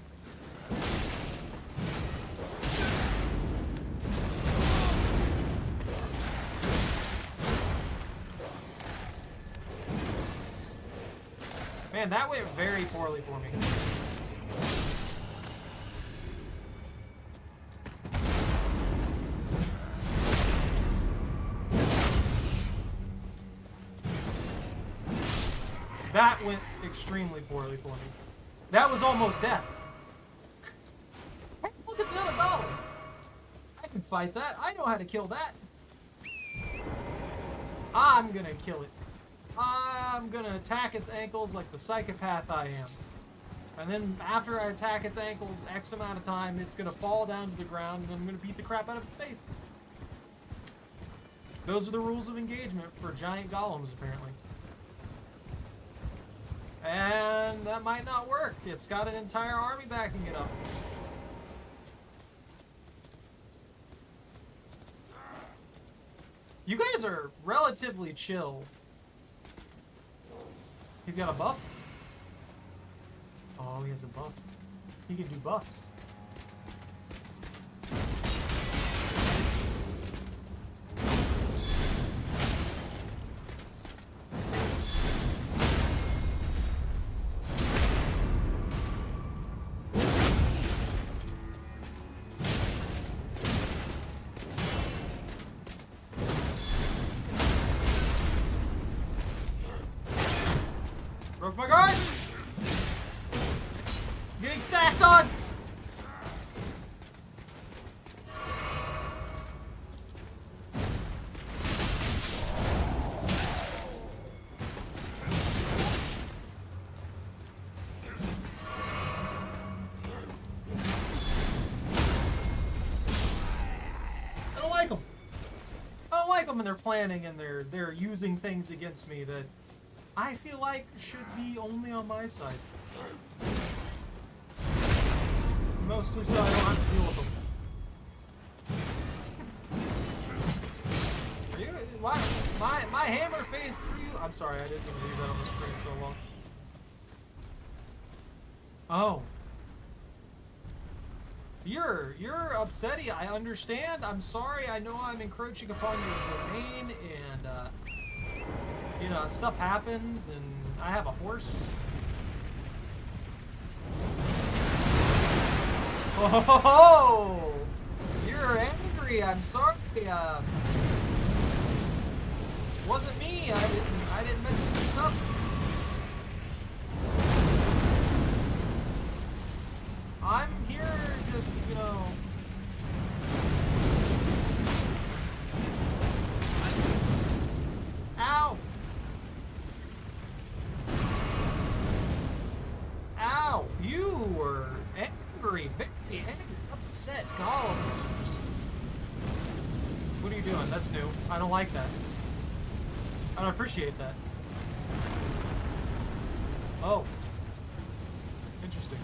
Man, that went very poorly for me. That went extremely poorly for me. That was almost death. Hey, look, it's another golem. I can fight that. I know how to kill that. I'm gonna kill it. I'm gonna attack its ankles like the psychopath I am. And then after I attack its ankles X amount of time, it's gonna fall down to the ground and I'm gonna beat the crap out of its face. Those are the rules of engagement for giant golems, apparently. And that might not work. It's got an entire army backing it up. You guys are relatively chill. He's got a buff? Oh, he has a buff. He can do buffs. Broke my guard! Getting stacked on! I don't like them. I don't like them, and they're planning and they're using things against me that I feel like should be only on my side. Mostly so I don't have to deal with them. Are you? Why? My hammer phased through you? I'm sorry, I didn't even leave that on the screen so long. Oh. You're upsetty, I understand. I'm sorry, I know I'm encroaching upon your domain and you know, stuff happens, and I have a horse. Oh, you're angry. I'm sorry. Wasn't me. I didn't mess with your stuff. I'm here, just you know. Ow. Ow! You were angry, very angry, upset golems. What are you doing? That's new. I don't like that. I don't appreciate that. Oh. Interesting.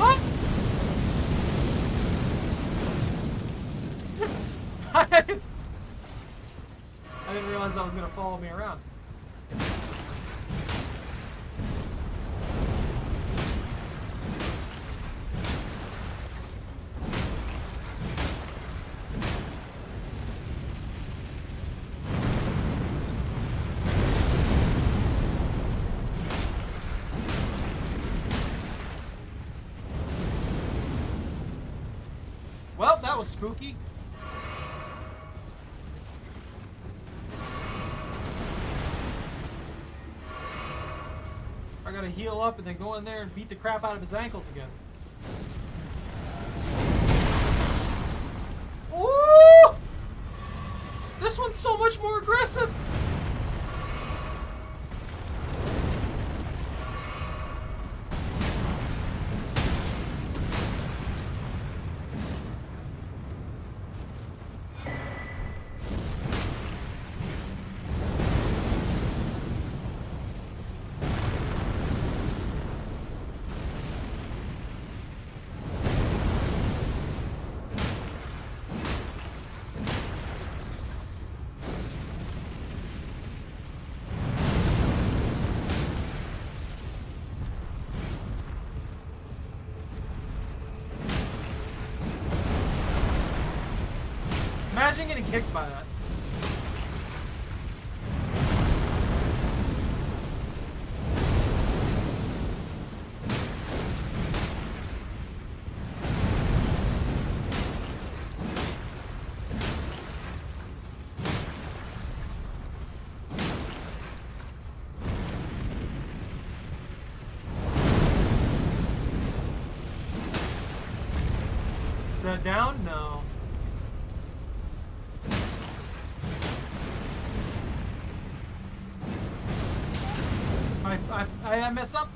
Ah! realize that was gonna follow me around. Well, that was spooky. I gotta heal up and then go in there and beat the crap out of his ankles again. Ooh! This one's so much more aggressive! Imagine getting kicked by that. Is that down? No. I messed up.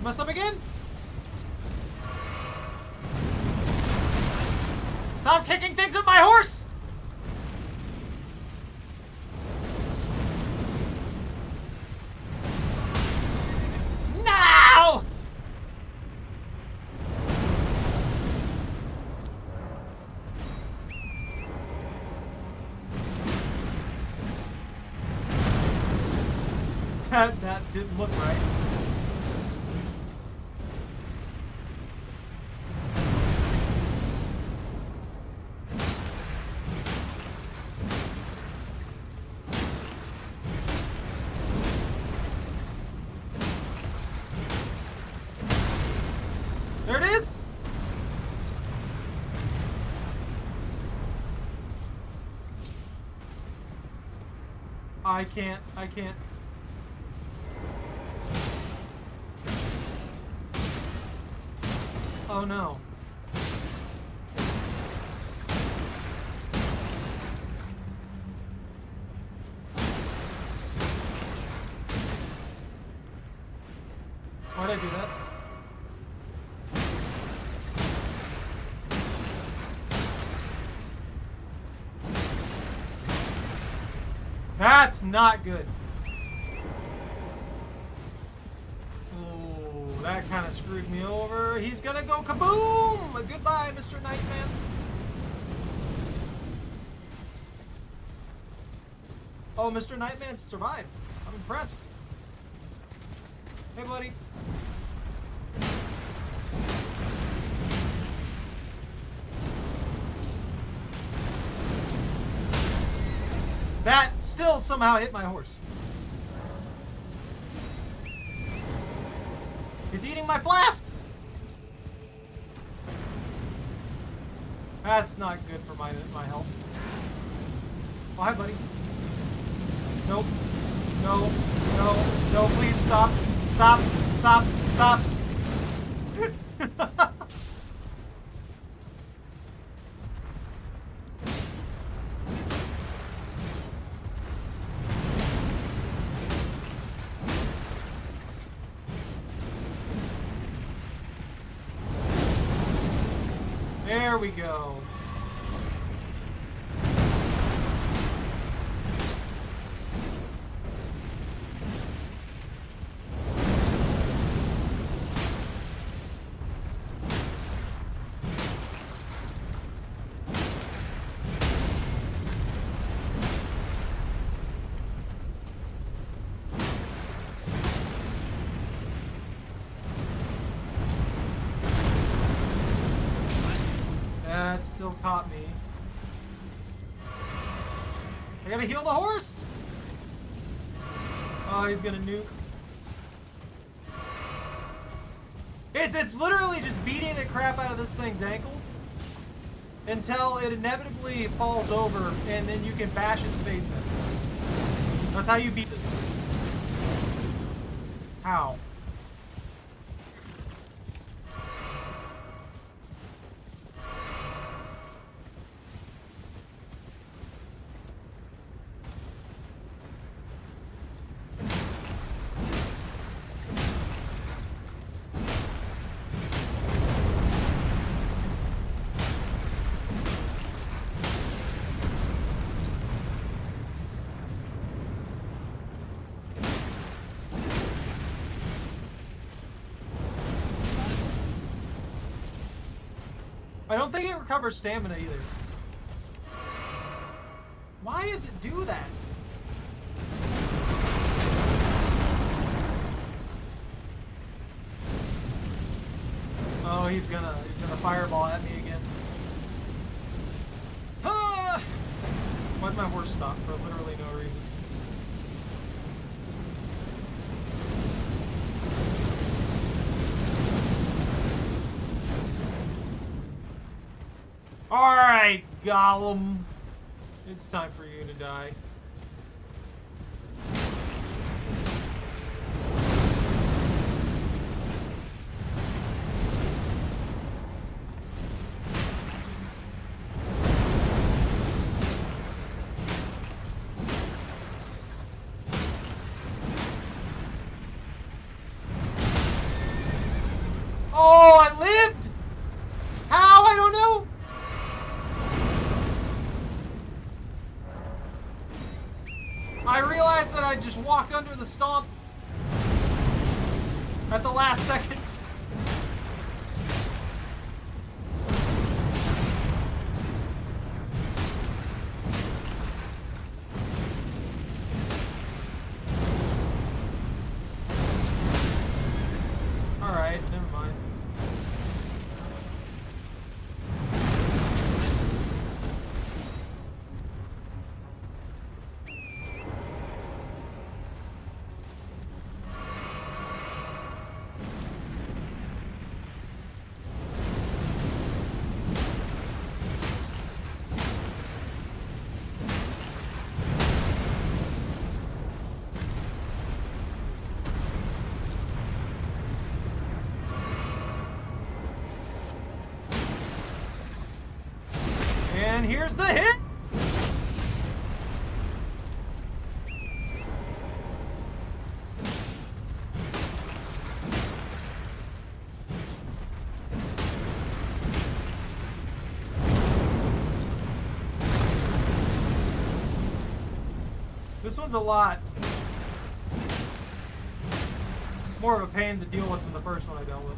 Messed up again? Stop kicking things at my horse! No! That didn't look right. There it is! I can't. Oh no. Why'd I do that? That's not good. Oh, that kind of screwed me over. He's gonna go kaboom! Goodbye, Mr. Nightman. Oh, Mr. Nightman survived. I'm impressed. Hey, buddy. That still somehow hit my horse. He's eating my flasks! That's not good for my health. Oh, hi, buddy. Nope. No, no, no, please stop. Stop, stop, stop. There we go. That still caught me. I gotta heal the horse! Oh, he's gonna nuke. It's literally just beating the crap out of this thing's ankles until it inevitably falls over and then you can bash its face in. That's how you beat this. How? I don't think it recovers stamina either. Why does it do that? Oh, he's gonna fireball at me again. Ah! Why'd my horse stop for literally no reason? Alright, Gollum. It's time for you to die. Oh, I lived! How? I don't know! I realized that I just walked under the stomp at the last second. Alright, never mind. And here's the hit! This one's a lot more of a pain to deal with than the first one I dealt with.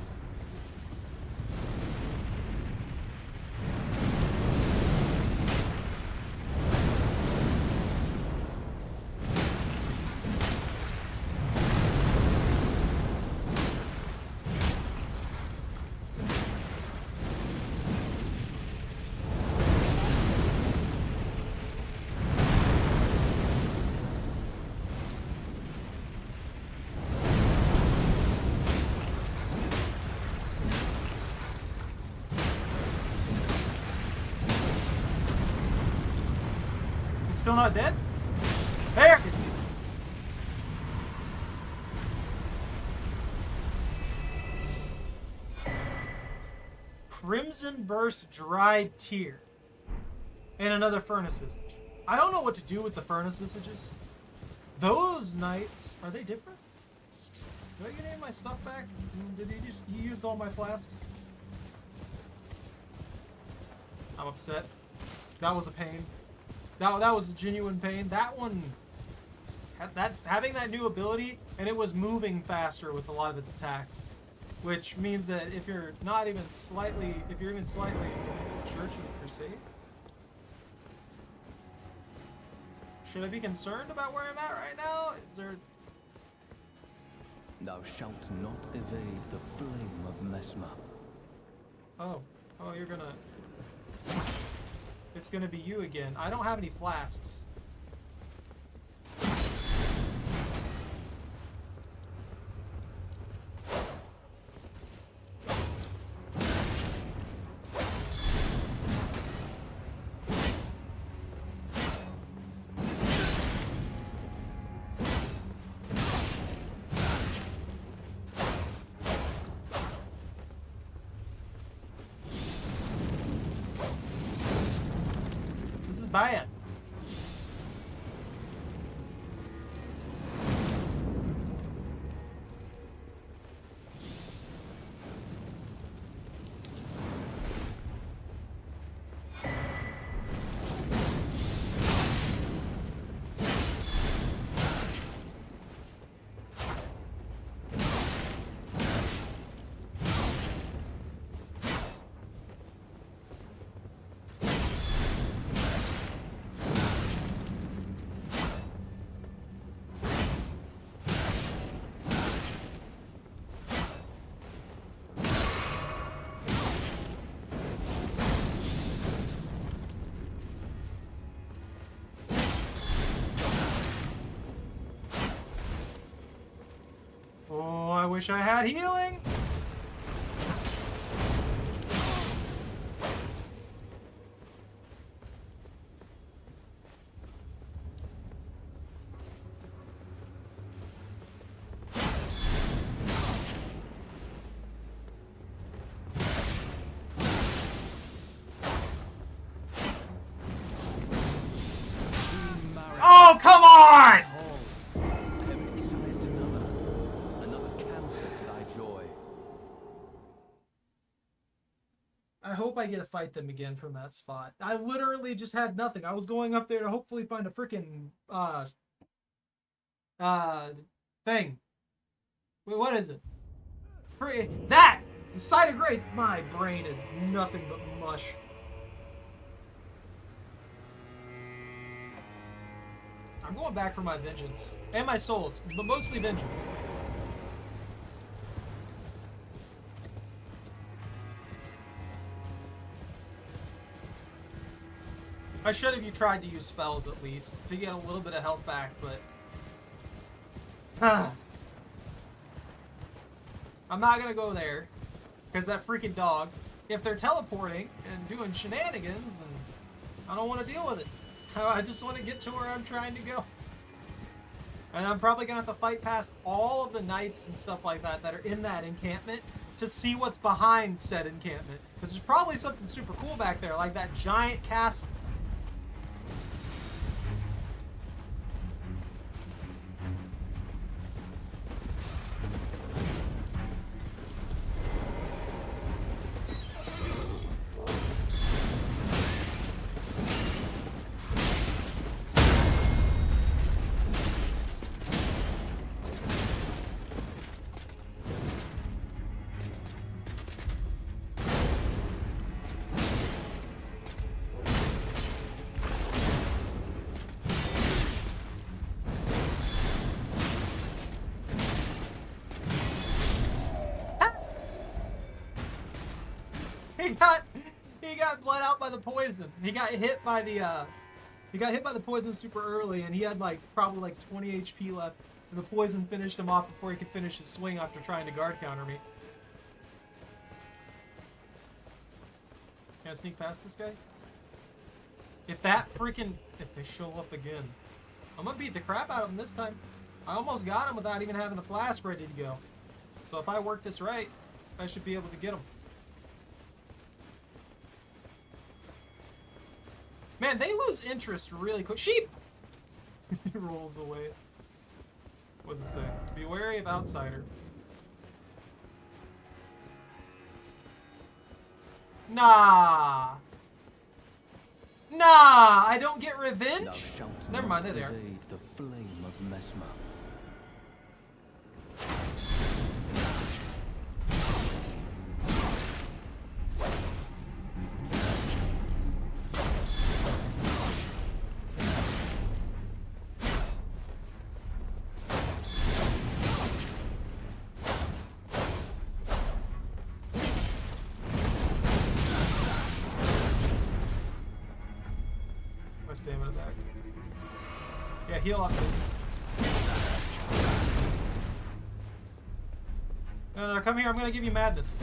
Still not dead? There it is. Crimson Burst Dried Tear. And another Furnace Visage. I don't know what to do with the Furnace Visages. Those knights, are they different? Do I get any of my stuff back? Did he used all my flasks? I'm upset. That was a pain. That was a genuine pain. That one, having that new ability, and it was moving faster with a lot of its attacks, which means that if you're not even slightly, if you're even slightly Church of the Crusade. Should I be concerned about where I'm at right now? Is there? Thou shalt not evade the flame of Mesma. Oh, you're gonna. It's gonna be you again. I don't have any flasks. Bad. I wish I had healing. Oh, come on! I hope I get to fight them again from that spot. I literally just had nothing. I was going up there to hopefully find a freaking thing. Wait, what is it? That! The Site of Grace! My brain is nothing but mush. I'm going back for my vengeance. And my souls, but mostly vengeance. I should have tried to use spells at least to get a little bit of health back, but I'm not gonna go there because that freaking dog. If they're teleporting and doing shenanigans, and I don't want to deal with it. I just want to get to where I'm trying to go. And I'm probably gonna have to fight past all of the knights and stuff like that that are in that encampment to see what's behind said encampment. Because there's probably something super cool back there, like that giant castle. He got bled out by the poison. He got hit by the poison super early, and he had probably 20 HP left, and the poison finished him off before he could finish his swing after trying to guard counter me. Can I sneak past this guy? If they show up again, I'm gonna beat the crap out of him this time. I almost got him without even having a flask ready to go. So if I work this right, I should be able to get him. Man, they lose interest really quick. Sheep! He rolls away. What does it say? Be wary of outsider. Nah! Nah, I don't get Thou revenge? shalt Never mind, there they are. evade the flame of Mesmer. My stamina back. Yeah, heal off this. No, come here. I'm gonna give you madness.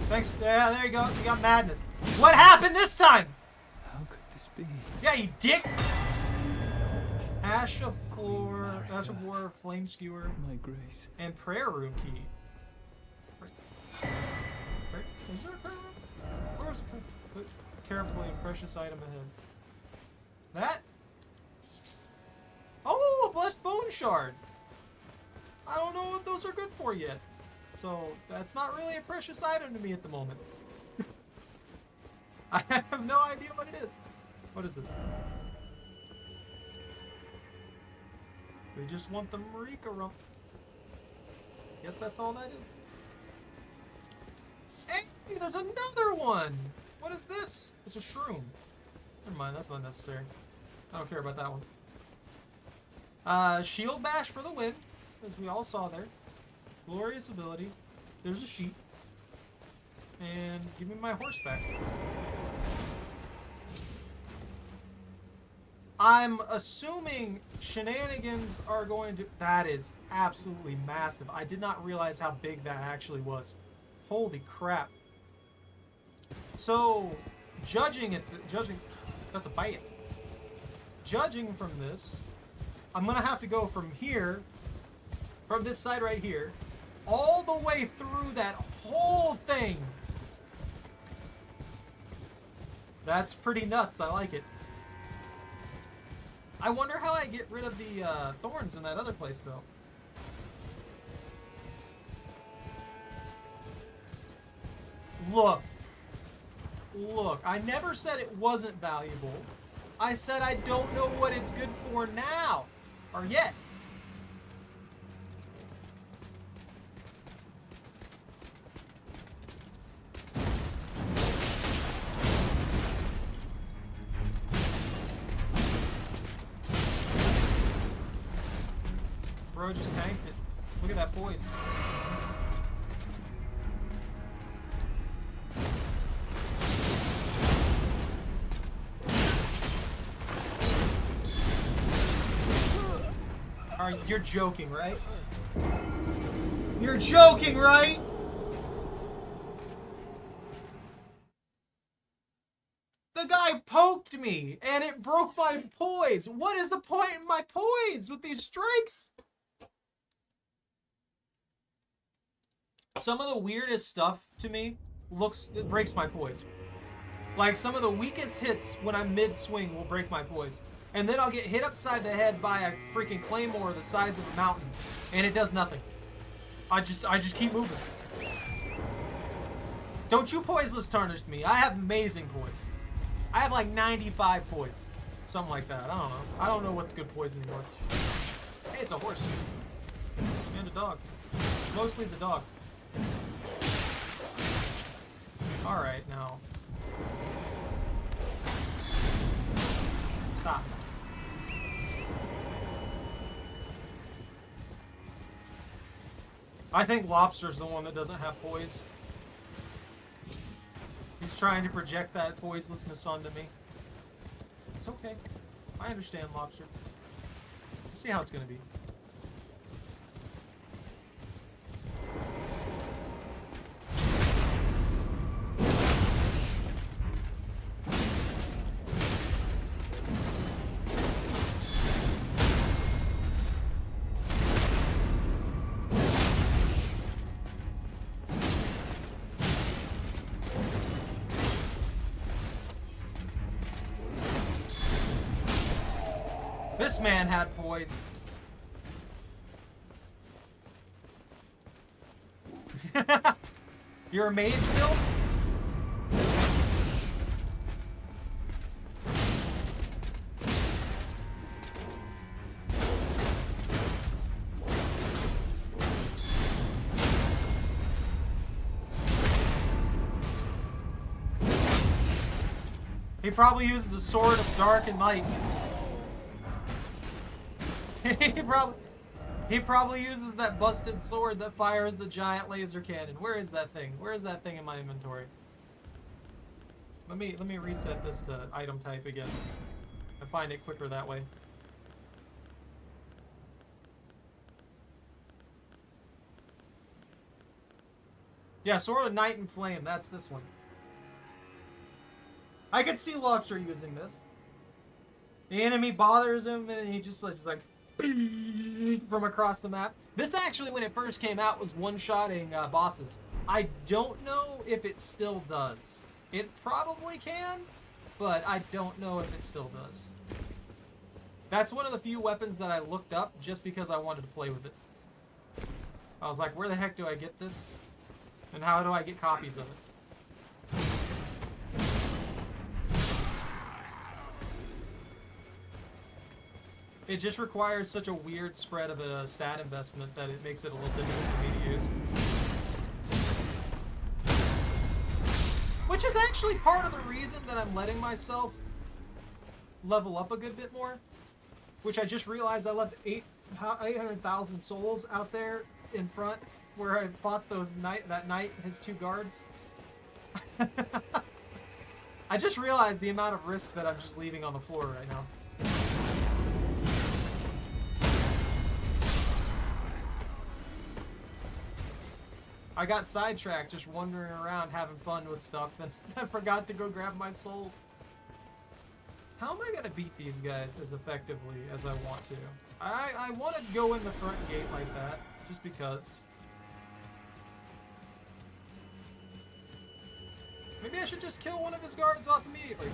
Thanks. Yeah, there you go. You got madness. What happened this time? How could this be? Yeah, you dick. Ash of War, Flame Skewer, My grace. and Prayer Room Key. Is there a prayer room? Where's the prayer? Put carefully a precious item ahead. That? Oh, a blessed bone shard. I don't know what those are good for yet. So that's not really a precious item to me at the moment. I have no idea what it is. What is this? We just want the Marika rump. Guess that's all that is. Hey, there's another one! What is this? It's a shroom. Never mind, that's not necessary. I don't care about that one. Shield bash for the win, as we all saw there. Glorious ability. There's a sheep. And give me my horse back. I'm assuming shenanigans are going to... That is absolutely massive. I did not realize how big that actually was. Holy crap. So, judging... That's a bite. Judging from this, I'm going to have to go from here, from this side right here, all the way through that whole thing. That's pretty nuts. I like it. I wonder how I get rid of the thorns in that other place, though. Look. Look. I never said it wasn't valuable. I said I don't know what it's good for now. Or yet. Bro just tanked it. Look at that voice. Alright, you're joking, right? You're joking, right? The guy poked me, and it broke my poise. What is the point in my poise with these strikes? Some of the weirdest stuff to me it breaks my poise. Like some of the weakest hits when I'm mid-swing will break my poise. And then I'll get hit upside the head by a freaking claymore the size of a mountain. And it does nothing. I just keep moving. Don't you poiseless tarnish me. I have amazing poise. I have like 95 poise. Something like that. I don't know. I don't know what's good poise anymore. Hey, it's a horse. And a dog. Mostly the dog. Alright, now. Stop. I think Lobster's the one that doesn't have poise. He's trying to project that poiselessness onto me. It's okay. I understand, Lobster. We'll see how it's gonna be. This man had poise. You're a mage build? He probably uses the Sword of Dark and Light. He probably uses that busted sword that fires the giant laser cannon. Where is that thing? Where is that thing in my inventory? Let me reset this to item type again. I find it quicker that way. Yeah, Sword of Night and Flame. That's this one. I could see Lobster using this. The enemy bothers him and he just like from across the map. This actually, when it first came out, was one-shotting bosses. I don't know if it still does. It probably can, but I don't know if it still does. That's one of the few weapons that I looked up just because I wanted to play with it. I was like, where the heck do I get this? And how do I get copies of it? It just requires such a weird spread of a stat investment that it makes it a little difficult for me to use. Which is actually part of the reason that I'm letting myself level up a good bit more. Which I just realized I left 800,000 souls out there in front where I fought that knight and his 2 guards. I just realized the amount of risk that I'm just leaving on the floor right now. I got sidetracked just wandering around having fun with stuff and I forgot to go grab my souls. How am I gonna beat these guys as effectively as I want to? I want to go in the front gate like that, just because. Maybe I should just kill one of his guards off immediately.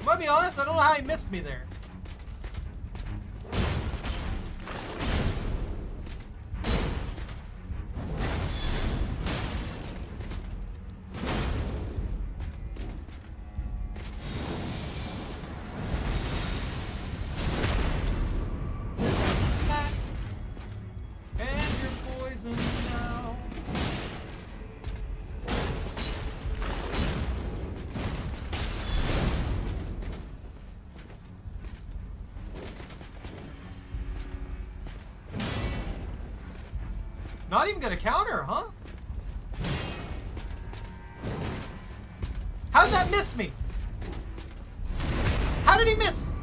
To be honest, I don't know how he missed me there. And you're poisoned now. Not even gonna counter, huh? How did that miss me? How did he miss?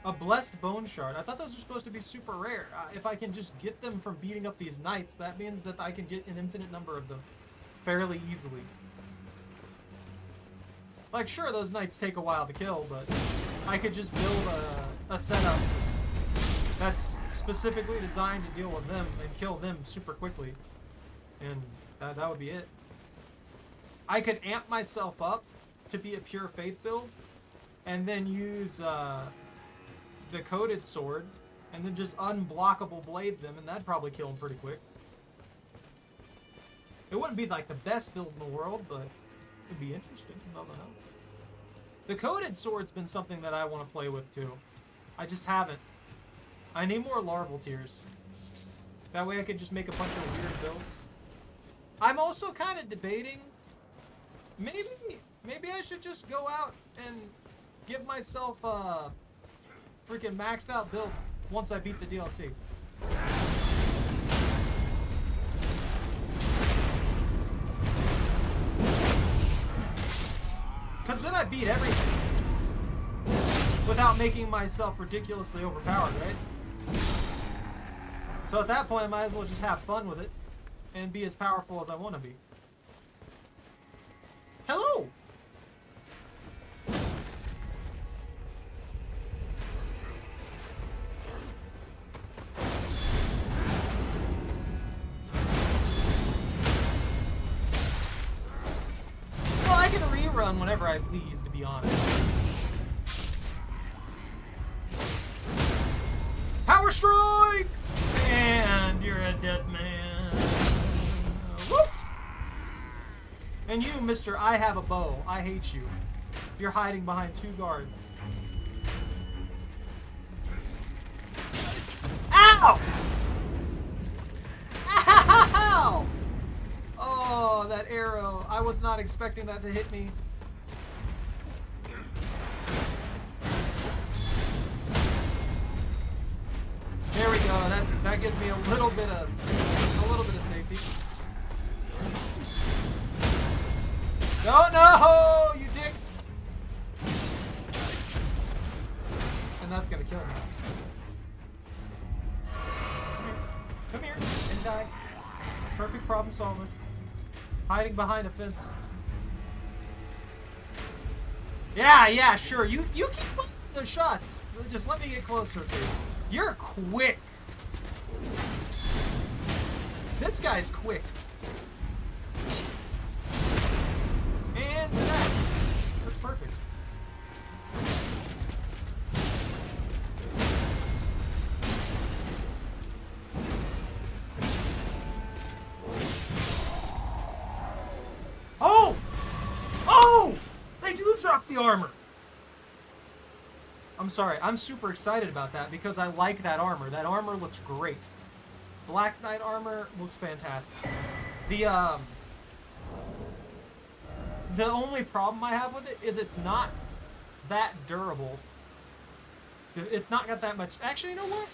A blessed bone shard. I thought those were supposed to be super rare. If I can just get them from beating up these knights, that means that I can get an infinite number of them fairly easily. Like, sure, those knights take a while to kill, but I could just build a setup that's specifically designed to deal with them and kill them super quickly. And that would be it. I could amp myself up to be a pure faith build and then use the coated sword and then just unblockable blade them, and that'd probably kill them pretty quick. It wouldn't be like the best build in the world, but it'd be interesting. Nothing else. The coated sword's been something that I want to play with too. I just haven't. I need more larval tears. That way I could just make a bunch of weird builds. I'm also kind of debating, maybe I should just go out and give myself a freaking maxed out build once I beat the DLC. Because then I beat everything without making myself ridiculously overpowered, right? So at that point, I might as well just have fun with it and be as powerful as I want to be. Hello! run whenever I please, to be honest. Power strike! And you're a dead man. Whoop! And you, Mr. I have a bow. I hate you. You're hiding behind 2 guards. Ow! Ow! Oh, that arrow. I was not expecting that to hit me. There we go. That gives me a little bit of safety. No, you dick! And that's gonna kill me. Come here and die. Perfect problem solver. Hiding behind a fence. Yeah, sure. You keep putting those shots. Just let me get closer to you. You're quick. This guy's quick. And snap. That's perfect. Oh! They do drop the armor. I'm sorry. I'm super excited about that because I like that armor. That armor looks great. Black Knight armor looks fantastic. The only problem I have with it is it's not that durable. It's not got that much. Actually, you know what?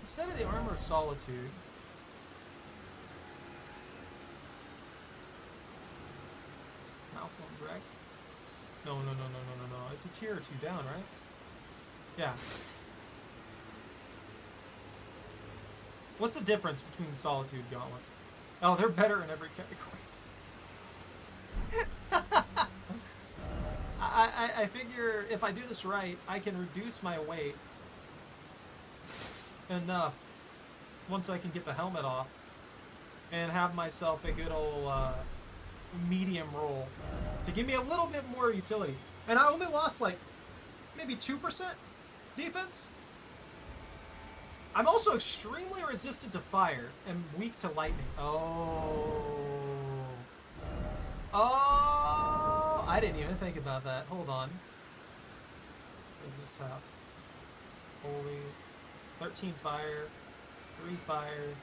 Instead of the armor of solitude. Malformed Dragon? No. It's a tier or 2 down, right? Yeah. What's the difference between Solitude gauntlets? Oh, they're better in every category. I figure if I do this right, I can reduce my weight enough once I can get the helmet off and have myself a good old medium roll to give me a little bit more utility. And I only lost like maybe 2% defense. I'm also extremely resistant to fire and weak to lightning. Oh, I didn't even think about that. Hold on. What does this have? Holy. 13 fire, 3 fire,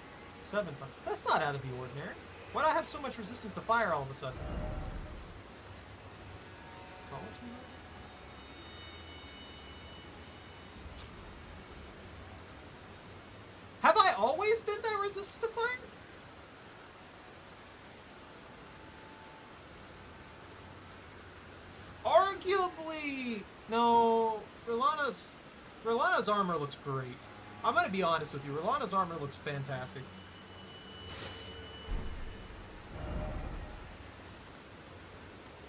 7 fire. That's not out of the ordinary. Why do I have so much resistance to fire all of a sudden? Solitude? Have I always been that resistant to fire? Arguably, no. Rilana's armor looks great. I'm gonna be honest with you. Rilana's armor looks fantastic.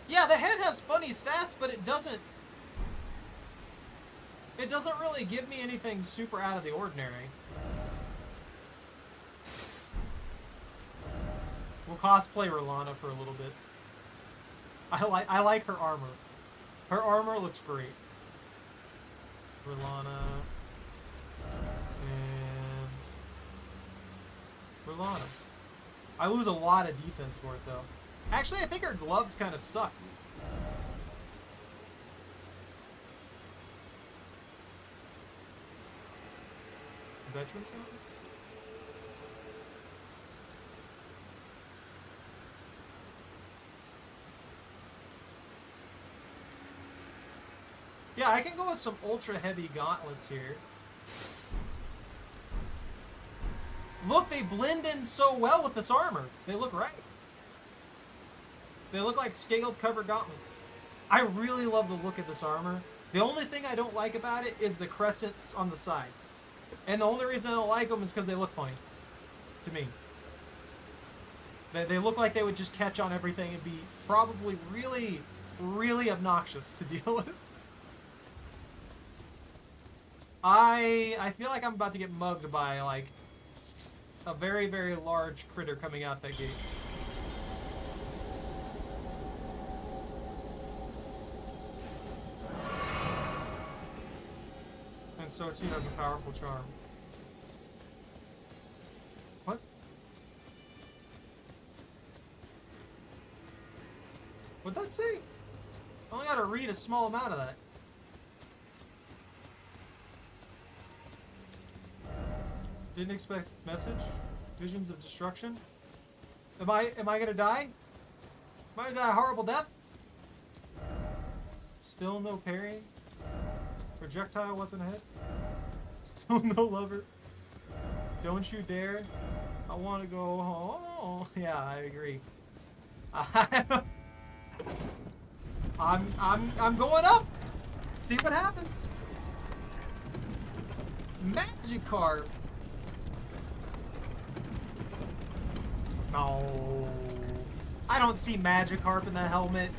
Yeah, the head has funny stats, but it doesn't really give me anything super out of the ordinary. We'll cosplay Rilana for a little bit. I like her armor. Her armor looks great. Rilana and Rilana. I lose a lot of defense for it though. Actually, I think her gloves kind of suck. Veterans helmets? Yeah, I can go with some ultra heavy gauntlets here. Look, they blend in so well with this armor. They look right. They look like scaled cover gauntlets. I really love the look of this armor. The only thing I don't like about it is the crescents on the side. And the only reason I don't like them is because they look funny. To me. They look like they would just catch on everything and be probably really, really obnoxious to deal with. I feel like I'm about to get mugged by, like, a very, very large critter coming out that gate. And so too has a powerful charm. What? What'd that say? I only gotta read a small amount of that. Didn't expect message. Visions of destruction. Am I gonna die? Am I gonna die a horrible death? Still no parry. Projectile weapon ahead. Still no lover. Don't you dare. I want to go home. Yeah, I agree. I'm going up. See what happens. Magikarp. No. I don't see Magikarp in the helmet.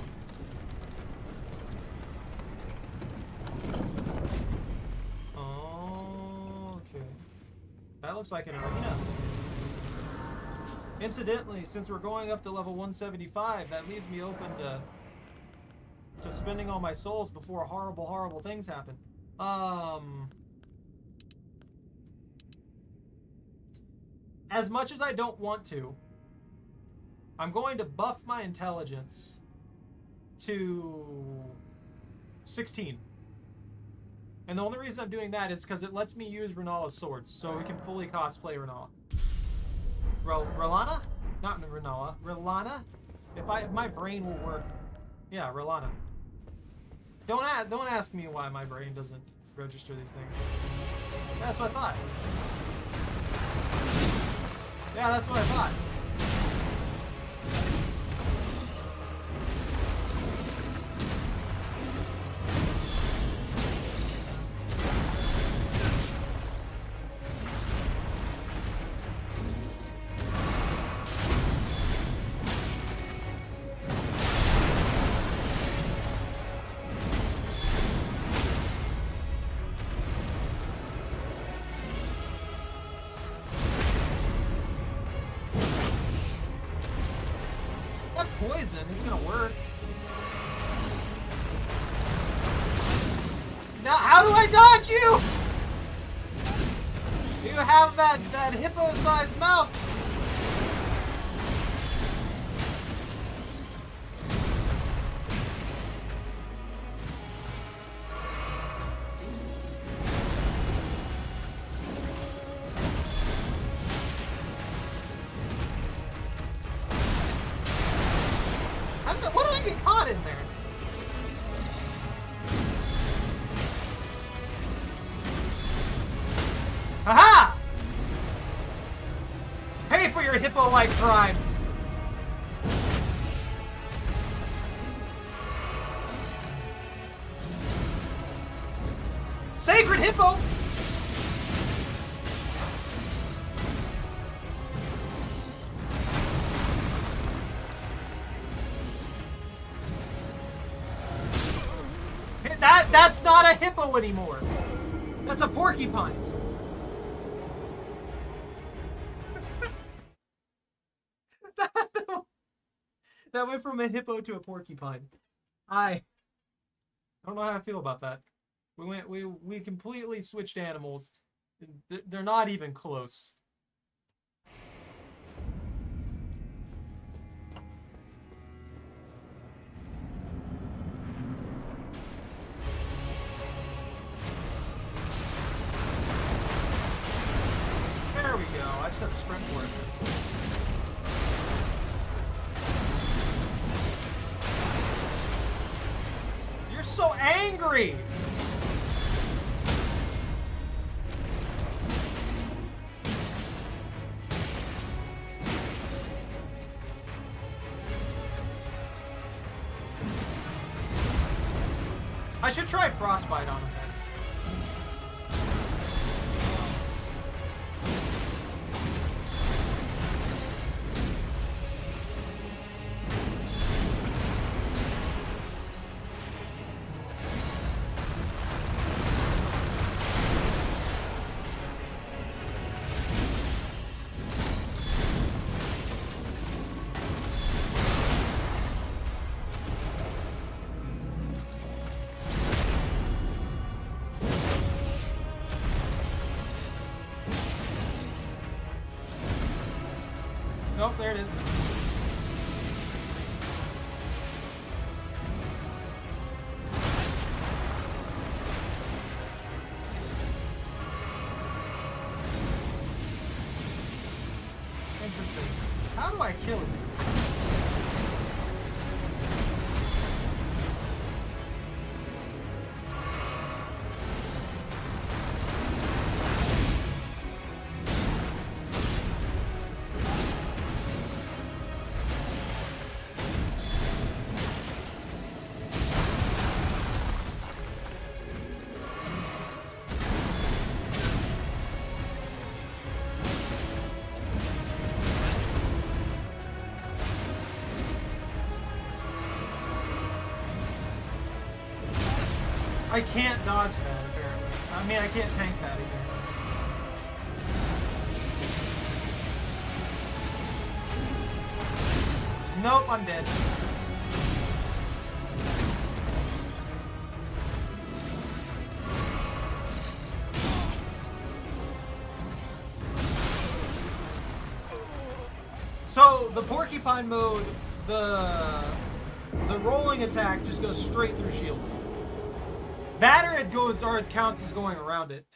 That looks like an arena. Incidentally, since we're going up to level 175, that leaves me open to spending all my souls before horrible, horrible things happen. As much as I don't want to, I'm going to buff my intelligence to 16. And the only reason I'm doing that is because it lets me use Renala's swords, so we can fully cosplay Renala. Relana? Not Renala. Relana? If my brain will work. Yeah, Relana. Don't ask me why my brain doesn't register these things. That's what I thought. Yeah, that's what I thought. Poison, it's gonna work. Now, how do I dodge you? You have that hippo-sized mouth. What did I get caught in there? Aha! Pay for your hippo-like crimes. Sacred hippo! That's not a hippo anymore. That's a porcupine. That went from a hippo to a porcupine. I don't know how I feel about that. We completely switched animals. They're not even close. There we go. I just have to sprint for it. You're so angry! I should try Frostbite on him next. Nope, there it is. Interesting. How do I kill it? I can't dodge that, apparently. I mean, I can't tank that again. Nope, I'm dead. So, the porcupine mode, the rolling attack just goes straight through shields. That or it goes, or it counts as going around it.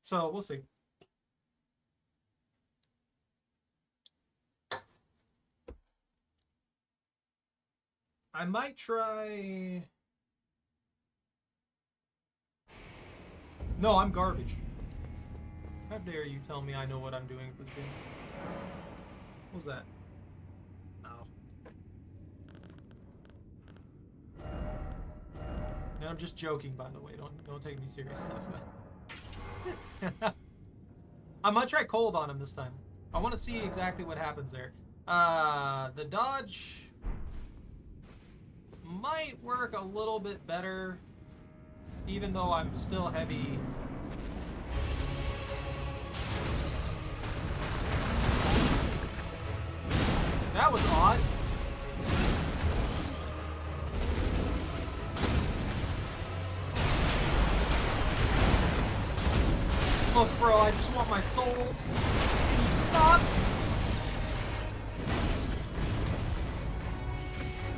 So, we'll see. I might try... No, I'm garbage. How dare you tell me I know what I'm doing with this game? What was that? Ow. And I'm just joking, by the way. Don't take me seriously. I'm gonna try cold on him this time. I want to see exactly what happens there. The dodge might work a little bit better, even though I'm still heavy. That was odd. Look, bro, I just want my souls. Stop.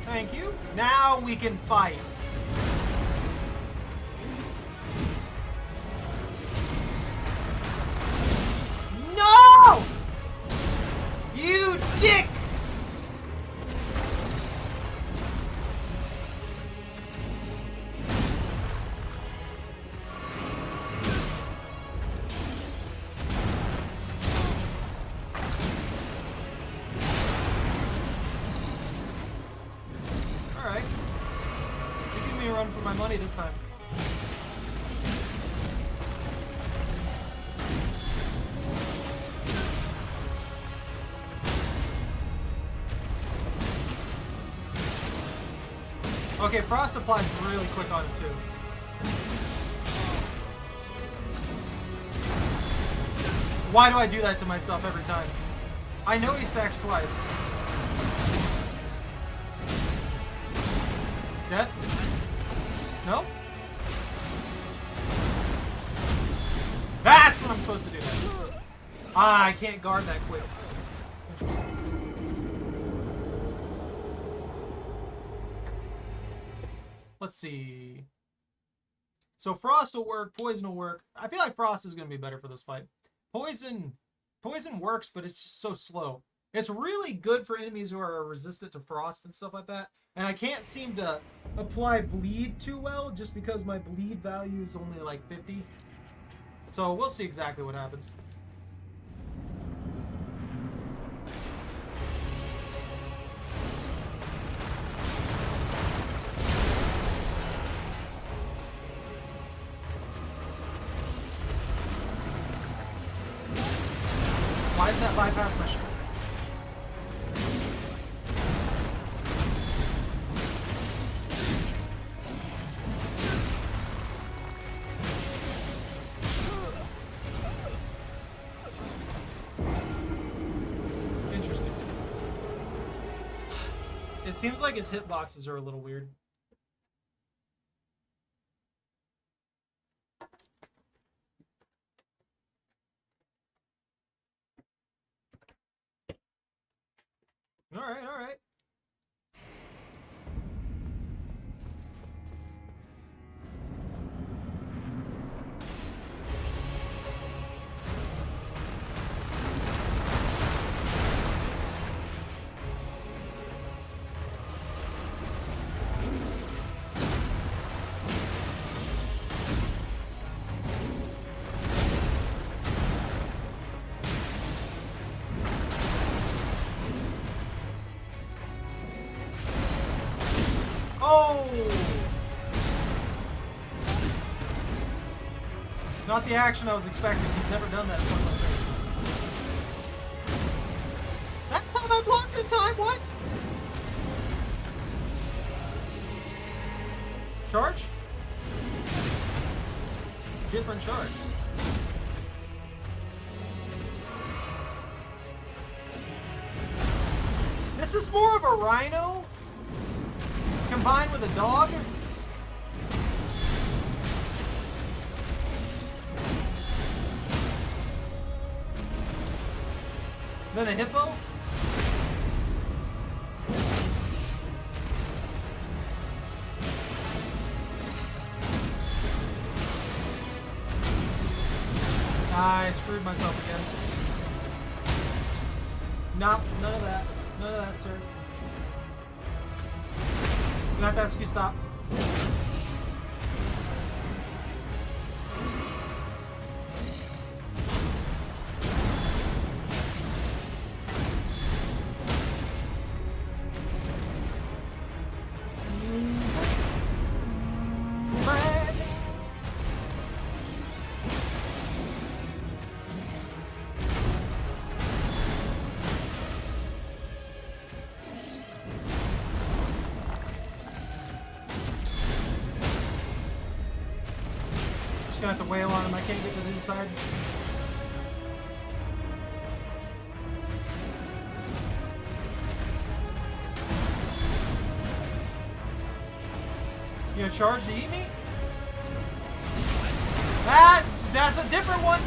Thank you. Now we can fight. No! You dick! This time. Okay, Frost applies really quick on him too. Why do I do that to myself every time? I know he stacks twice. Dead? No? That's what I'm supposed to do. Ah, I can't guard that quick. Let's see. So Frost will work, Poison will work. I feel like Frost is going to be better for this fight. Poison works, but it's just so slow. It's really good for enemies who are resistant to Frost and stuff like that. And I can't seem to apply bleed too well just because my bleed value is only like 50. So we'll see exactly what happens. Why did that bypass my shot? It seems like his hitboxes are a little weird. Alright, alright. Not the action I was expecting. He's never done that before. That time I blocked in time, what? Charge? Different charge. This is more of a rhino combined with a dog. Then a hippo? I screwed myself again. Nope, none of that. None of that, sir. You're gonna have to ask you to stop. Gonna have to wail on him. I can't get to the inside. You gonna charge to eat me? That's a different one.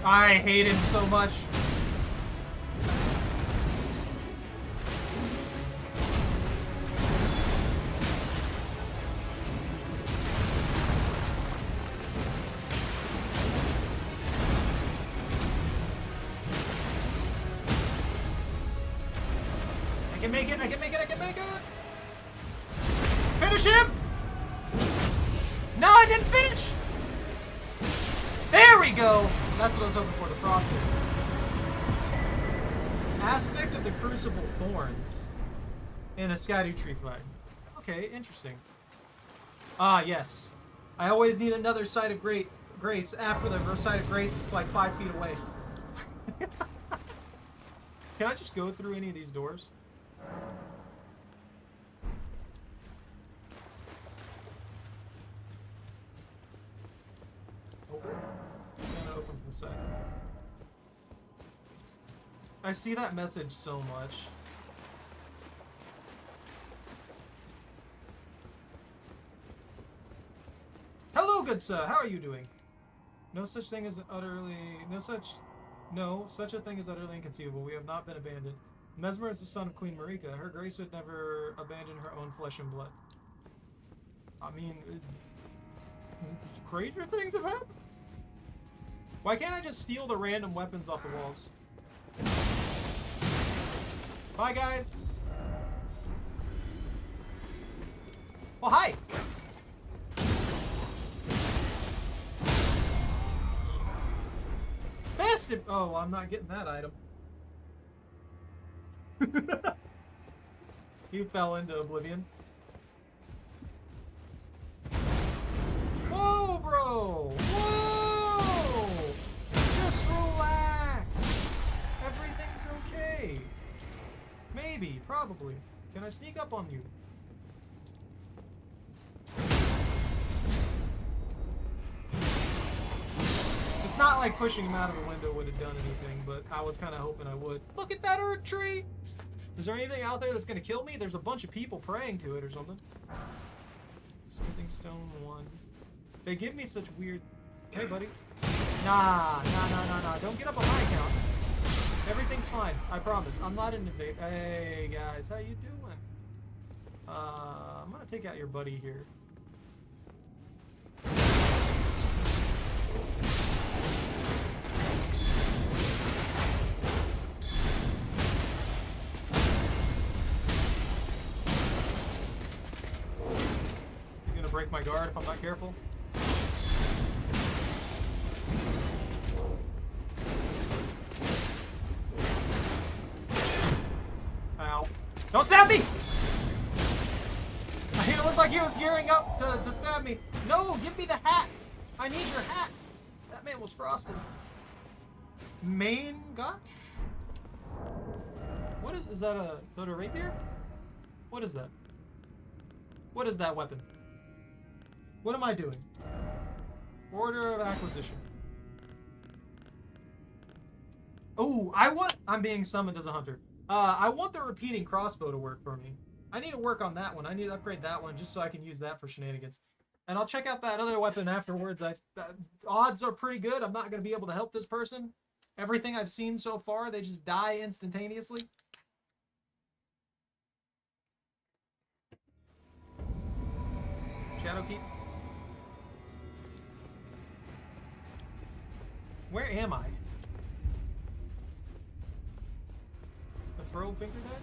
I hate him so much. I can make it, I can make it, I can make it! Finish him! No, I didn't finish! There we go! That's what I was hoping for, the frosting. Aspect of the Crucible Thorns in a Skydew Tree flag. Okay, interesting. Ah, yes. I always need another site of grace after the site of grace that's like 5 feet away. Can I just go through any of these doors? Open? Open from the side. I see that message so much. Hello, good sir. How are you doing? No such thing as utterly... No, such a thing is utterly inconceivable. We have not been abandoned. Mesmer is the son of Queen Marika. Her grace would never abandon her own flesh and blood. I mean... crazier things have happened. Why can't I just steal the random weapons off the walls? Bye, guys. Oh, hi. Festive. Oh, I'm not getting that item. He fell into oblivion. Whoa, bro. Whoa. Just relax. Everything's okay. Maybe, probably. Can I sneak up on you? It's not like pushing him out of the window would have done anything, but I was kind of hoping I would. Look at that earth tree! Is there anything out there that's going to kill me? There's a bunch of people praying to it or something. Smithing stone 1. They give me such weird... Hey, buddy. Nah. Don't get up on my account. Everything's fine. I promise. I'm not an invader. Hey, guys. How you doing? I'm going to take out your buddy here. Break my guard if I'm not careful. Ow. Don't stab me! It looked like he was gearing up to stab me. No, give me the hat! I need your hat! That man was frosted. Main gotch? What is that a rapier? What is that? What is that weapon? What am I doing? Order of acquisition. Oh, I'm being summoned as a hunter. I want the repeating crossbow to work for me. I need to work on that one. I need to upgrade that one just so I can use that for shenanigans. And I'll check out that other weapon afterwards. Odds are pretty good. I'm not going to be able to help this person. Everything I've seen so far, they just die instantaneously. Shadowkeep. Where am I? The furrowed finger dead?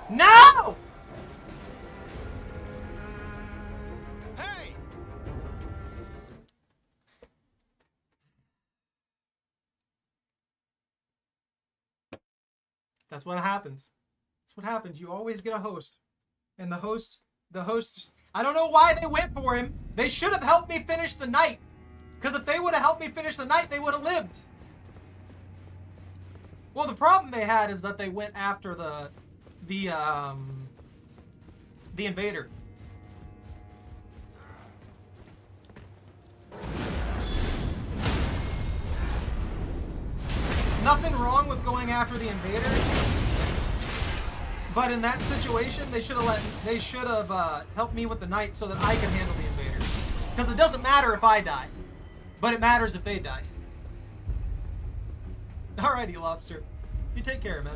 No! Hey! That's what happens. That's what happens. You always get a host. And the host just, I don't know why they went for him. They should have helped me finish the night. Because if they would have helped me finish the night, they would have lived. Well, the problem they had is that they went after the invader. Nothing wrong with going after the invader, but in that situation, they should have helped me with the knight so that I could handle the invader. Because it doesn't matter if I die, but it matters if they die. Alrighty, Lobster. You take care, man.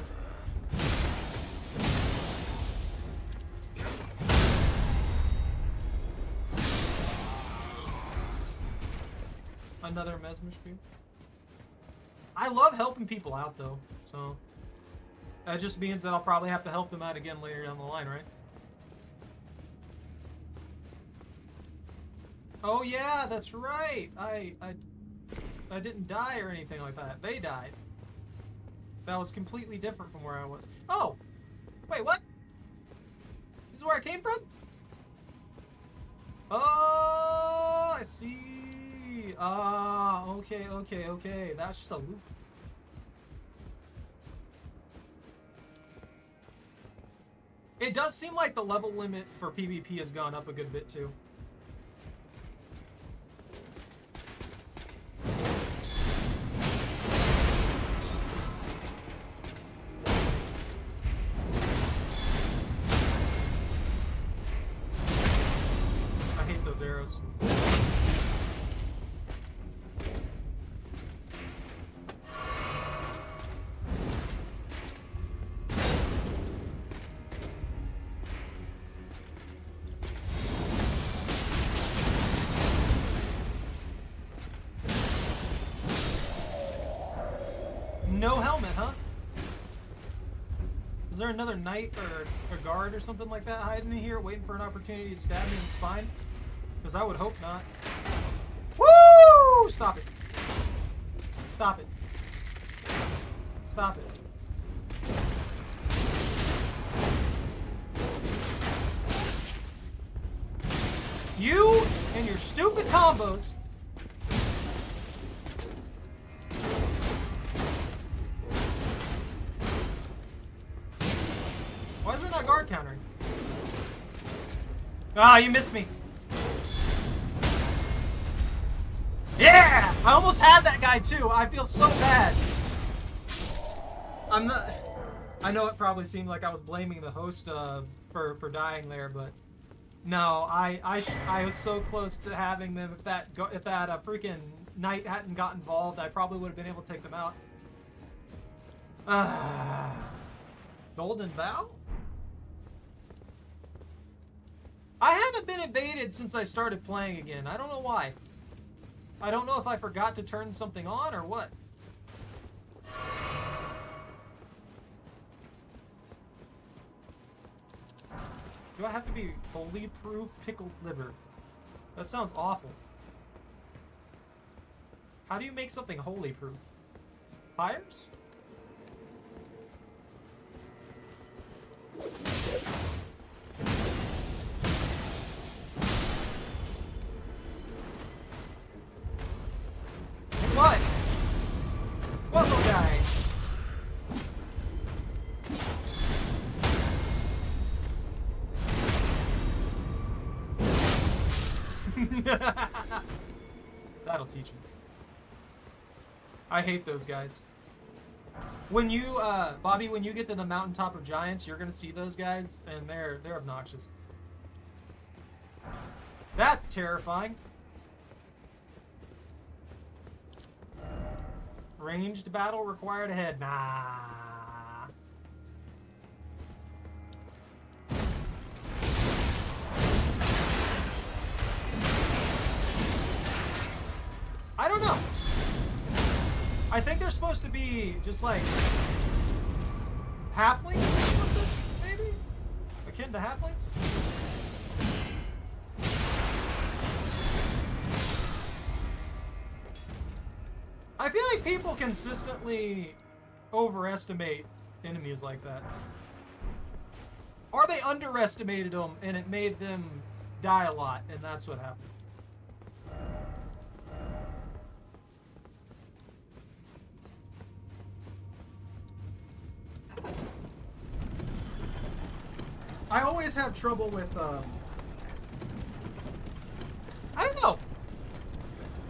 Another Mesmer Spear. I love helping people out, though, so that just means that I'll probably have to help them out again later down the line, right? Oh yeah, that's right. I didn't die or anything like that. They died. That was completely different from where I was. Oh! Wait, what? This is where I came from? Oh, I see. Ah, okay. That's just a loop. It does seem like the level limit for PvP has gone up a good bit, too. I hate those combos. No helmet, huh? Is there another knight or a guard or something like that hiding in here waiting for an opportunity to stab me in the spine? Because I would hope not. Woo! Stop it. Stop it. Stop it. You and your stupid combos. Why is it not guard countering? Ah, you missed me. Yeah! I almost had that guy too. I feel so bad. I'm not... I know it probably seemed like I was blaming the host for dying there, but no, I was so close to having them. If that freaking knight hadn't got involved, I probably would have been able to take them out. Golden Vow? I haven't been invaded since I started playing again. I don't know why. I don't know if I forgot to turn something on or what. Do I have to be holy proof pickled liver? That sounds awful. How do you make something holy proof? Fires? What? What little guy? That'll teach him. I hate those guys. When you, Bobby, when you get to the mountaintop of giants, you're gonna see those guys, and they're obnoxious. That's terrifying. Ranged battle required ahead. Nah. I don't know. I think they're supposed to be just like halflings or something, maybe? Akin to halflings? I feel like people consistently overestimate enemies like that. Or they underestimated them and it made them die a lot, and that's what happened. I always have trouble with, I don't know.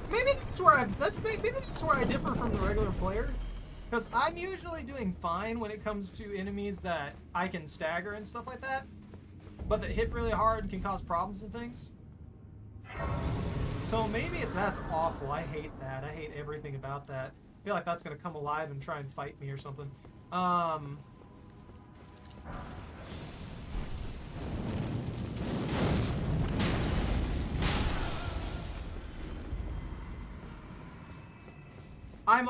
Maybe that's where I differ from the regular player, because I'm usually doing fine when it comes to enemies that I can stagger and stuff like that, but that hit really hard and can cause problems and things. So maybe that's awful. I hate that. I hate everything about that. I feel like that's gonna come alive and try and fight me or something. I'm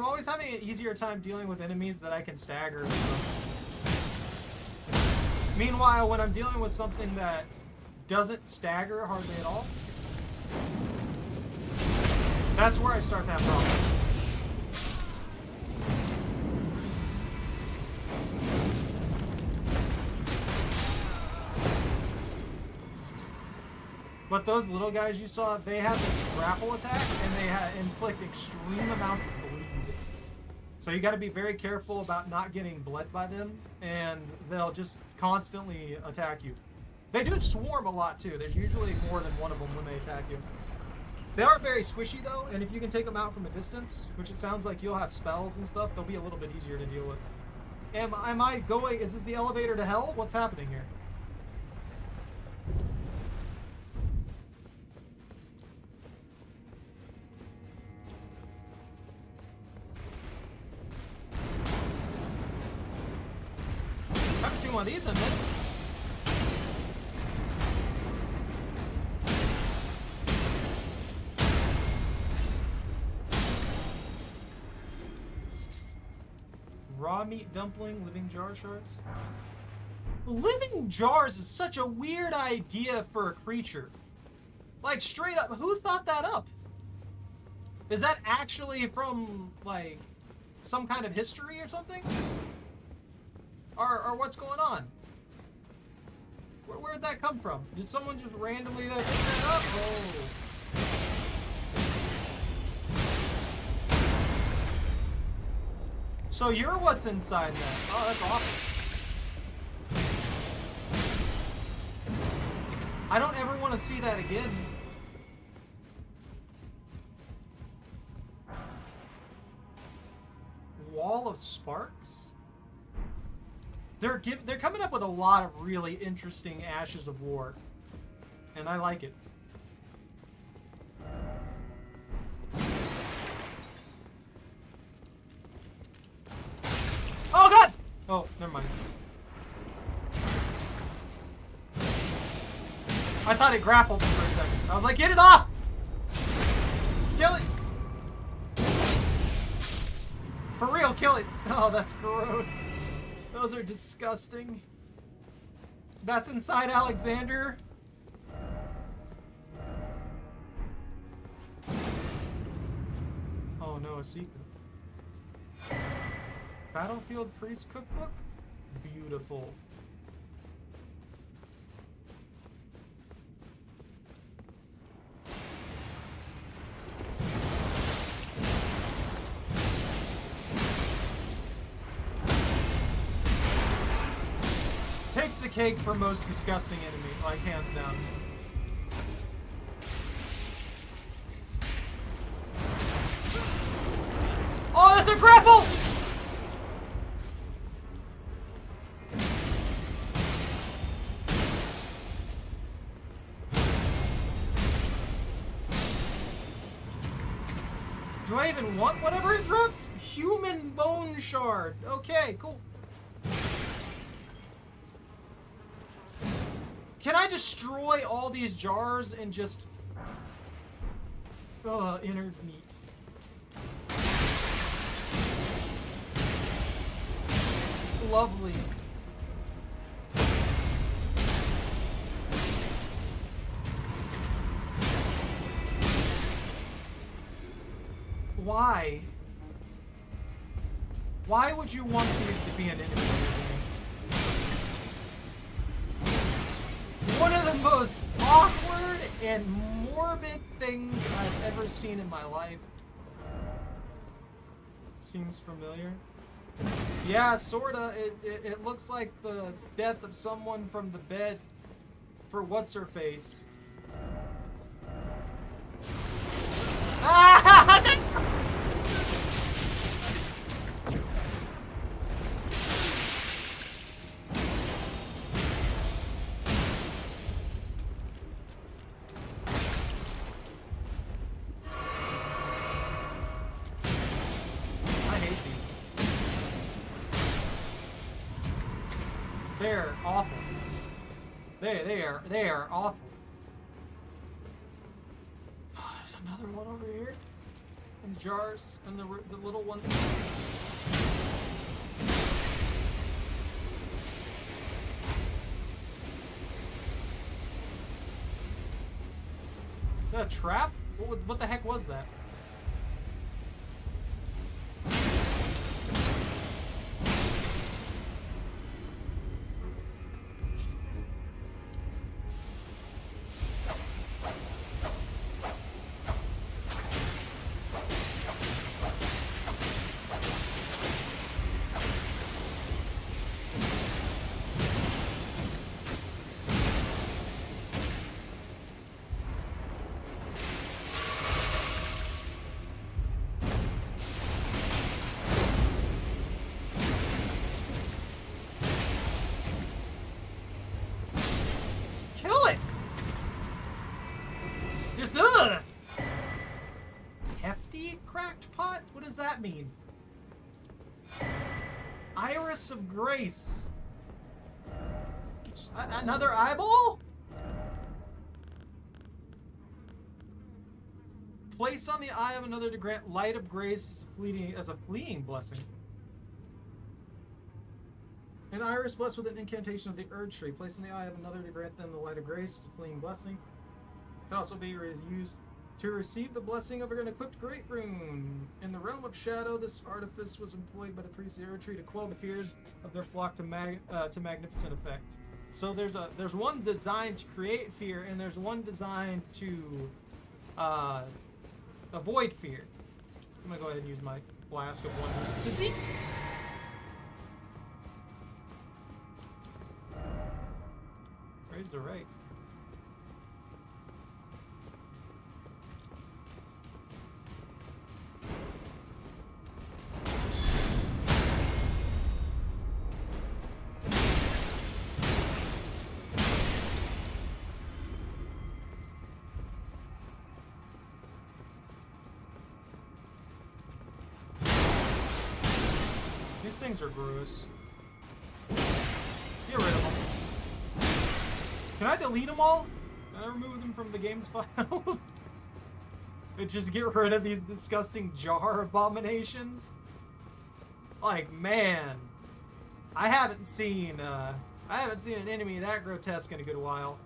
always having an easier time dealing with enemies that I can stagger. Meanwhile, when I'm dealing with something that doesn't stagger hardly at all, that's where I start to have problems. But those little guys you saw, they have this grapple attack, and they inflict extreme amounts of bleed. So you got to be very careful about not getting bled by them, and they'll just constantly attack you. They do swarm a lot too. There's usually more than one of them when they attack you. They are very squishy though, and if you can take them out from a distance, which it sounds like you'll have spells and stuff, they'll be a little bit easier to deal with. Am I going? Is this the elevator to hell? What's happening here? seen one of these in a minute. Raw meat dumpling, living jar shards. Living jars is such a weird idea for a creature. Like, straight up, who thought that up? Is that actually from, like, some kind of history or something? Or what's going on? Where'd that come from? Did someone just randomly pick that up? Oh. So you're what's inside that. Oh, that's awesome. I don't ever want to see that again. Wall of Sparks? They're coming up with a lot of really interesting Ashes of War. And I like it. Oh god! Oh, never mind. I thought it grappled me for a second. I was like, get it off! Kill it! For real, kill it! Oh, that's gross. Those are disgusting. That's inside Alexander. Oh no, a secret. Battlefield Priest Cookbook? Beautiful. Takes the cake for most disgusting enemy, like hands down. Oh, that's a grapple! Do I even want whatever it drops? Human bone shard. Okay, cool. Can I destroy all these jars and just... inner meat. Lovely. Why? Why would you want these to be an enemy? One of the most awkward and morbid things I've ever seen in my life. Seems familiar. Yeah, sorta. It looks like the death of someone from the bed for what's-her-face. Ah! They're awful. They are awful. There's another one over here. In the jars and the little ones. Is that a trap? What the heck was that? Mean? Iris of Grace. Another eyeball? Place on the eye of another to grant light of grace as a fleeing blessing. An iris blessed with an incantation of the urge tree. Placed in the eye of another to grant them the light of grace as a fleeing blessing. Can also be used to receive the blessing of an equipped great rune. In the realm of shadow, this artifice was employed by the priests of the urge tree to quell the fears of their flock to magnificent effect. So there's one designed to create fear, and there's one designed to avoid fear. I'm gonna go ahead and use my flask of wondrous physique. Raise the right. These things are gross. Get rid of them. Can I delete them all? Can I remove them from the game's file? And just get rid of these disgusting jar abominations? Like, man. I haven't seen an enemy that grotesque in a good while.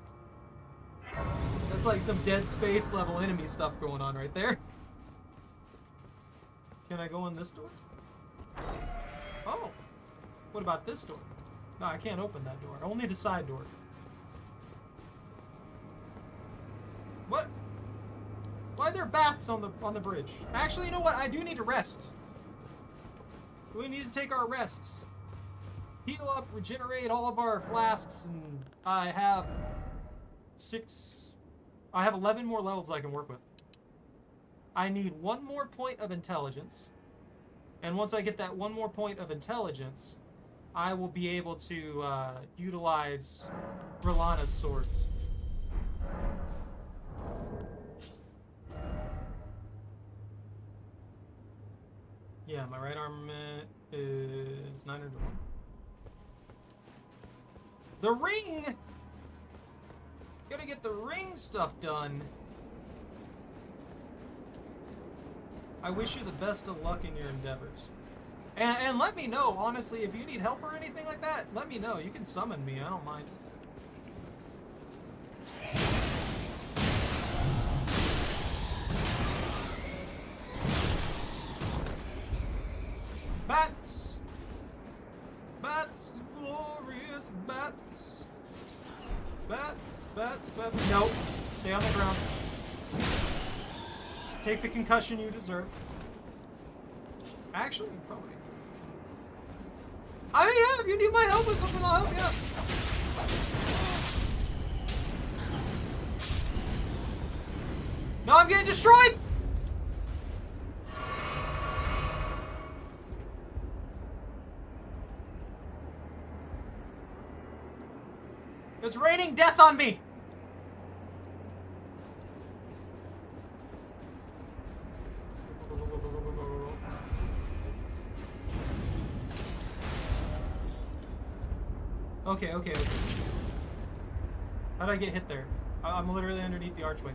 That's like some Dead Space level enemy stuff going on right there. Can I go in this door? Oh. What about this door? No, I can't open that door. Only the side door. What? Why are there bats on the bridge? Actually, you know what? I do need to rest. We need to take our rest. Heal up, regenerate all of our flasks, and I have 11 more levels I can work with. I need one more point of intelligence. And once I get that one more point of intelligence, I will be able to utilize R'Lana's swords. Yeah, my right armament is 901. The ring! Gotta get the ring stuff done. I wish you the best of luck in your endeavors. And let me know, honestly, if you need help or anything like that, let me know. You can summon me, I don't mind. Bats! Bats, glorious bats! Bats, bats, bats. Nope. Stay on the ground. Take the concussion you deserve. Actually, probably. I mean, yeah, if you need my help with something, I'll help you out. No, I'm getting destroyed! It's raining death on me! Okay. How did I get hit there? I'm literally underneath the archway.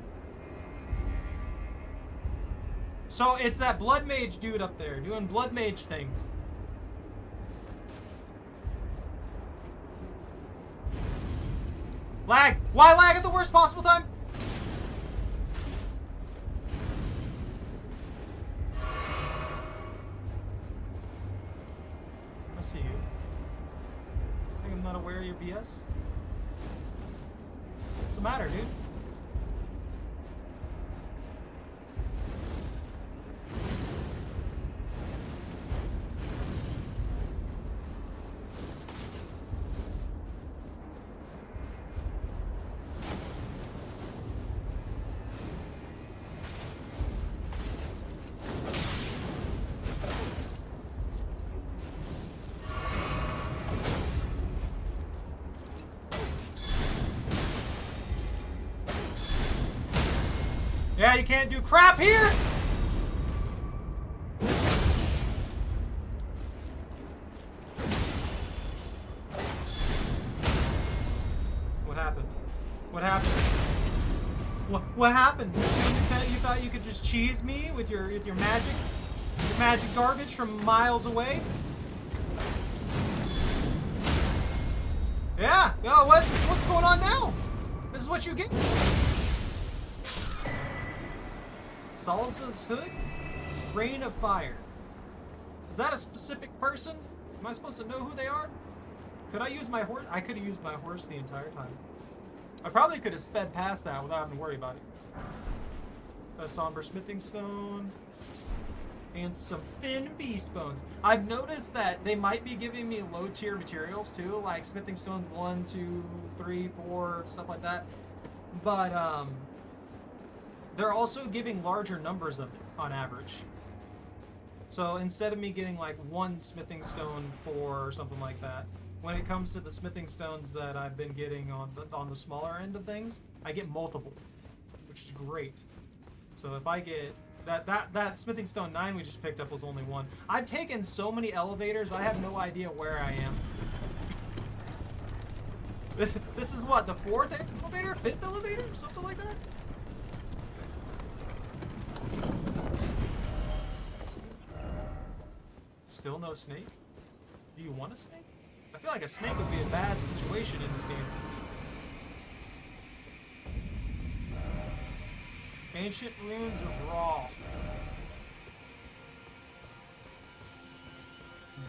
So it's that blood mage dude up there doing blood mage things. Lag! Why lag at the worst possible time? I see you. Think I'm not aware of your BS? What's the matter, dude? Yeah, you can't do crap here! What happened? You thought you could just cheese me with your magic garbage from miles away? Yeah. Oh, what's going on now? This is what you get. Salsa's hood, Rain of Fire. Is that a specific person? Am I supposed to know who they are? Could I use my horse? I could have used my horse the entire time. I probably could have sped past that without having to worry about it. A somber smithing stone. And some thin beast bones. I've noticed that they might be giving me low tier materials too, like smithing stones 1, 2, 3, 4, stuff like that. But they're also giving larger numbers of it on average. So instead of me getting like 1 smithing stone 4 or something like that, when it comes to the smithing stones that I've been getting on the smaller end of things, I get multiple, which is great. So if I get that smithing stone 9 we just picked up was only 1. I've taken so many elevators, I have no idea where I am. This is what, the 4th elevator? 5th elevator? Something like that? Still no snake? Do you want a snake? I feel like a snake would be a bad situation in this game. Ancient Ruins of Raw.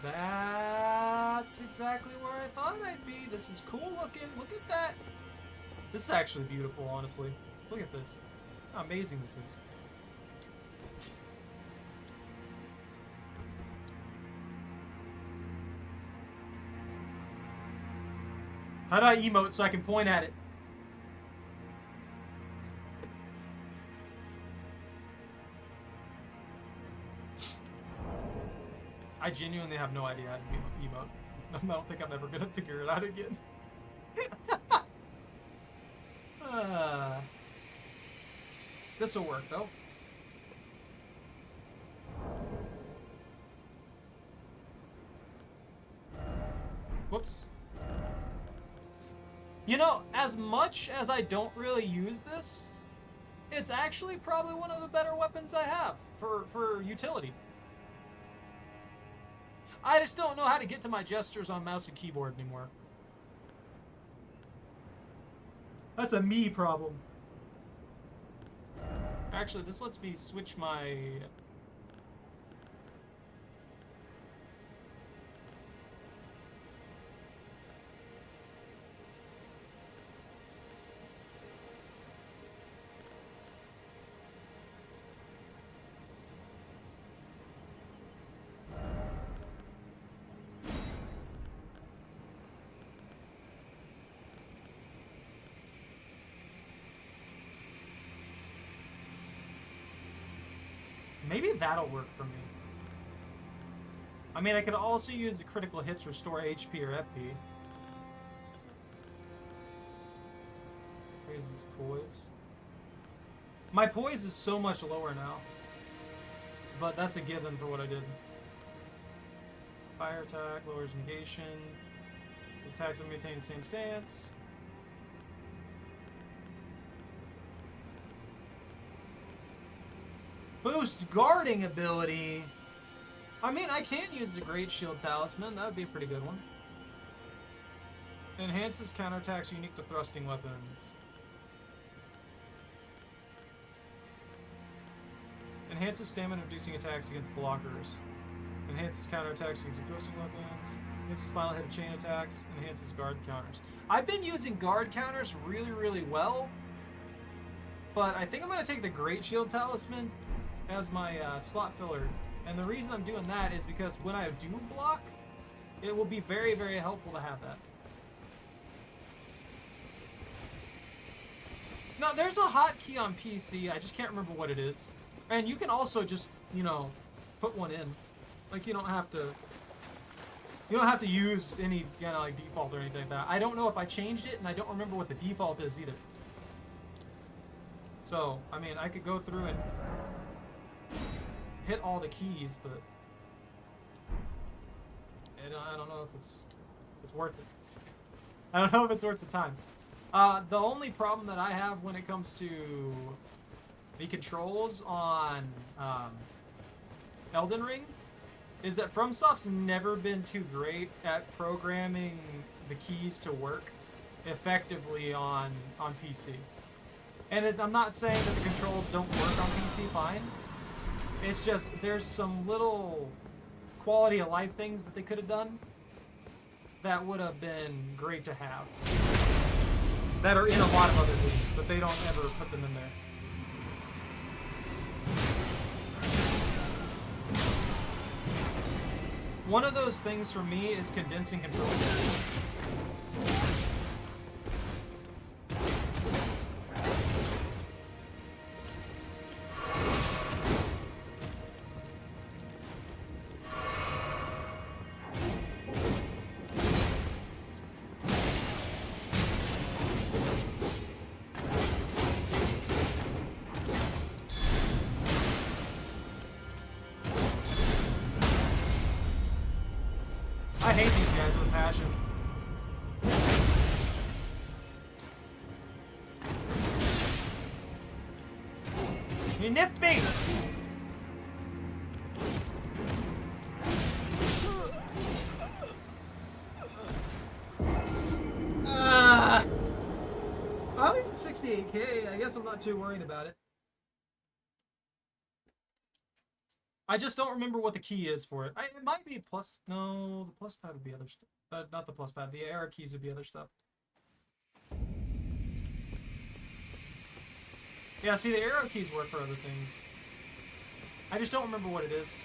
That's exactly where I thought I'd be. This is cool looking. Look at that. This is actually beautiful, honestly. Look at this. How amazing this is. How do I emote so I can point at it? I genuinely have no idea how to emote. I don't think I'm ever gonna figure it out again. This'll work though. Whoops. You know, as much as I don't really use this, it's actually probably one of the better weapons I have for utility. I just don't know how to get to my gestures on mouse and keyboard anymore. That's a me problem. Actually, this lets me switch my... Maybe that'll work for me. I mean, I could also use the critical hits restore HP or FP. Raises poise. My poise is so much lower now. But that's a given for what I did. Fire attack, lowers negation. Its attacks will maintain the same stance. Boost guarding ability. I mean, I can use the Great Shield Talisman. That would be a pretty good one. Enhances counterattacks unique to thrusting weapons. Enhances stamina, reducing attacks against blockers. Enhances counterattacks against thrusting weapons. Enhances final hit of chain attacks. Enhances guard counters. I've been using guard counters really, really well. But I think I'm going to take the Great Shield Talisman as my slot filler. And the reason I'm doing that is because when I do block, it will be very, very helpful to have that. Now, there's a hotkey on PC. I just can't remember what it is. And you can also just, you know, put one in. Like, you don't have to use any, you know, like default or anything like that. I don't know if I changed it, and I don't remember what the default is either. So, I mean, I could go through and hit all the keys, but I don't know if it's worth it. I don't know if it's worth the time. The only problem that I have when it comes to the controls on Elden Ring is that FromSoft's never been too great at programming the keys to work effectively on PC. And I'm not saying that the controls don't work on PC fine. It's just there's some little quality of life things that they could have done that would have been great to have. That are in a lot of other games, but they don't ever put them in there. One of those things for me is condensing controls. I hate these guys with passion. You nipped me! I'll leave it 68k. I guess I'm not too worried about it. I just don't remember what the key is for it. It might be plus. No, the plus pad would be other stuff. Not the plus pad. The arrow keys would be other stuff. Yeah, see, the arrow keys work for other things. I just don't remember what it is.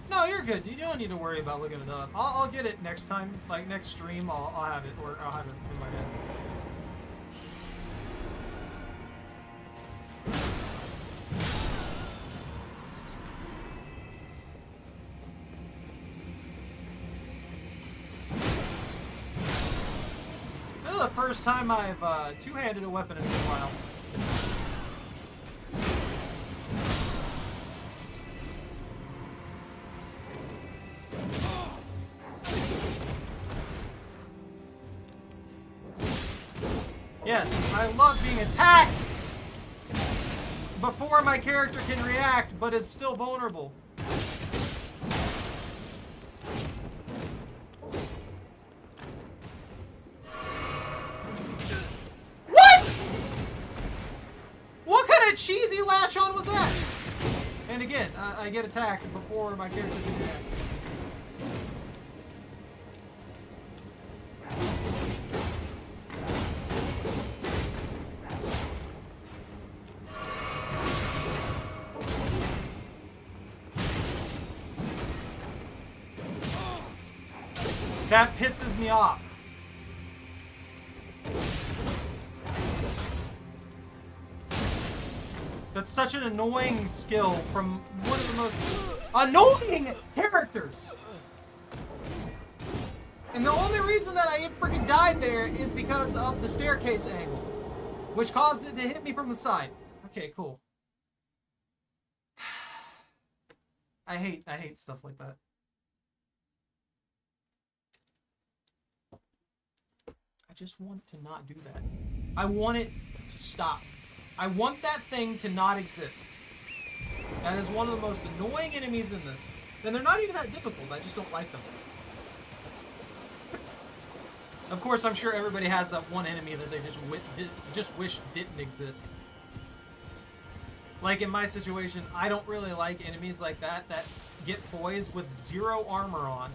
No, you're good. You don't need to worry about looking it up. I'll get it next time. Like, next stream, I'll have it, or I'll have it in my head. This is the first time I've two-handed a weapon in a while. Yes, I love being attacked before my character can react, but is still vulnerable. What? What kind of cheesy latch on was that? And again, I get attacked before my character can react. That pisses me off. That's such an annoying skill from one of the most annoying characters. And the only reason that I freaking died there is because of the staircase angle, which caused it to hit me from the side. Okay, cool. I hate stuff like that. I just want to not do that. I want it to stop. I want that thing to not exist. That is one of the most annoying enemies in this. And they're not even that difficult, I just don't like them. Of course, I'm sure everybody has that one enemy that they just wish didn't exist. Like in my situation, I don't really like enemies like that get poised with 0 armor on,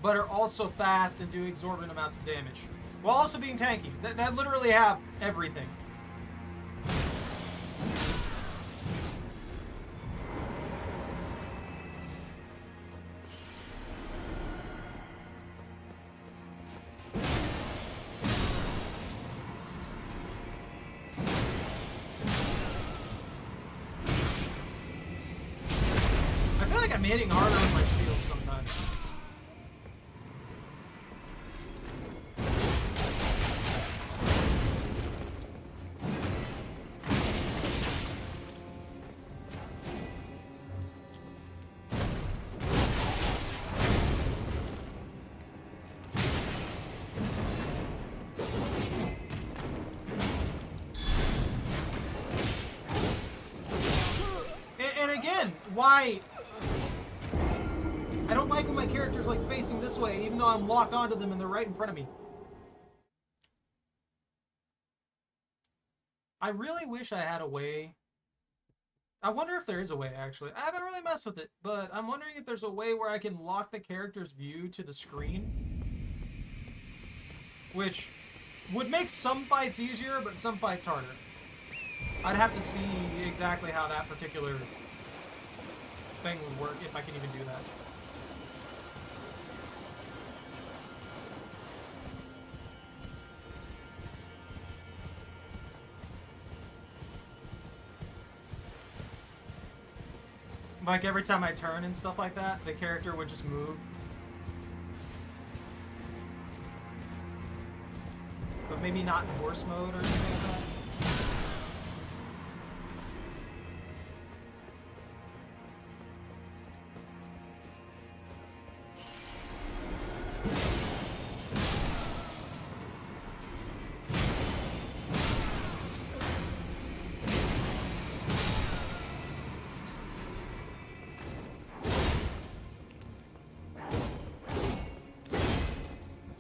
but are also fast and do exorbitant amounts of damage. While also being tanky. That literally have everything. I'm hitting harder with my shield sometimes. And again, why? I don't like when my character's like facing this way, even though I'm locked onto them and they're right in front of me. I really wish I had a way. I wonder if there is a way, actually. I haven't really messed with it, but I'm wondering if there's a way where I can lock the character's view to the screen. Which would make some fights easier, but some fights harder. I'd have to see exactly how that particular thing would work, if I can even do that. Like every time I turn and stuff like that, the character would just move. But maybe not in horse mode or anything like that.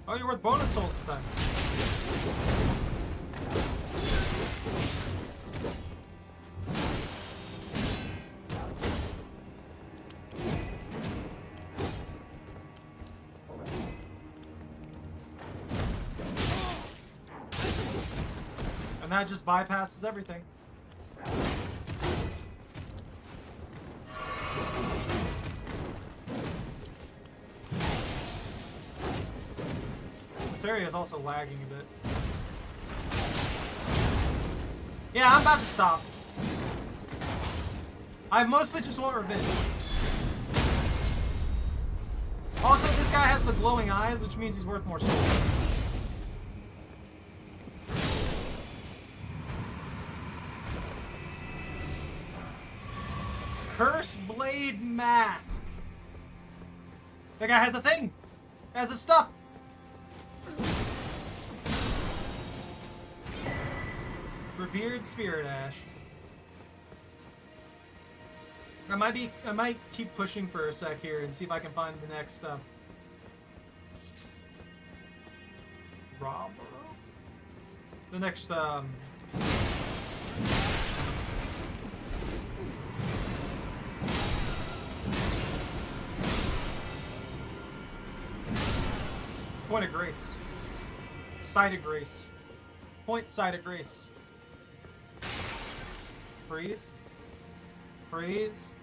Oh, you're worth bonus souls this time. And that just bypasses everything. This area is also lagging a bit. Yeah, I'm about to stop. I mostly just want revenge. Also, this guy has the glowing eyes, which means he's worth more souls. Curse Blade Mask. That guy has a thing. Has a stuff. Revered Spirit Ash. I might keep pushing for a sec here and see if I can find the next robber. The next Point of Grace. Side of Grace. Point Side of Grace. Freeze. Freeze.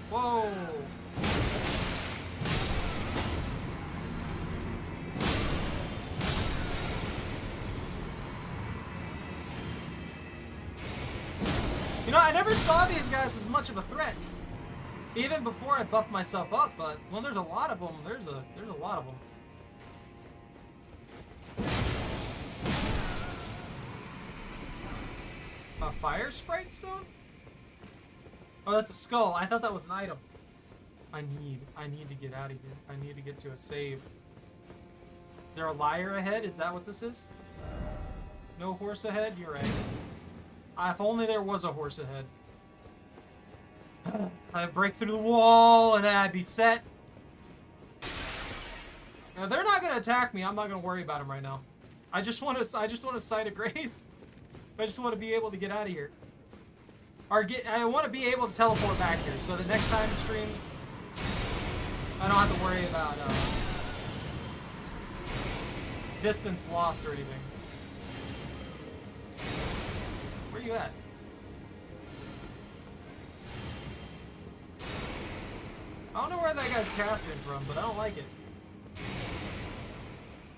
Whoa. You know, I never saw these guys as much of a threat. Even before I buffed myself up, but when there's a lot of them, there's a lot of them. A fire sprite stone? Oh, that's a skull. I thought that was an item. I need to get out of here. I need to get to a save. Is there a liar ahead? Is that what this is? No horse ahead? You're right. If only there was a horse ahead. I'd break through the wall and I'd be set. Now, they're not gonna attack me. I'm not gonna worry about them right now. I just want a sight of grace. I just want to be able to get out of here. I want to be able to teleport back here, so the next time I stream, I don't have to worry about distance lost or anything. Where you at? I don't know where that guy's casting from, but I don't like it.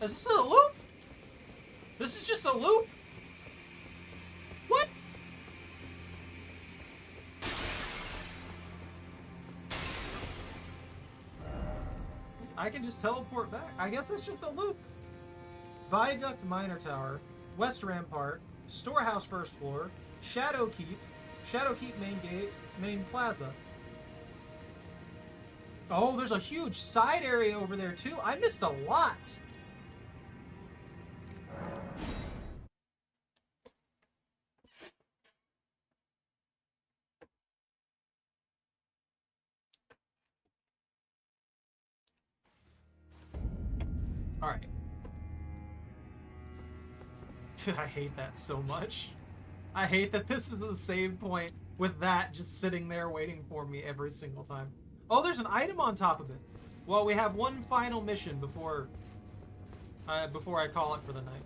Is this a loop? This is just a loop? What? I can just teleport back. I guess it's just a loop. Viaduct Minor Tower, West Rampart, Storehouse First Floor, Shadowkeep Main Gate, Main Plaza. Oh, there's a huge side area over there too. I missed a lot. All right. I hate that so much. I hate that this is a save point with that just sitting there waiting for me every single time. Oh, there's an item on top of it. Well, we have one final mission before I call it for the night.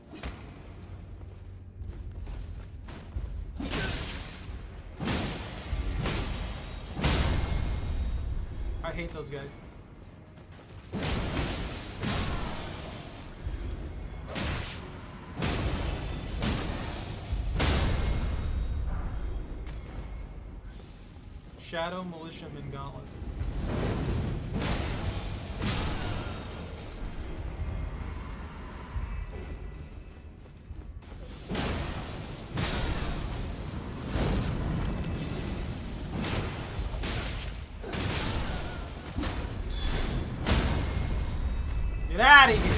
I hate those guys. Shadow Militiaman Gauntlet. Get out of here!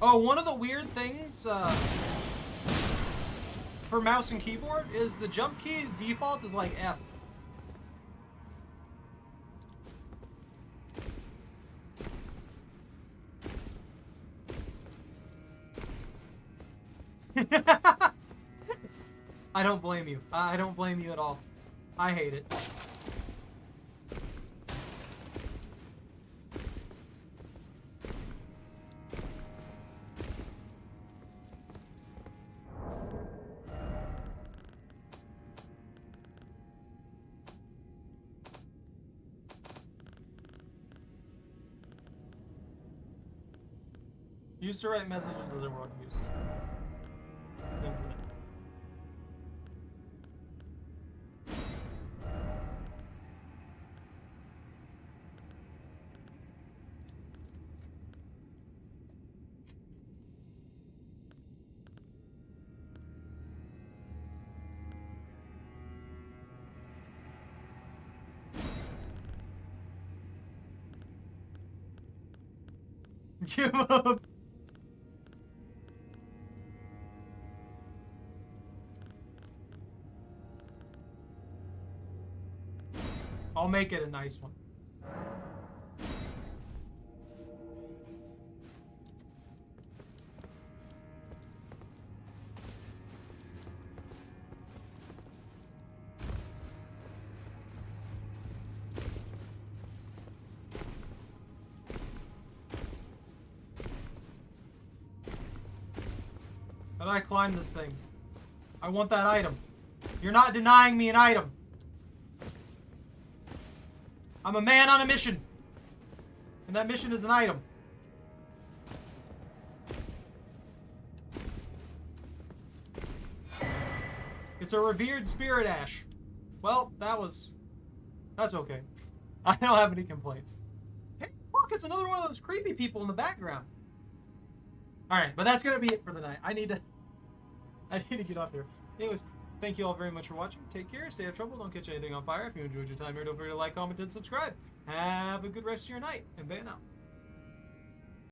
Oh, one of the weird things for mouse and keyboard is the jump key default is like F. I don't blame you. I don't blame you at all. I hate it. Used to write messages that they were use. Input. Give up. I'll make it a nice one. How do I climb this thing? I want that item. You're not denying me an item. I'm a man on a mission. And that mission is an item. It's a revered spirit ash. Well, that's okay. I don't have any complaints. Hey, look, it's another one of those creepy people in the background. Alright, but that's gonna be it for the night. I need to get off here. Anyways, thank you all very much for watching. Take care, stay out of trouble, don't catch anything on fire. If you enjoyed your time here, don't forget to like, comment, and subscribe. Have a good rest of your night, and ban out.